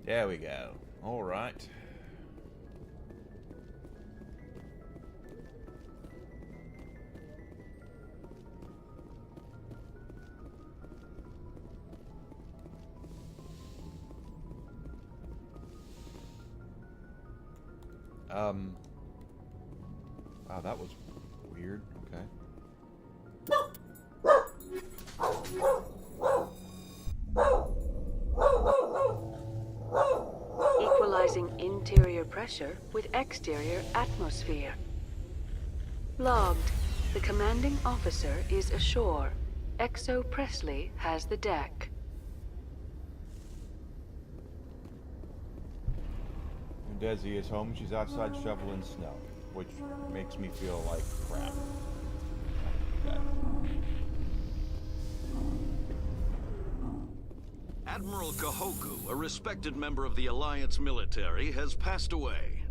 There we go. All right. Wow, that was weird. Okay.
Equalizing interior pressure with exterior atmosphere. Logged. The commanding officer is ashore. XO Presley has the deck.
When Desi is home, she's outside shoveling snow, which makes me feel like crap. Okay.
Admiral Kahoku, a respected member of the Alliance military, has passed away.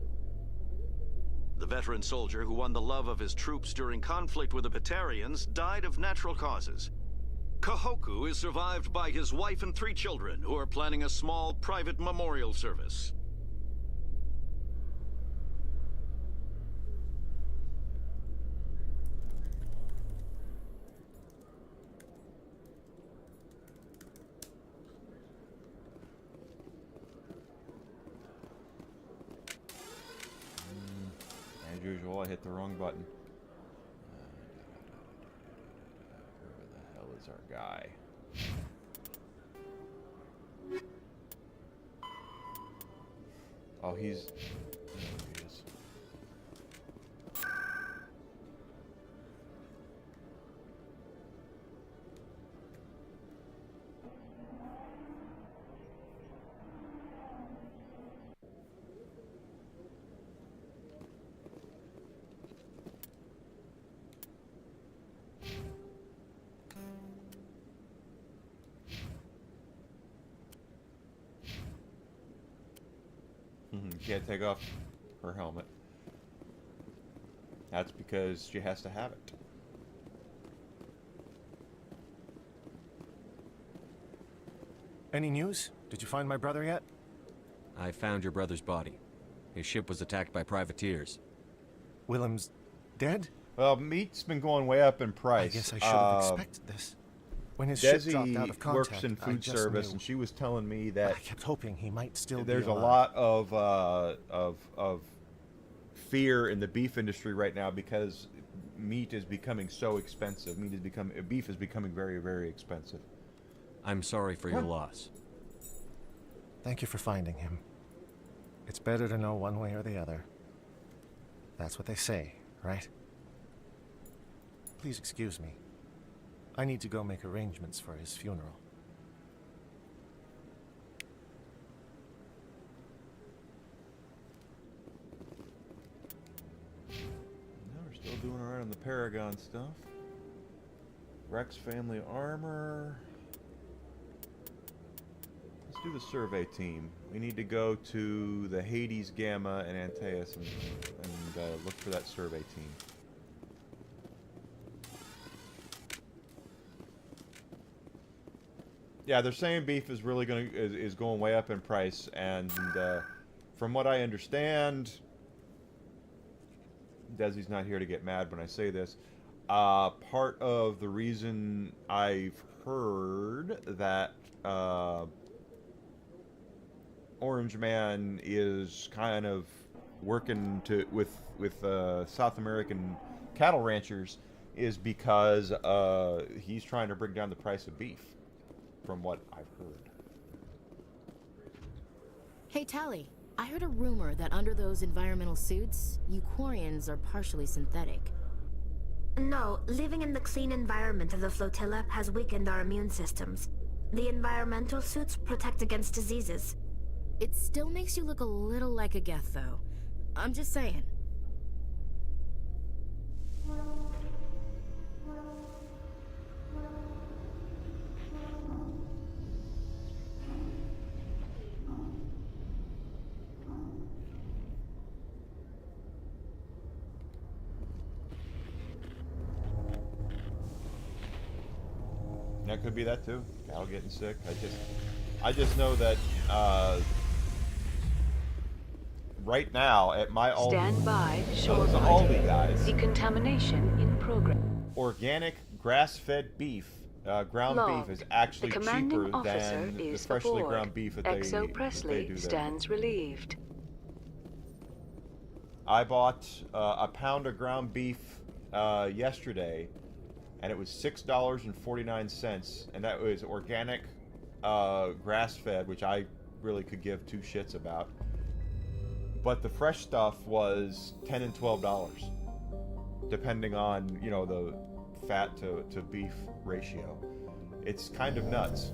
The veteran soldier who won the love of his troops during conflict with the Batarians died of natural causes. Kahoku is survived by his wife and 3 children, who are planning a small private memorial service.
As usual, I hit the wrong button. Where the hell is our guy? Oh, he's... There he is. Can't take off her helmet. That's because she has to have it.
Any news? Did you find my brother yet?
I found your brother's body. His ship was attacked by privateers.
Willem's dead?
Well, meat's been going way up in price.
I guess I should have expected this. When his ship dropped out of
Desi works
contact,
in
I
food
just
service,
knew.
and she was telling me that
I kept hoping he might still be
there's a
alive.
lot of fear in the beef industry right now because meat is becoming so expensive. Beef is becoming very, very expensive.
I'm sorry for your loss.
Thank you for finding him. It's better to know one way or the other. That's what they say, right? Please excuse me. I need to go make arrangements for his funeral.
No, we're still doing alright on the Paragon stuff. Rex family armor. Let's do the survey team. We need to go to the Hades, Gamma, and Antaeus and look for that survey team. Yeah, they're saying beef is really is going way up in price, and from what I understand, Desi's not here to get mad when I say this. Part of the reason I've heard that Orange Man is kind of working with South American cattle ranchers is because he's trying to bring down the price of beef. From what I've heard.
Hey, Tally. I heard a rumor that under those environmental suits, you Quarians are partially synthetic.
No, living in the clean environment of the flotilla has weakened our immune systems. The environmental suits protect against diseases.
It still makes you look a little like a Geth, though. I'm just saying.
That could be that too. Cattle getting sick. I just know that right now at my Aldi,
Stand by, shore
the
party.
Aldi guys,
Decontamination in progress.
organic grass-fed beef, ground
Logged.
beef is actually
The commanding
cheaper
officer
than the
is
freshly
aboard.
ground beef that
XO
they
Presley
do there.
stands relieved.
I bought a pound of ground beef yesterday, and it was $6.49, and that was organic, grass-fed, which I really could give two shits about. But the fresh stuff was $10 and $12, depending on, you know, the fat to beef ratio. It's kind of nuts.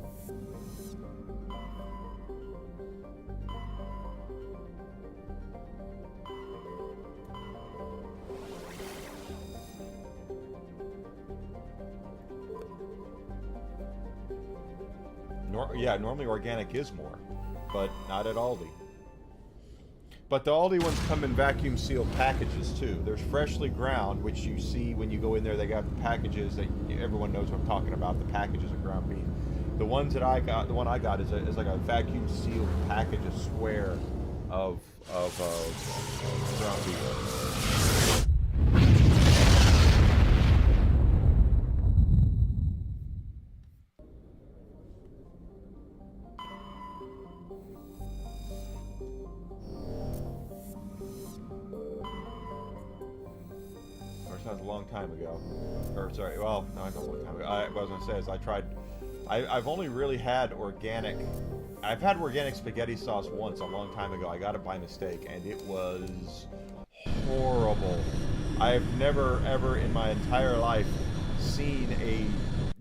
Yeah, normally organic is more, but not at Aldi. But the Aldi ones come in vacuum sealed packages too. There's freshly ground, which you see when you go in there. They got the packages that everyone knows what I'm talking about. The packages of ground beef. The ones that I got, the one I got is like a vacuum sealed package, a square of ground beef. That was a long time ago. Or sorry, well, no, not a long time ago. What I was gonna say is I've only really had organic. I've had organic spaghetti sauce once a long time ago. I got it by mistake, and it was horrible. I've never ever in my entire life seen a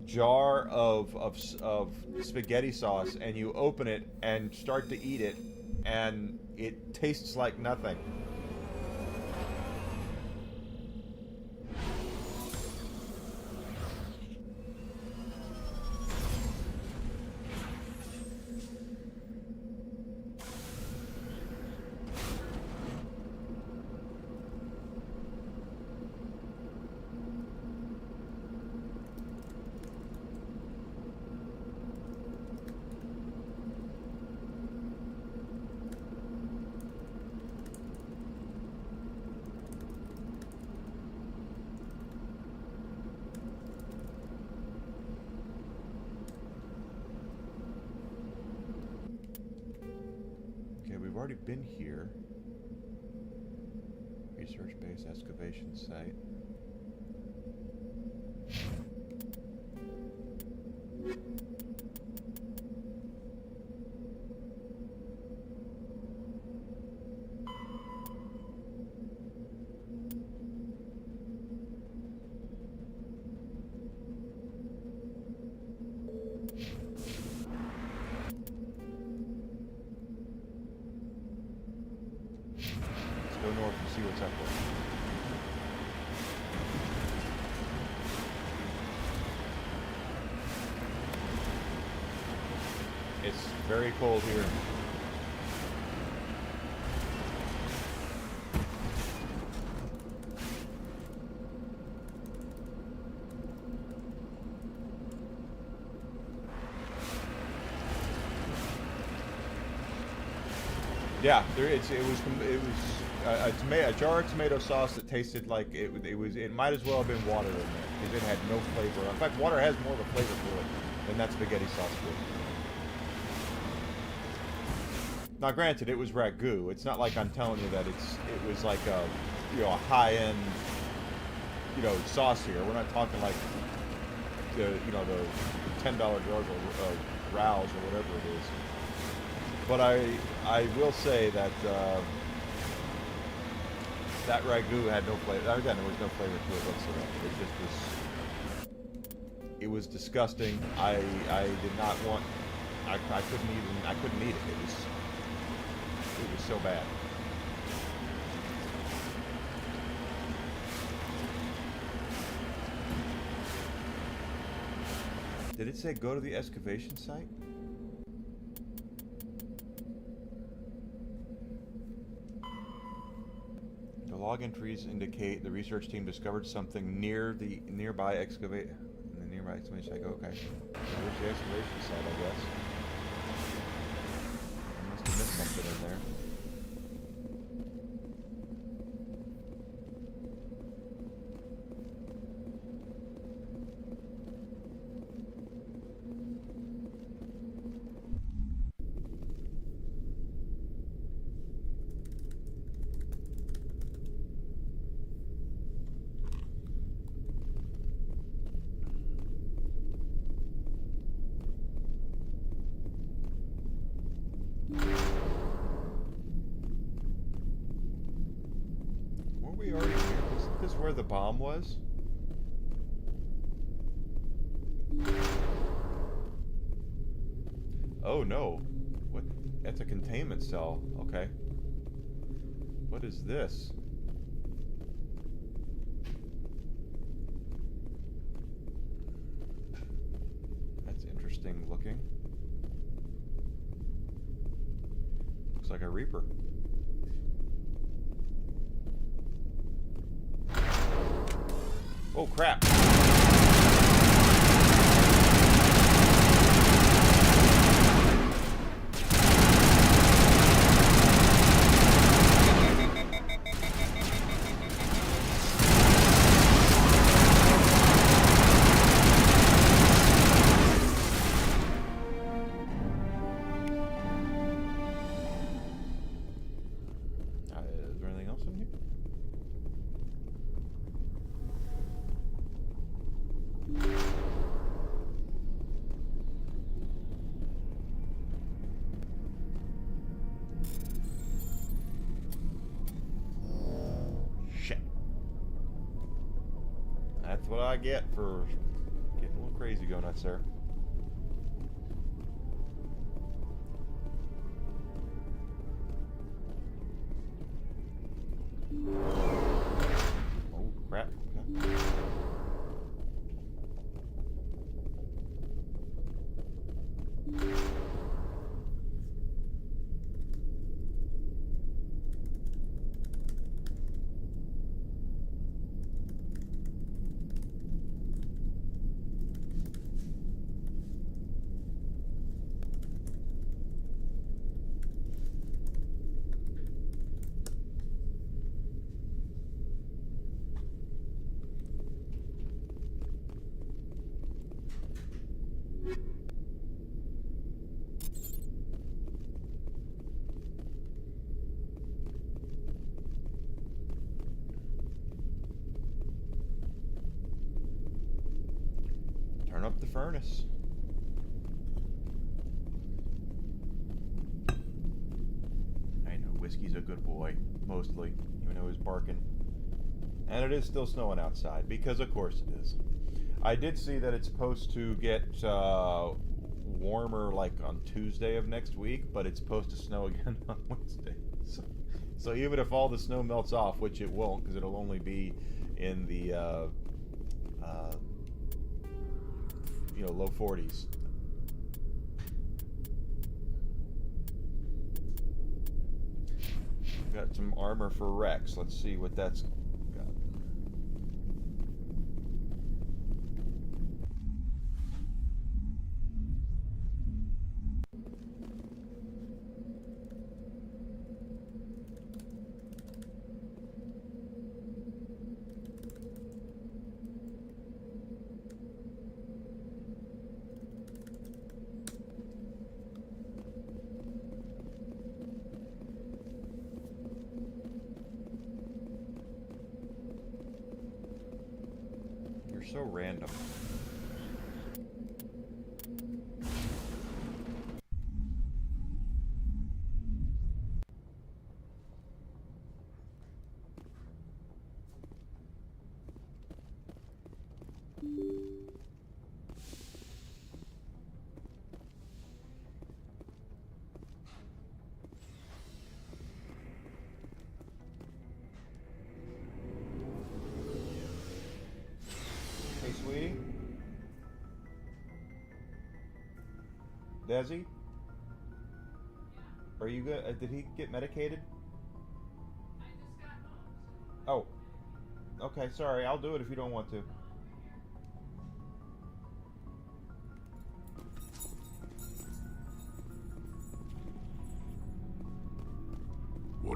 jar of spaghetti sauce, and you open it and start to eat it, and it tastes like nothing. We've already been here. Research base excavation site. Go north and see what's up there. It's very cold here. Yeah, it was a jar of tomato sauce that tasted like it might as well have been water in there because it had no flavor. In fact, water has more of a flavor to it than that spaghetti sauce would. Now, granted, it was ragu. It's not like I'm telling you that it was like a a high-end sauce here. We're not talking like the the $10 jars of Rouse or whatever it is. But I will say that that ragu had no flavor. Again, there was no flavor to it whatsoever. It just was. It was disgusting. I did not want. I couldn't eat it. It was so bad. Did it say go to the excavation site? The log entries indicate the research team discovered something near the nearby Right, so it's like, okay. There's the excavation site, I guess. I must have missed something in there. Were we already here? Wasn't this where the bomb was? Oh no. What? That's a containment cell. Okay. What is this? That's interesting looking. Looks like a Reaper. Oh crap! Is there anything else in here? Shit. That's what I get for getting a little crazy going nuts there. Oh crap. Okay. Turn up the furnace. I know, Whiskey's a good boy, mostly, even though he's barking. And it is still snowing outside, because of course it is. I did see that it's supposed to get warmer like on Tuesday of next week, but it's supposed to snow again on Wednesday. So even if all the snow melts off, which it won't, because it'll only be in the low 40s. Got some armor for Rex. Let's see what that's got. So random. Hey, sweetie. Desi? Are you good? Did he get medicated? Oh. Okay, sorry. I'll do it if you don't want to.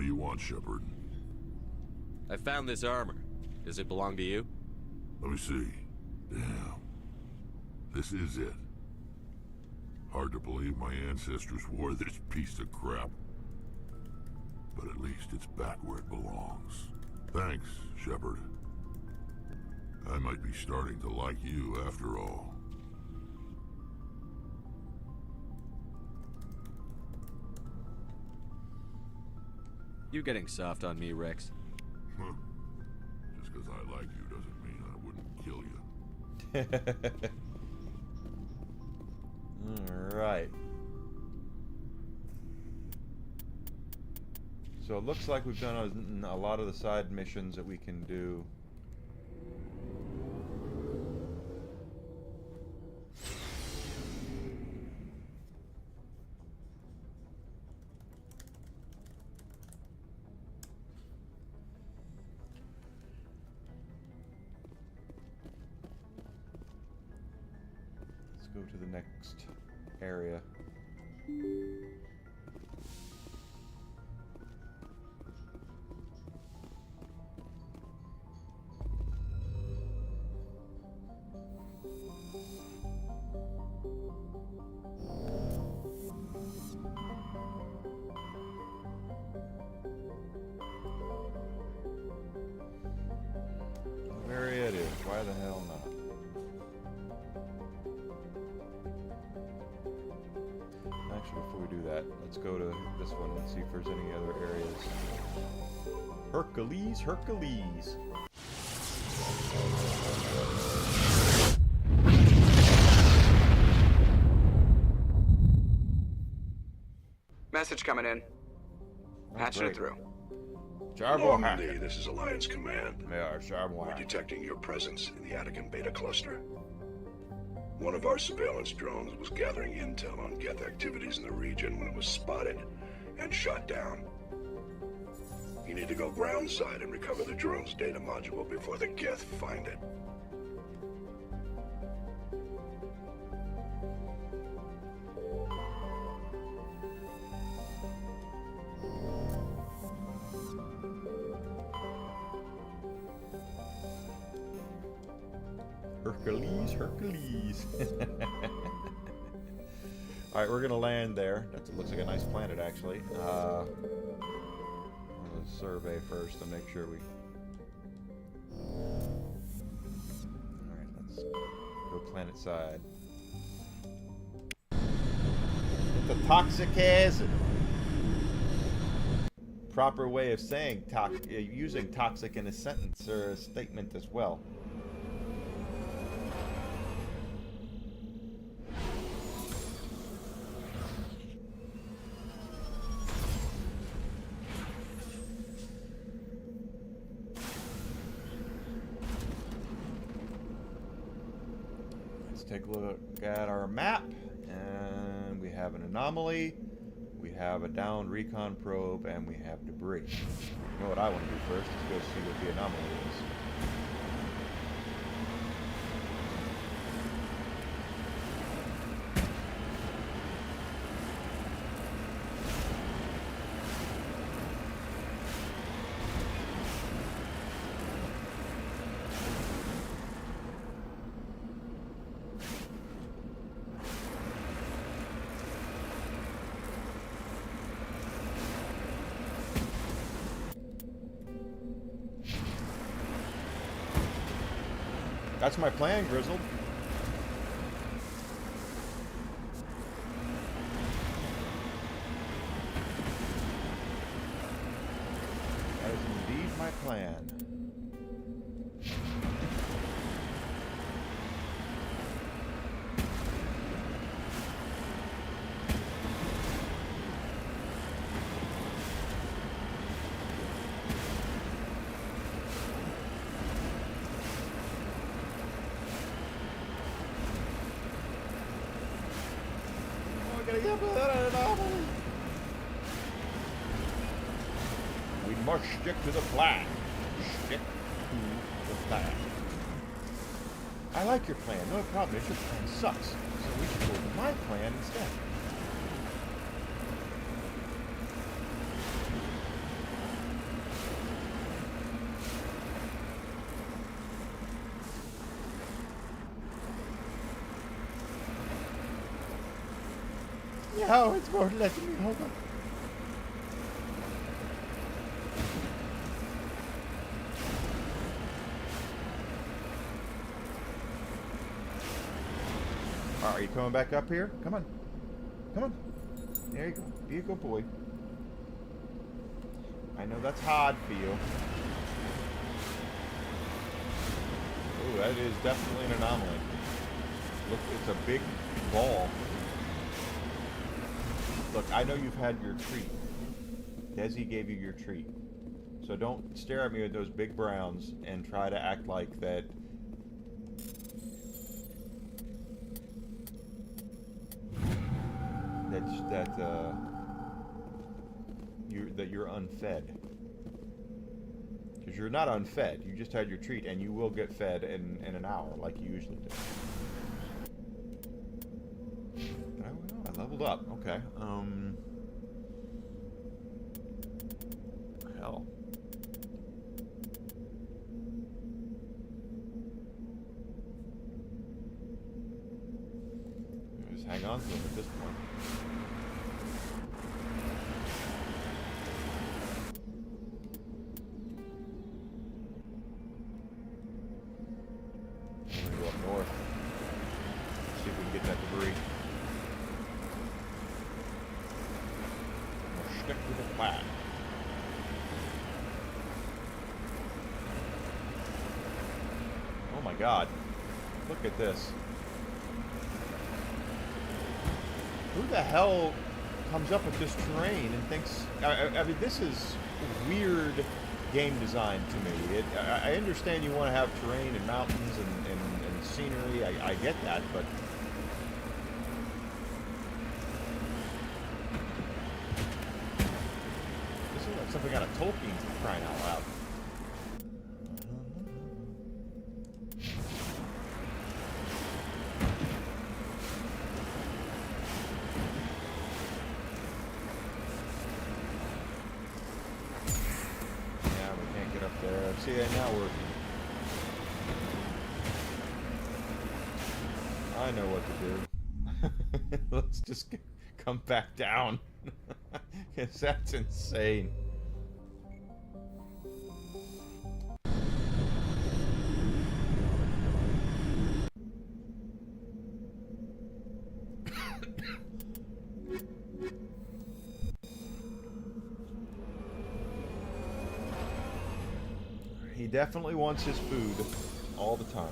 do you want, Shepard?
I found this armor. Does it belong to you?
Let me see. Damn. This is it. Hard to believe my ancestors wore this piece of crap. But at least it's back where it belongs. Thanks, Shepard. I might be starting to like you after all.
You getting soft on me, Rex?
Huh. Just because I like you doesn't mean I wouldn't kill you.
Alright. So it looks like we've done a lot of the side missions that we can do. Let's go to the next area. There it is. Why the hell not? Actually, before we do that, let's go to this one and see if there's any other areas. Hercules, Hercules.
Message coming in. Patching it through.
Normandy, this is Alliance Command.
Yeah,
We're detecting your presence in the Attican Beta Cluster. One of our surveillance drones was gathering intel on Geth activities in the region when it was spotted and shot down. You need to go groundside and recover the drone's data module before the Geth find it.
Hercules, Hercules. Alright, we're gonna land there. That looks like a nice planet, actually. I'm gonna survey first to make sure we... Alright, let's go planet side. It's a toxic acid. Proper way of saying using toxic in a sentence or a statement as well. Take a look at our map, and we have an anomaly, we have a downed recon probe, and we have debris. You know what I want to do first? Let's go see what the anomaly is. That's my plan, Grizzled. That is indeed my plan. We must stick to the plan. Stick to the plan. I like your plan. No problem. It's your plan sucks. So we should go with my plan instead. No, it's more letting me. Hold on. Are you coming back up here? Come on. Come on. There you go. Be a good boy. I know that's hard for you. Ooh, that is definitely an anomaly. Look, it's a big ball. Look, I know you've had your treat. Desi gave you your treat. So don't stare at me with those big browns and try to act like that. You're unfed. Because you're not unfed. You just had your treat, and you will get fed in an hour, like you usually do. I leveled up. Okay. Hell. Just hang on to him at this point. God, look at this. Who the hell comes up with this terrain and thinks... I mean, this is weird game design to me. I understand you want to have terrain and mountains and scenery. I get that, but... This is like something out of Tolkien, for crying out loud. See, now we're... I know what to do. Let's just come back down. Because that's insane. He definitely wants his food all the time.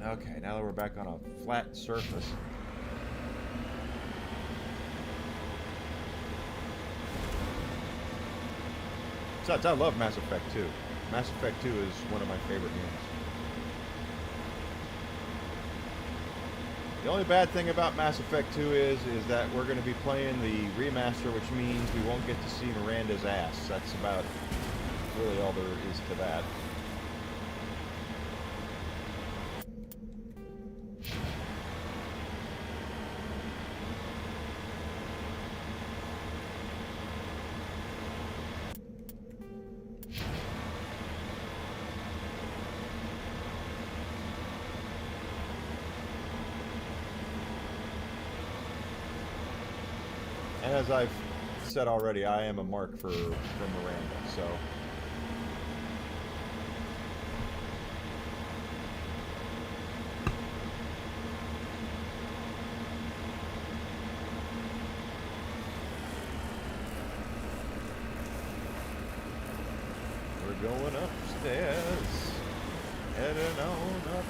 Okay, now that we're back on a flat surface. Besides, I love Mass Effect 2. Mass Effect 2 is one of my favorite games. The only bad thing about Mass Effect 2 is that we're going to be playing the remaster, which means we won't get to see Miranda's ass. That's about really all there is to that. And as I've said already, I am a mark for Miranda, so... We're going upstairs, heading on up.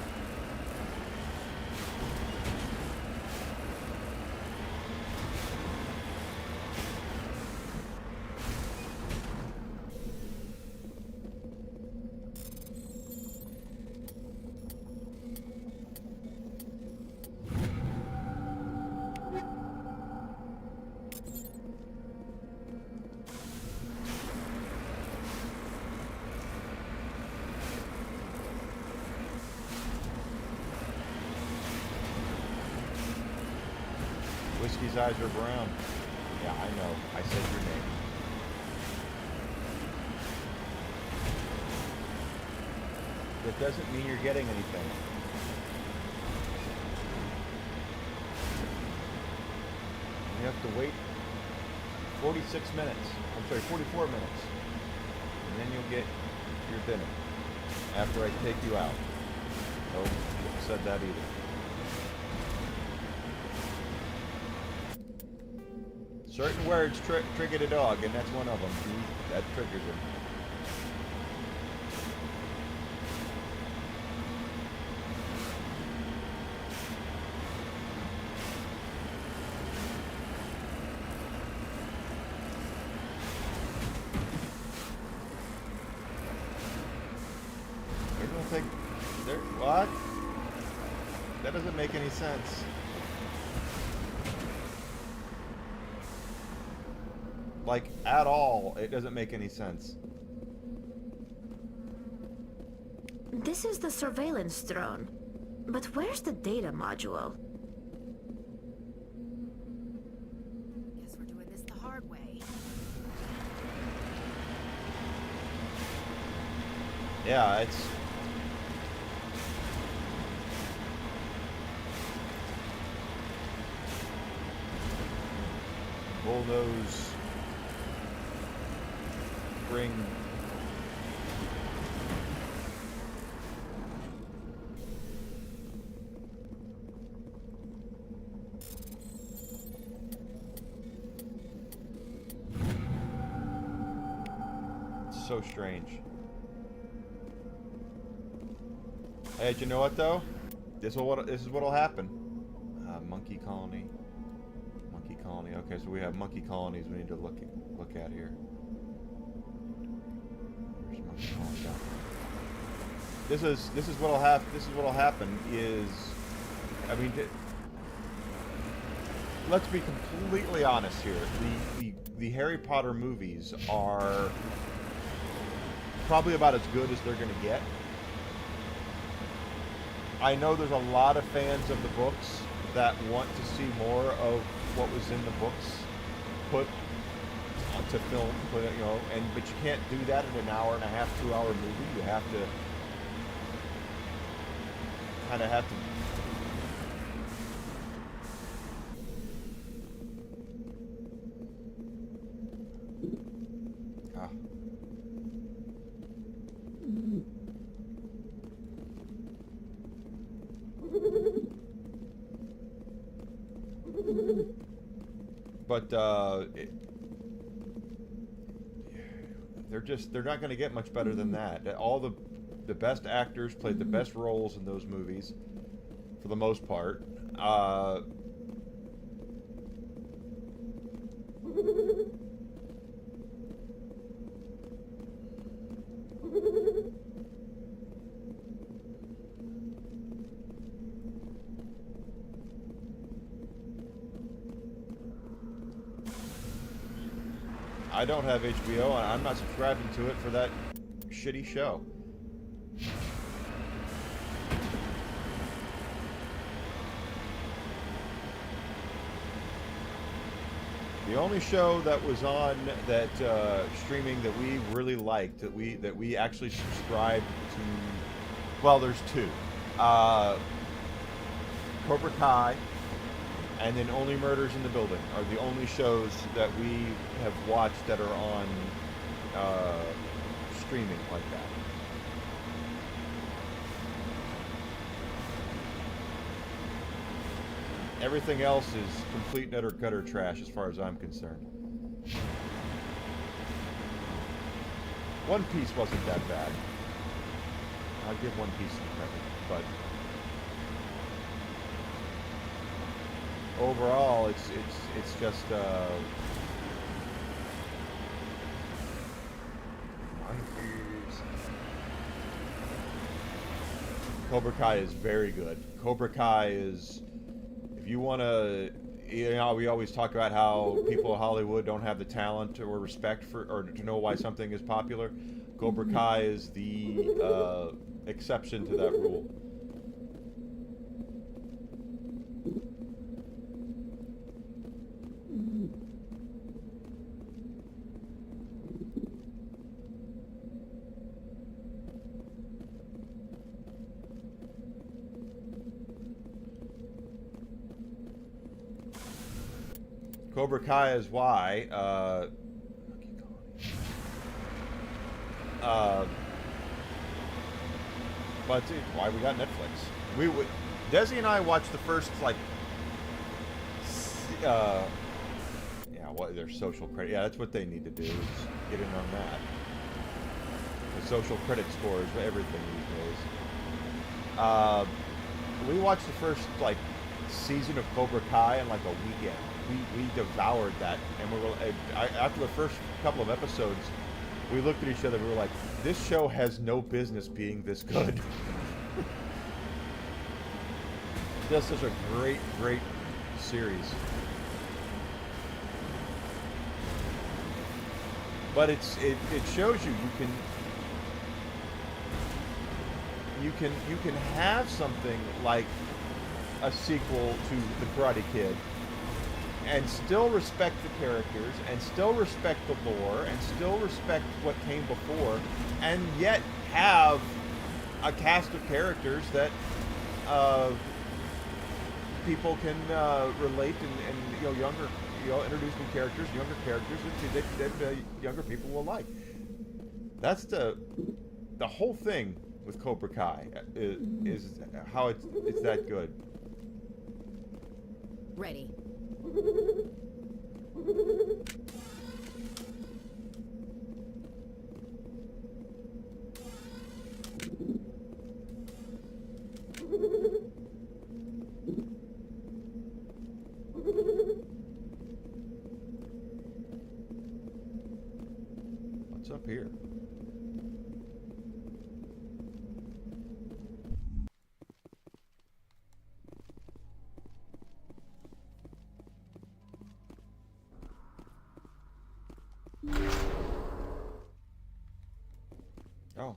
Monkey's eyes are brown. Yeah, I know. I said your name. That doesn't mean you're getting anything. You have to wait 46 minutes. I'm sorry, 44 minutes. And then you'll get your dinner after I take you out. Oh, shouldn't have said that either. Certain words trigger the dog, and that's one of them. That triggers him. I don't think there. What? That doesn't make any sense. Like, at all, it doesn't make any sense.
This is the surveillance drone. But where's the data module?
Guess we're doing this the hard way.
Yeah, it's... Bullnose... Bring... It's so strange. Hey, do you know what though? This is what'll happen. Monkey colony. Monkey colony. Okay, so we have monkey colonies we need to look at here. There's monkey colony down. This is what'll happen. This is what'll happen. Is, I mean, let's be completely honest here. The Harry Potter movies are probably about as good as they're going to get. I know there's a lot of fans of the books that want to see more of what was in the books put to film, but you can't do that in an hour and a half, 2 hour movie. You have to kind of have to. But they're not going to get much better than that. All the best actors played the best roles in those movies, for the most part. I don't have HBO, and I'm not subscribing to it for that shitty show. The only show that was on that streaming that we really liked, that we actually subscribed to, well, there's two. Cobra Kai and then Only Murders in the Building are the only shows that we have watched that are on streaming like that. Everything else is complete utter gutter trash as far as I'm concerned. One Piece wasn't that bad. I'll give One Piece some credit, but overall, it's just Cobra Kai is very good. Cobra Kai is, if you want to, we always talk about how people in Hollywood don't have the talent or respect for, or to know why something is popular. Cobra Kai is the exception to that rule. Cobra Kai is why. But it's why we got Netflix. Desi and I watched the first yeah, what their social credit. Yeah, that's what they need to do. Is get in on that. The social credit scores for everything these days. We watched the first season of Cobra Kai in a weekend. We devoured that, and we were after the first couple of episodes, we looked at each other. We were like, "This show has no business being this good." Just such a great series. But it shows you can have something like a sequel to The Karate Kid and still respect the characters and still respect the lore and still respect what came before, and yet have a cast of characters that people can relate and younger, introduce new characters, younger characters that younger people will like. That's the whole thing with Cobra Kai is how it's that good.
Ready.
What's up here? Oh,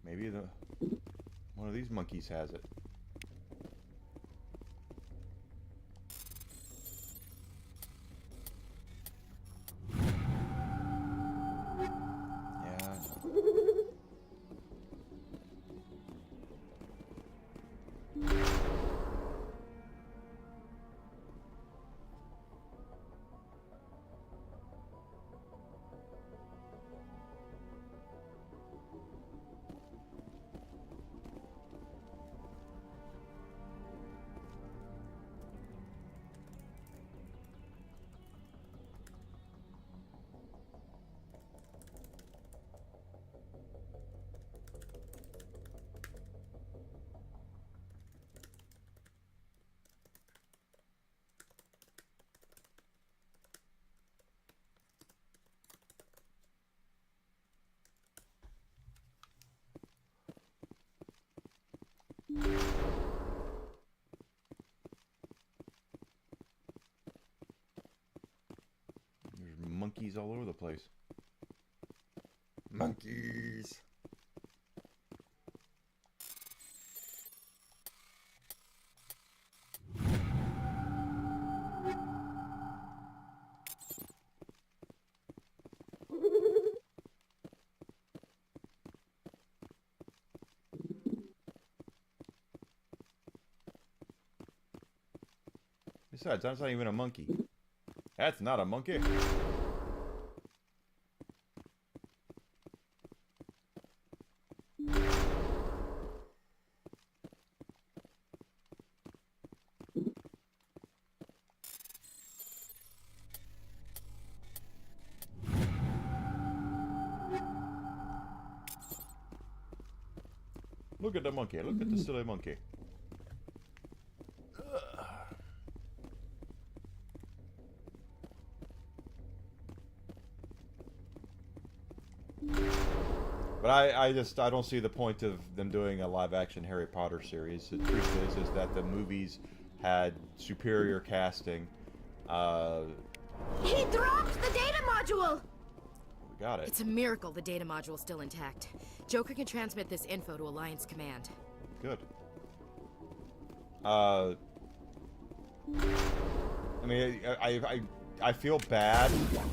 maybe one of these monkeys has it. There's monkeys all over the place. Monkeys. Besides, that's not even a monkey. That's not a monkey. Look at the monkey. Look at the silly monkey. But I don't see the point of them doing a live-action Harry Potter series. The truth is that the movies had superior casting.
He dropped the data module!
We got it.
It's a miracle the data module's still intact. Joker can transmit this info to Alliance Command.
Good. I mean, I feel bad.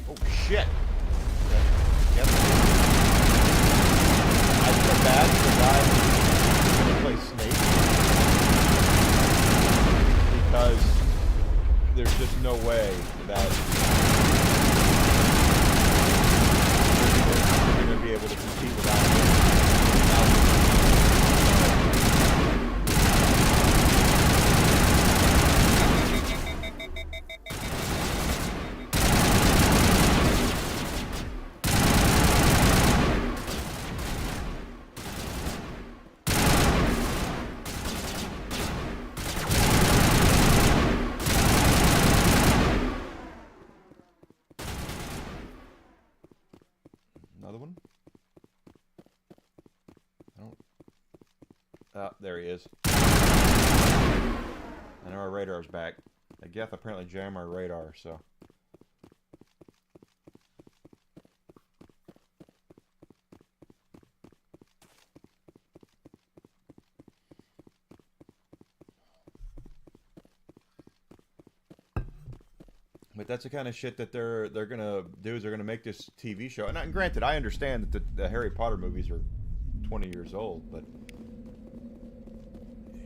Oh shit! Okay. Yep. I feel bad for the guy who's gonna play Snake because there's just no way that you're going to be able to compete without another one. I don't. Oh, there he is. I know our radar's back. I guess apparently jammed our radar, so. But that's the kind of shit that they're gonna do. Is they're gonna make this TV show. And granted, I understand that the Harry Potter movies are 20 years old, but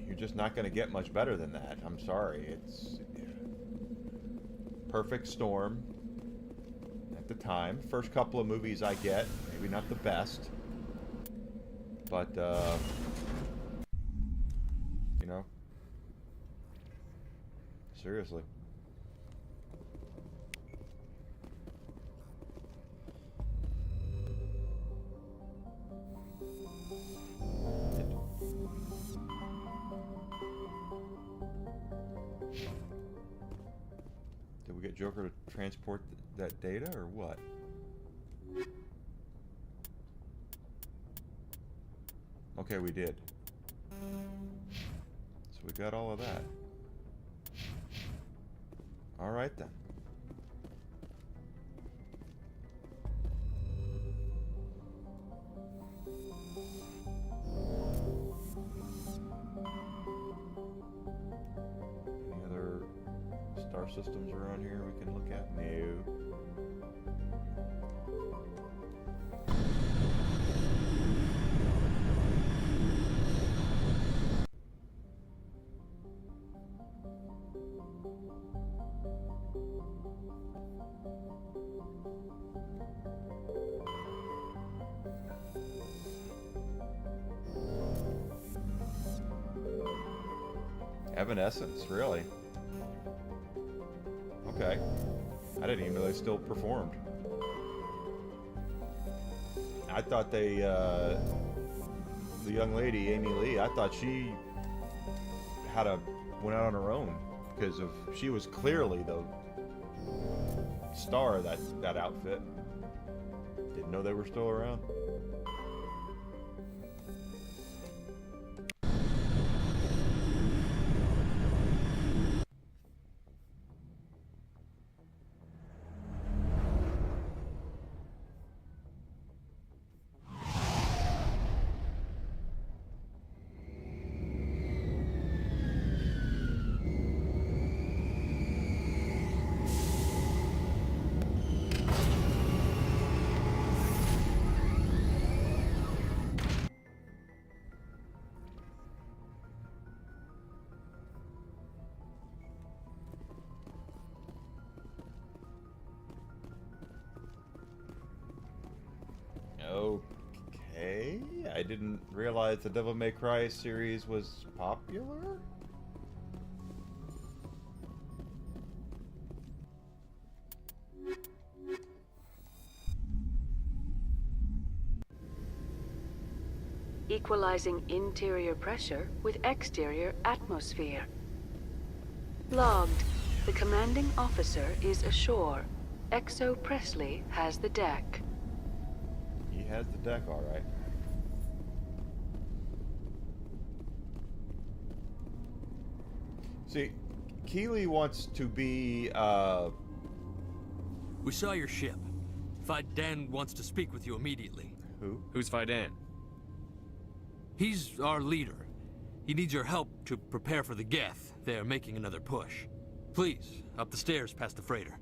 you're just not gonna get much better than that. I'm sorry. It's perfect storm at the time. First couple of movies I get, maybe not the best, but you know, seriously. Did we get Joker to transport that data, or what? Okay, we did. So we got all of that. All right then. Any other star systems around here we can look at? No. Evanescence, really? Okay. I didn't even know they still performed. I thought they, the young lady, Amy Lee, I thought she went out on her own because she was clearly the star of that outfit. Didn't know they were still around. Okay, I didn't realize the Devil May Cry series was popular.
Equalizing interior pressure with exterior atmosphere. Logged. The commanding officer is ashore. Exo Presley has the deck.
He has the deck, all right. See, Keeley wants to be,
We saw your ship. Fidan wants to speak with you immediately.
Who?
Who's Fidan?
He's our leader. He needs your help to prepare for the Geth. They're making another push. Please, up the stairs past the freighter.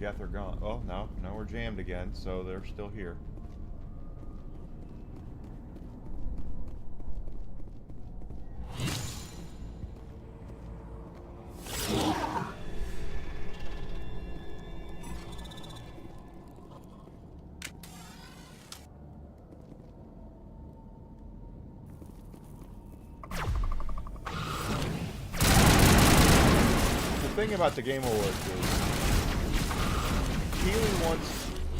Geth are gone. Oh, no, we're jammed again, so they're still here. The thing about the Game Awards is Keighley wants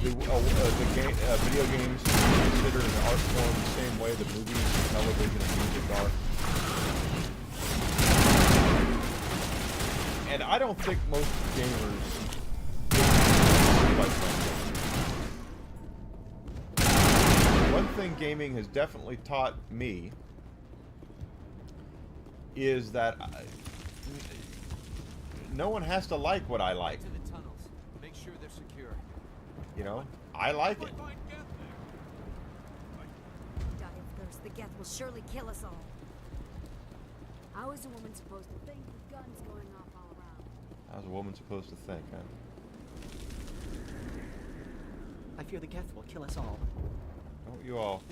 the video games to be considered an art form the same way that movies, television, and music are. And I don't think most gamers like that. One thing gaming has definitely taught me is that no one has to like what I like.
To the tunnels. Make sure they're secure.
You know, I like it.
Die of thirst. The Geth will surely kill us all. How is a woman supposed to think with guns going off all around?
How's a woman supposed to think, huh?
I fear the Geth will kill us all.
Don't you all?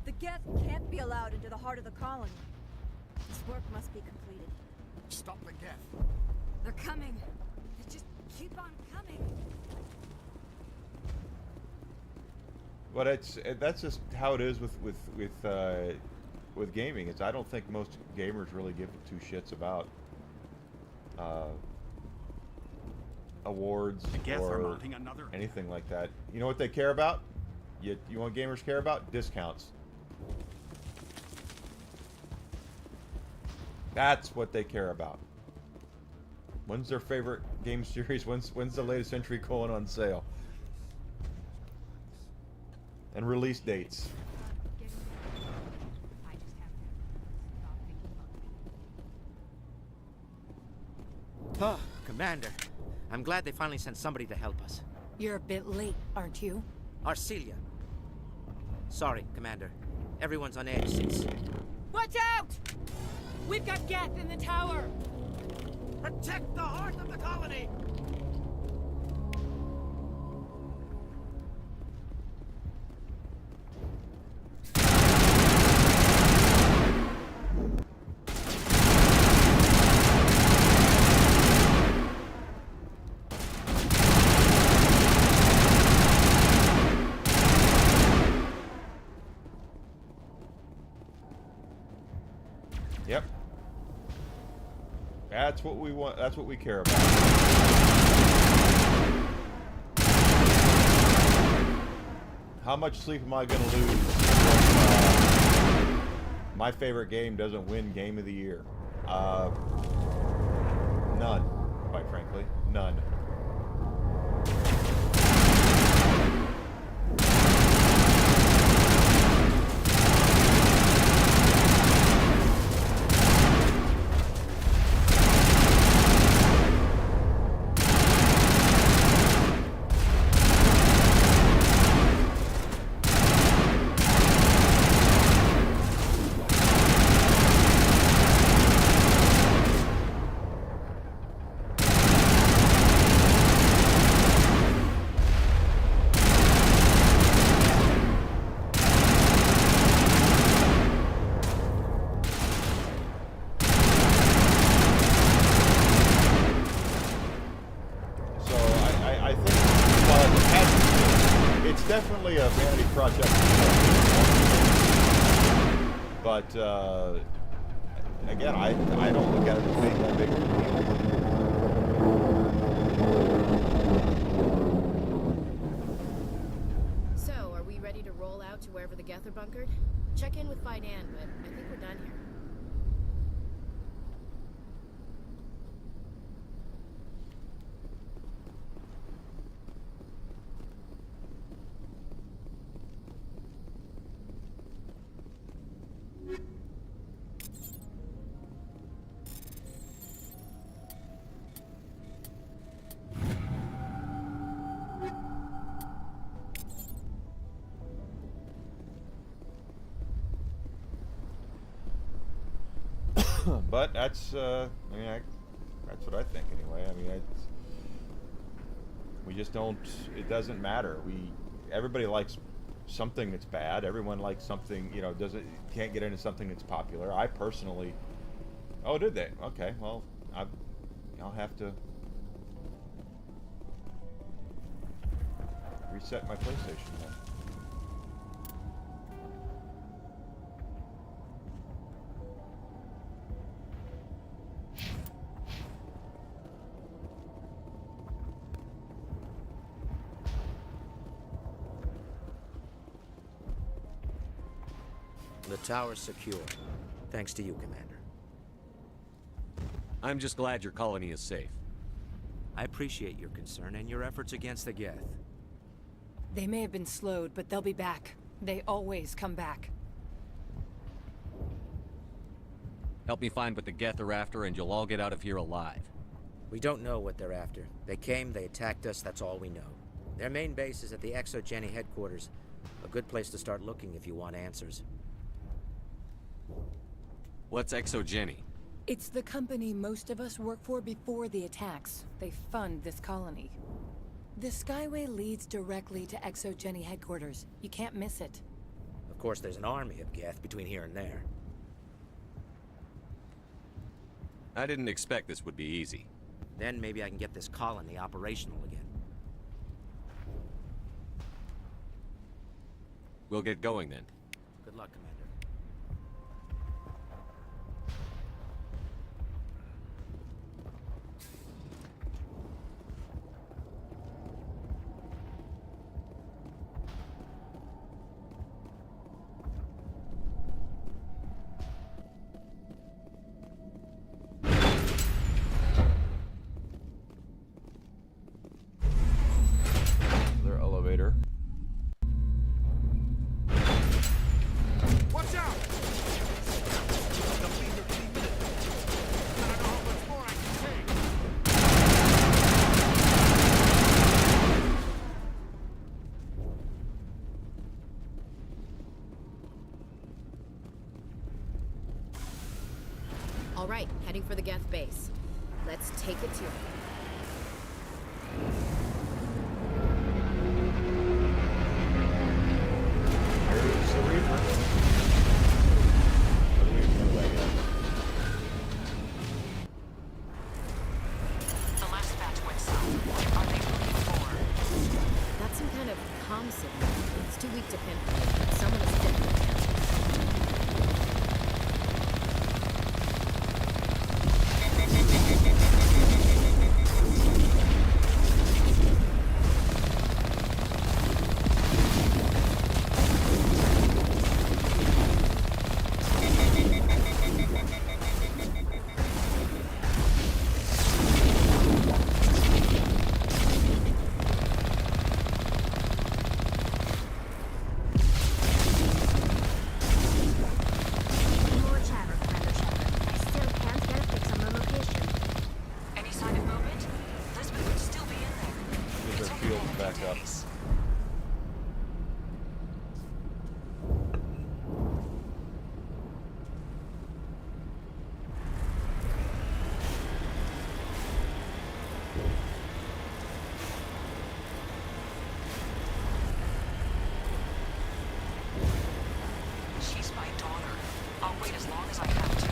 The Geth can't be allowed into the heart of the colony. This work must be completed.
Stop the Geth.
They're coming. They just keep on coming.
But that's just how it is with gaming. Is I don't think most gamers really give two shits about awards or anything like that. You know what they care about? You know what gamers care about? Discounts. That's what they care about. When's their favorite game series? When's the latest entry going on sale? And release dates.
Oh, Commander. I'm glad they finally sent somebody to help us.
You're a bit late, aren't you?
Arcelia. Sorry, Commander. Everyone's on edge since...
Watch out! We've got Geth in the tower!
Protect the heart of the colony!
Yep. That's what we want. That's what we care about. How much sleep am I going to lose when my favorite game doesn't win Game of the Year? None, quite frankly. None. Definitely a vanity project, but again, I don't look at it as being that big of a deal.
So, are we ready to roll out to wherever the Geth are bunkered? Check in with Fidan, but I think we're done here.
But that's, I mean, That's what I think anyway. I mean, we just don't. It doesn't matter. Everybody likes something that's bad. Everyone likes something. You know, can't get into something that's popular. I personally. Oh, did they? Okay. Well, I'll have to reset my PlayStation then.
The tower's secure. Thanks to you, Commander.
I'm just glad your colony is safe.
I appreciate your concern and your efforts against the Geth.
They may have been slowed, but they'll be back. They always come back.
Help me find what the Geth are after, and you'll all get out of here alive.
We don't know what they're after. They came, they attacked us, that's all we know. Their main base is at the ExoGeni headquarters. A good place to start looking if you want answers.
What's ExoGeni?
It's the company most of us work for before the attacks. They fund this colony. The Skyway leads directly to ExoGeni headquarters. You can't miss it.
Of course, there's an army of Geth between here and there.
I didn't expect this would be easy.
Then maybe I can get this colony operational again.
We'll get going then.
Good luck, Commander.
Their elevator.
Watch out!
All right, heading for the Geth base. Let's take it to it.
Here's the Reaper. What do we know that yet?
The last batch went south. Are they looking for?
That's some kind of comm signal. It's too weak to pinpoint, but someone is definitely answering.
More chatter, Commander Shepard. I still can't get a fix on the location.
Any sign of movement? Lisbon would still be in there.
Get
It's
their
only
field
been a
back
few
up.
days. She's my daughter. I'll wait as long as I have to.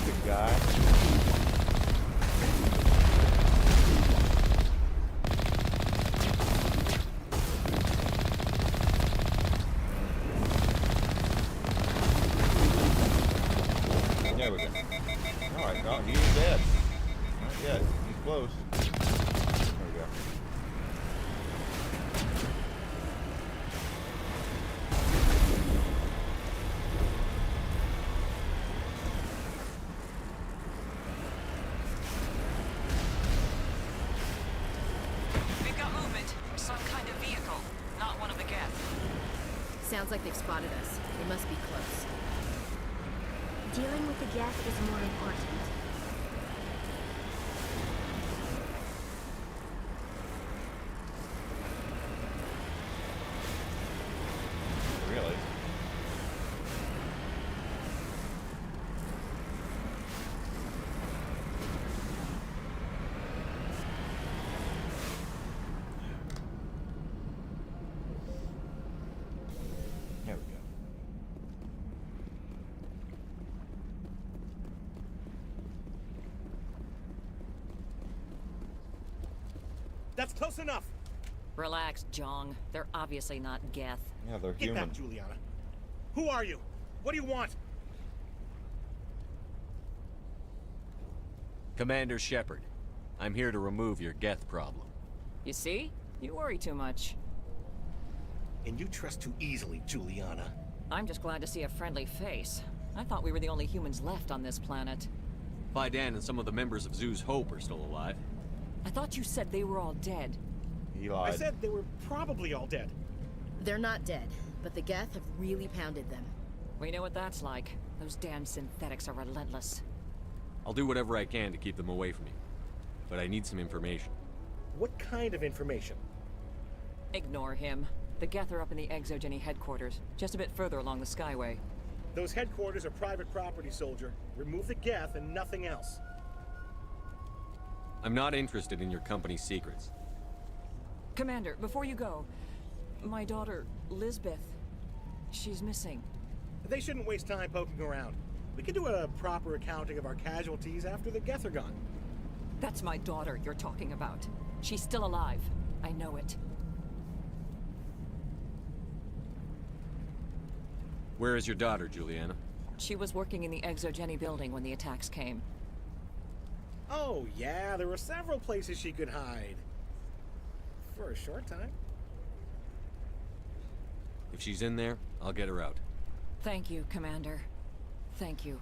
Good guy. There we go. Alright, no, he ain't dead. Not yet. He's close. There we go.
We've got movement. Some kind of vehicle. Not one of the Geth.
Sounds like they've spotted us. They must be close.
Dealing with the Geth is more important.
Really?
That's close enough!
Relax, Jong. They're obviously not Geth.
Yeah, they're
Get
human.
back, Juliana. Who are you? What do you want?
Commander Shepard, I'm here to remove your Geth problem.
You see? You worry too much.
And you trust too easily, Juliana.
I'm just glad to see a friendly face. I thought we were the only humans left on this planet.
Fidan and some of the members of Zoo's Hope are still alive.
I thought you said they were all dead.
He lied.
I said they were probably all dead.
They're not dead, but the Geth have really pounded them.
We know what that's like. Those damn synthetics are relentless.
I'll do whatever I can to keep them away from you. But I need some information.
What kind of information?
Ignore him. The Geth are up in the ExoGeni headquarters, just a bit further along the Skyway.
Those headquarters are private property, soldier. Remove the Geth and nothing else.
I'm not interested in your company's secrets.
Commander, before you go, my daughter, Lisbeth, she's missing.
They shouldn't waste time poking around. We can do a proper accounting of our casualties after the Geth are gone.
That's my daughter you're talking about. She's still alive. I know it.
Where is your daughter, Juliana?
She was working in the ExoGeni building when the attacks came.
Oh, yeah, there were several places she could hide. For a short time.
If she's in there, I'll get her out.
Thank you, Commander. Thank you.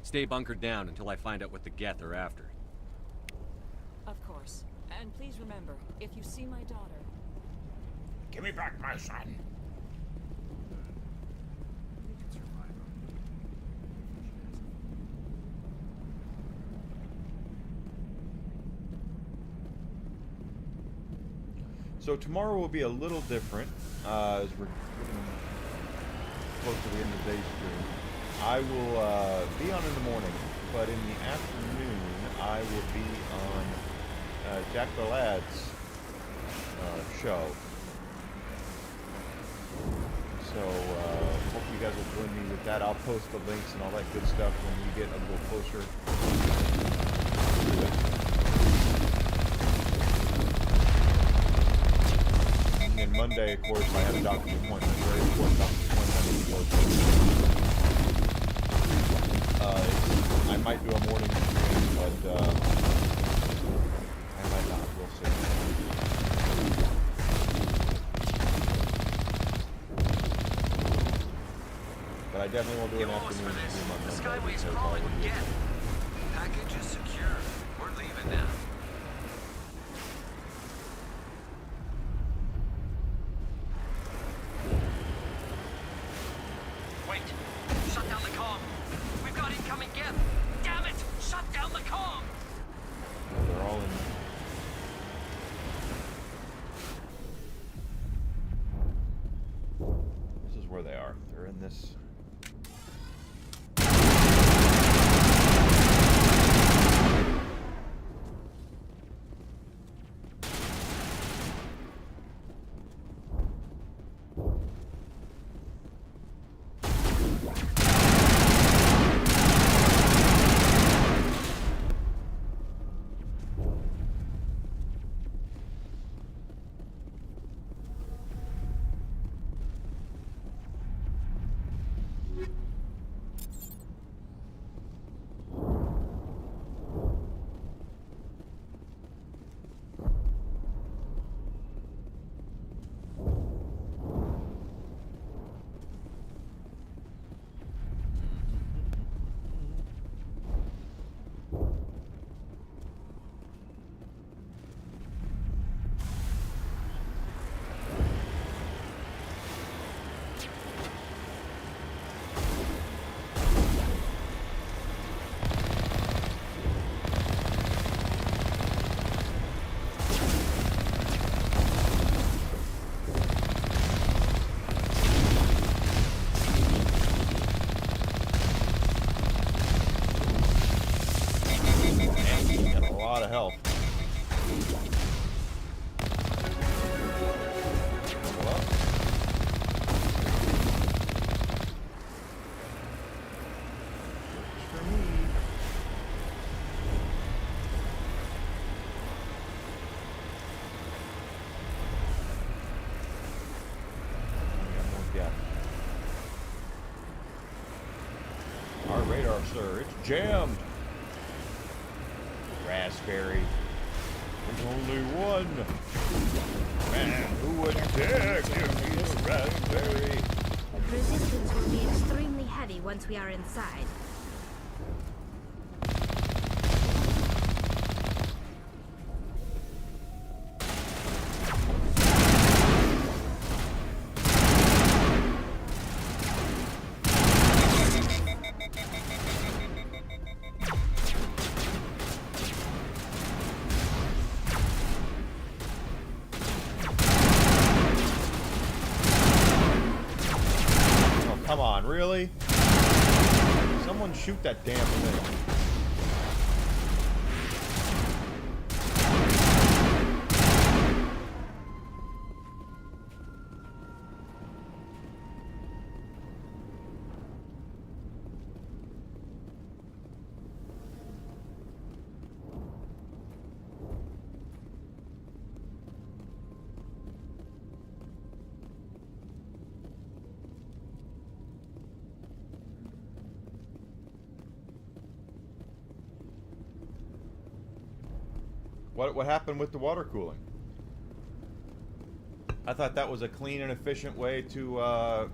Stay bunkered down until I find out what the Geth are after.
Of course. And please remember, if you see my daughter...
Give me back my son.
So tomorrow will be a little different, as we're getting close to the end of the day stream. I will be on in the morning, but in the afternoon I will be on Jack the Lad's show. So hope you guys will join me with that. I'll post the links and all that good stuff when we get a little closer to it. And Monday, of course, I have a doctor's appointment, a very important doctor's appointment I need to go to. I might do a morning stream, but I might not. We'll see. But I definitely won't do an afternoon stream on Monday.
The Skyway's calling again. Package is secure. We're leaving now. Wait! Shut down the comm! We've got incoming Geth! Damn it! Shut down the comm!
Oh, they're all in. This is where they are. They're in this. radar, sir. It's jammed. Raspberry. There's only one. Man, who would dare give me the raspberry?
Resistance will be extremely heavy once we are inside.
Come on, really? Someone shoot that damn thing. What happened with the water cooling? I thought that was a clean and efficient way to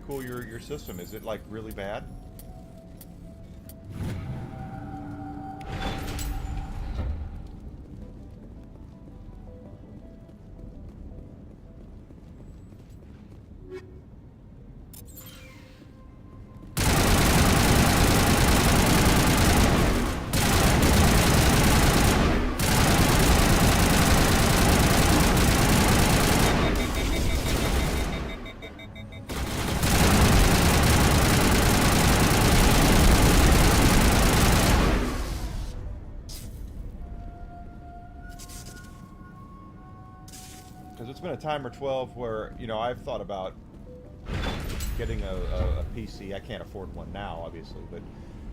cool your system. Is it like really bad? Because it's been a time or 12 where, you know, I've thought about getting a PC. I can't afford one now, obviously, but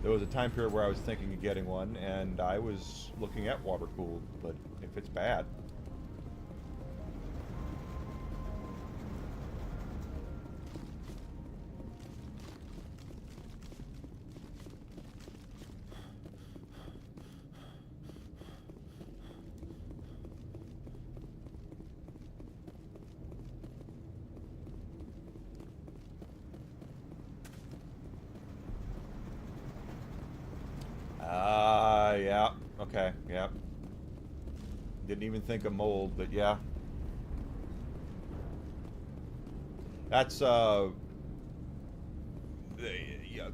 there was a time period where I was thinking of getting one, and I was looking at water cooled, but if it's bad. Yeah. Okay, yeah. Didn't even think of mold, but yeah. That's, y'all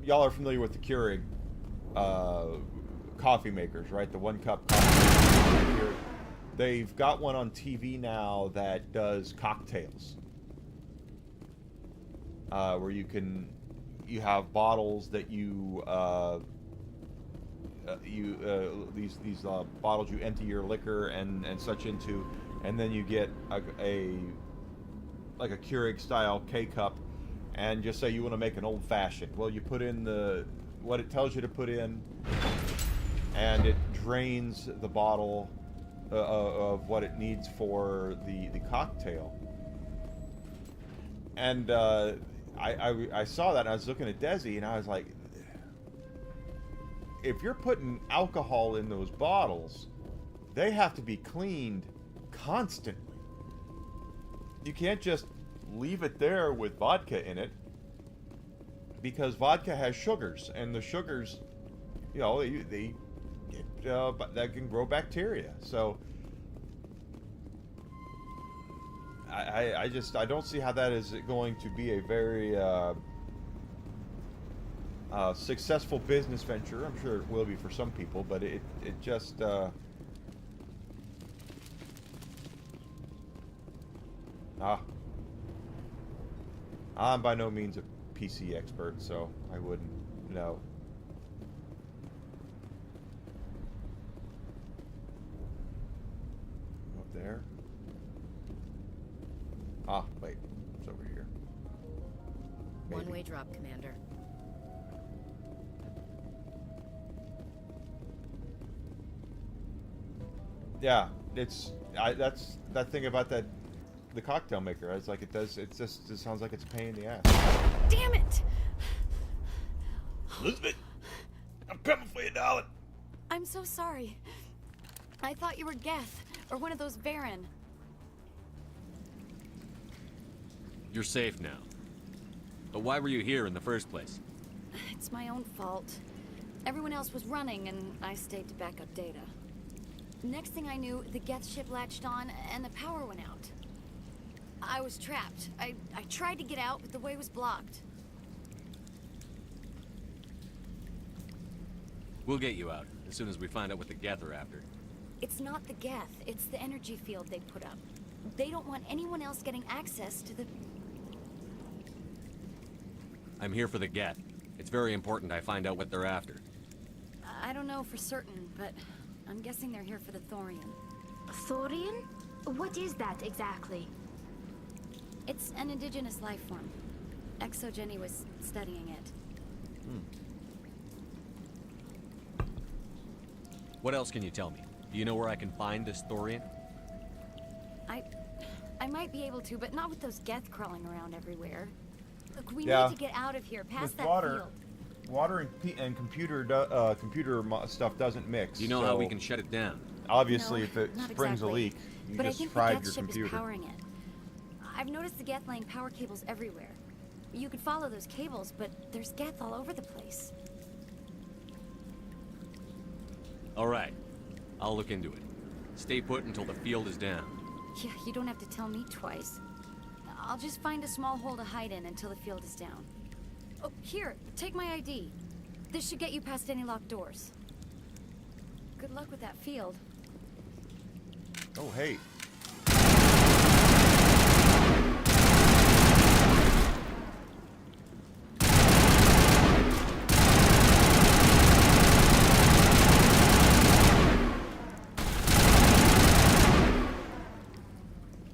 are familiar with the Keurig coffee makers, right? The one-cup coffee maker. They've got one on TV now that does cocktails. Where you have bottles that these bottles you empty your liquor and such into, and then you get like a Keurig style K-cup, and just say you want to make an old fashioned. Well, you put in what it tells you to put in, and it drains the bottle of what it needs for the cocktail. And I saw that, and I was looking at Desi, and I was like, if you're putting alcohol in those bottles, they have to be cleaned constantly. You can't just leave it there with vodka in it, because vodka has sugars, and the sugars, you know, that can grow bacteria. So I don't see how that is going to be a very successful business venture. I'm sure it will be for some people, but it just I'm by no means a PC expert, so I wouldn't know. Up there. Wait, it's over here. Maybe.
One-way drop, Commander.
Yeah, that's that thing about the cocktail maker. It's like it sounds like it's a pain in the ass.
Damn it!
Elizabeth! I'm coming for you, darling.
I'm so sorry. I thought you were Geth, or one of those Varen.
You're safe now. But why were you here in the first place?
It's my own fault. Everyone else was running, and I stayed to back up data. Next thing I knew, the Geth ship latched on, and the power went out. I was trapped. I tried to get out, but the way was blocked.
We'll get you out, as soon as we find out what the Geth are after.
It's not the Geth, it's the energy field they put up. They don't want anyone else getting access to the...
I'm here for the Geth. It's very important I find out what they're after.
I don't know for certain, but I'm guessing they're here for the Thorian.
Thorian? What is that exactly?
It's an indigenous life form. Jenny was studying it.
What else can you tell me? Do you know where I can find this Thorian?
I might be able to, but not with those Geth crawling around everywhere. Look, we
Yeah.
need to get out of here, past
With
that
water,
field.
water and computer stuff doesn't mix.
Do you know how we can shut it down?
Obviously,
No,
if it
not
springs
exactly.
a leak, you
But I
just
think the
fried
Geth
your
ship
computer.
is powering it. I've noticed the Geth laying power cables everywhere. You could follow those cables, but there's Geth all over the place.
All right. I'll look into it. Stay put until the field is down.
Yeah, you don't have to tell me twice. I'll just find a small hole to hide in until the field is down. Oh, here, take my ID. This should get you past any locked doors. Good luck with that field.
Oh, hey.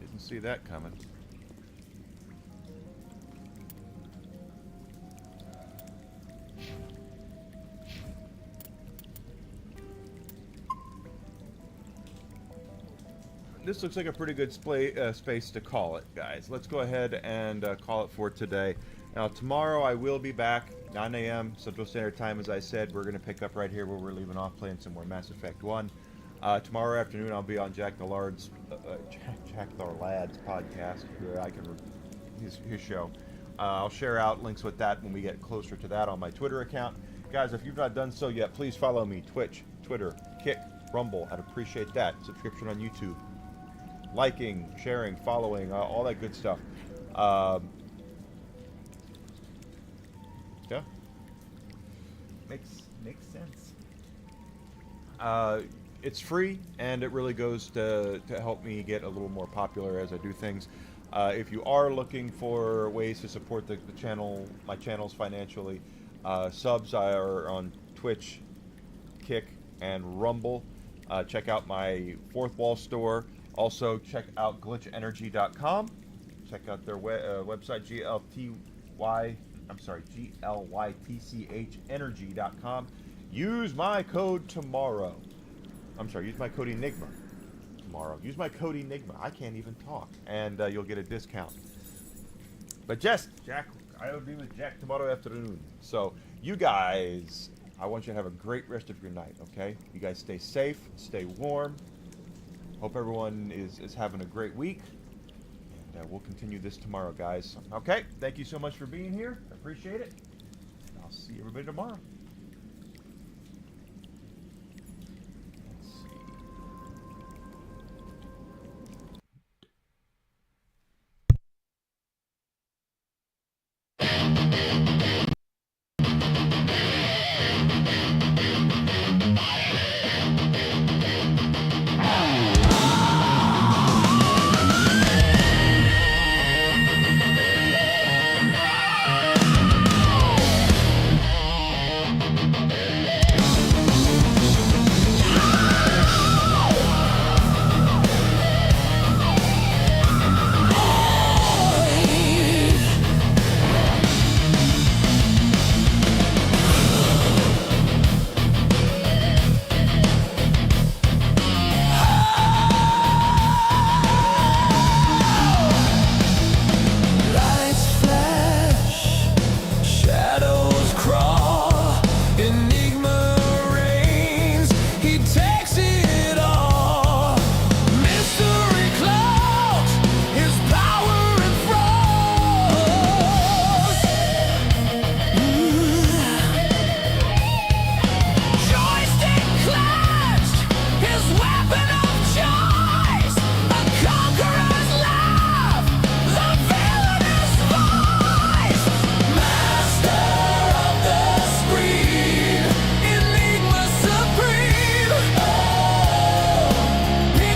Didn't see that coming. This looks like a pretty good space to call it, guys. Let's go ahead and call it for today. Now, tomorrow I will be back, 9 a.m. Central Standard Time, as I said. We're going to pick up right here where we're leaving off, playing some more Mass Effect 1. Tomorrow afternoon, I'll be on Jack the Lad's podcast, where I can his show. I'll share out links with that when we get closer to that on my Twitter account. Guys, if you've not done so yet, please follow me. Twitch, Twitter, Kick, Rumble. I'd appreciate that. Subscription on YouTube. Liking, sharing, following, all that good stuff. Yeah. Makes sense. It's free, and it really goes to help me get a little more popular as I do things. If you are looking for ways to support the channel, my channels financially, subs are on Twitch, Kick, and Rumble. Check out my Fourth Wall store. Also, check out glitchenergy.com. Check out their website, glytchenergy.com. Use my code tomorrow. Use my code Enigma tomorrow. Use my code Enigma. I can't even talk. And you'll get a discount. But Jack, I will be with Jack tomorrow afternoon. So, you guys, I want you to have a great rest of your night, okay? You guys stay safe, stay warm. Hope everyone is having a great week. And we'll continue this tomorrow, guys. Okay, thank you so much for being here. I appreciate it. I'll see everybody tomorrow.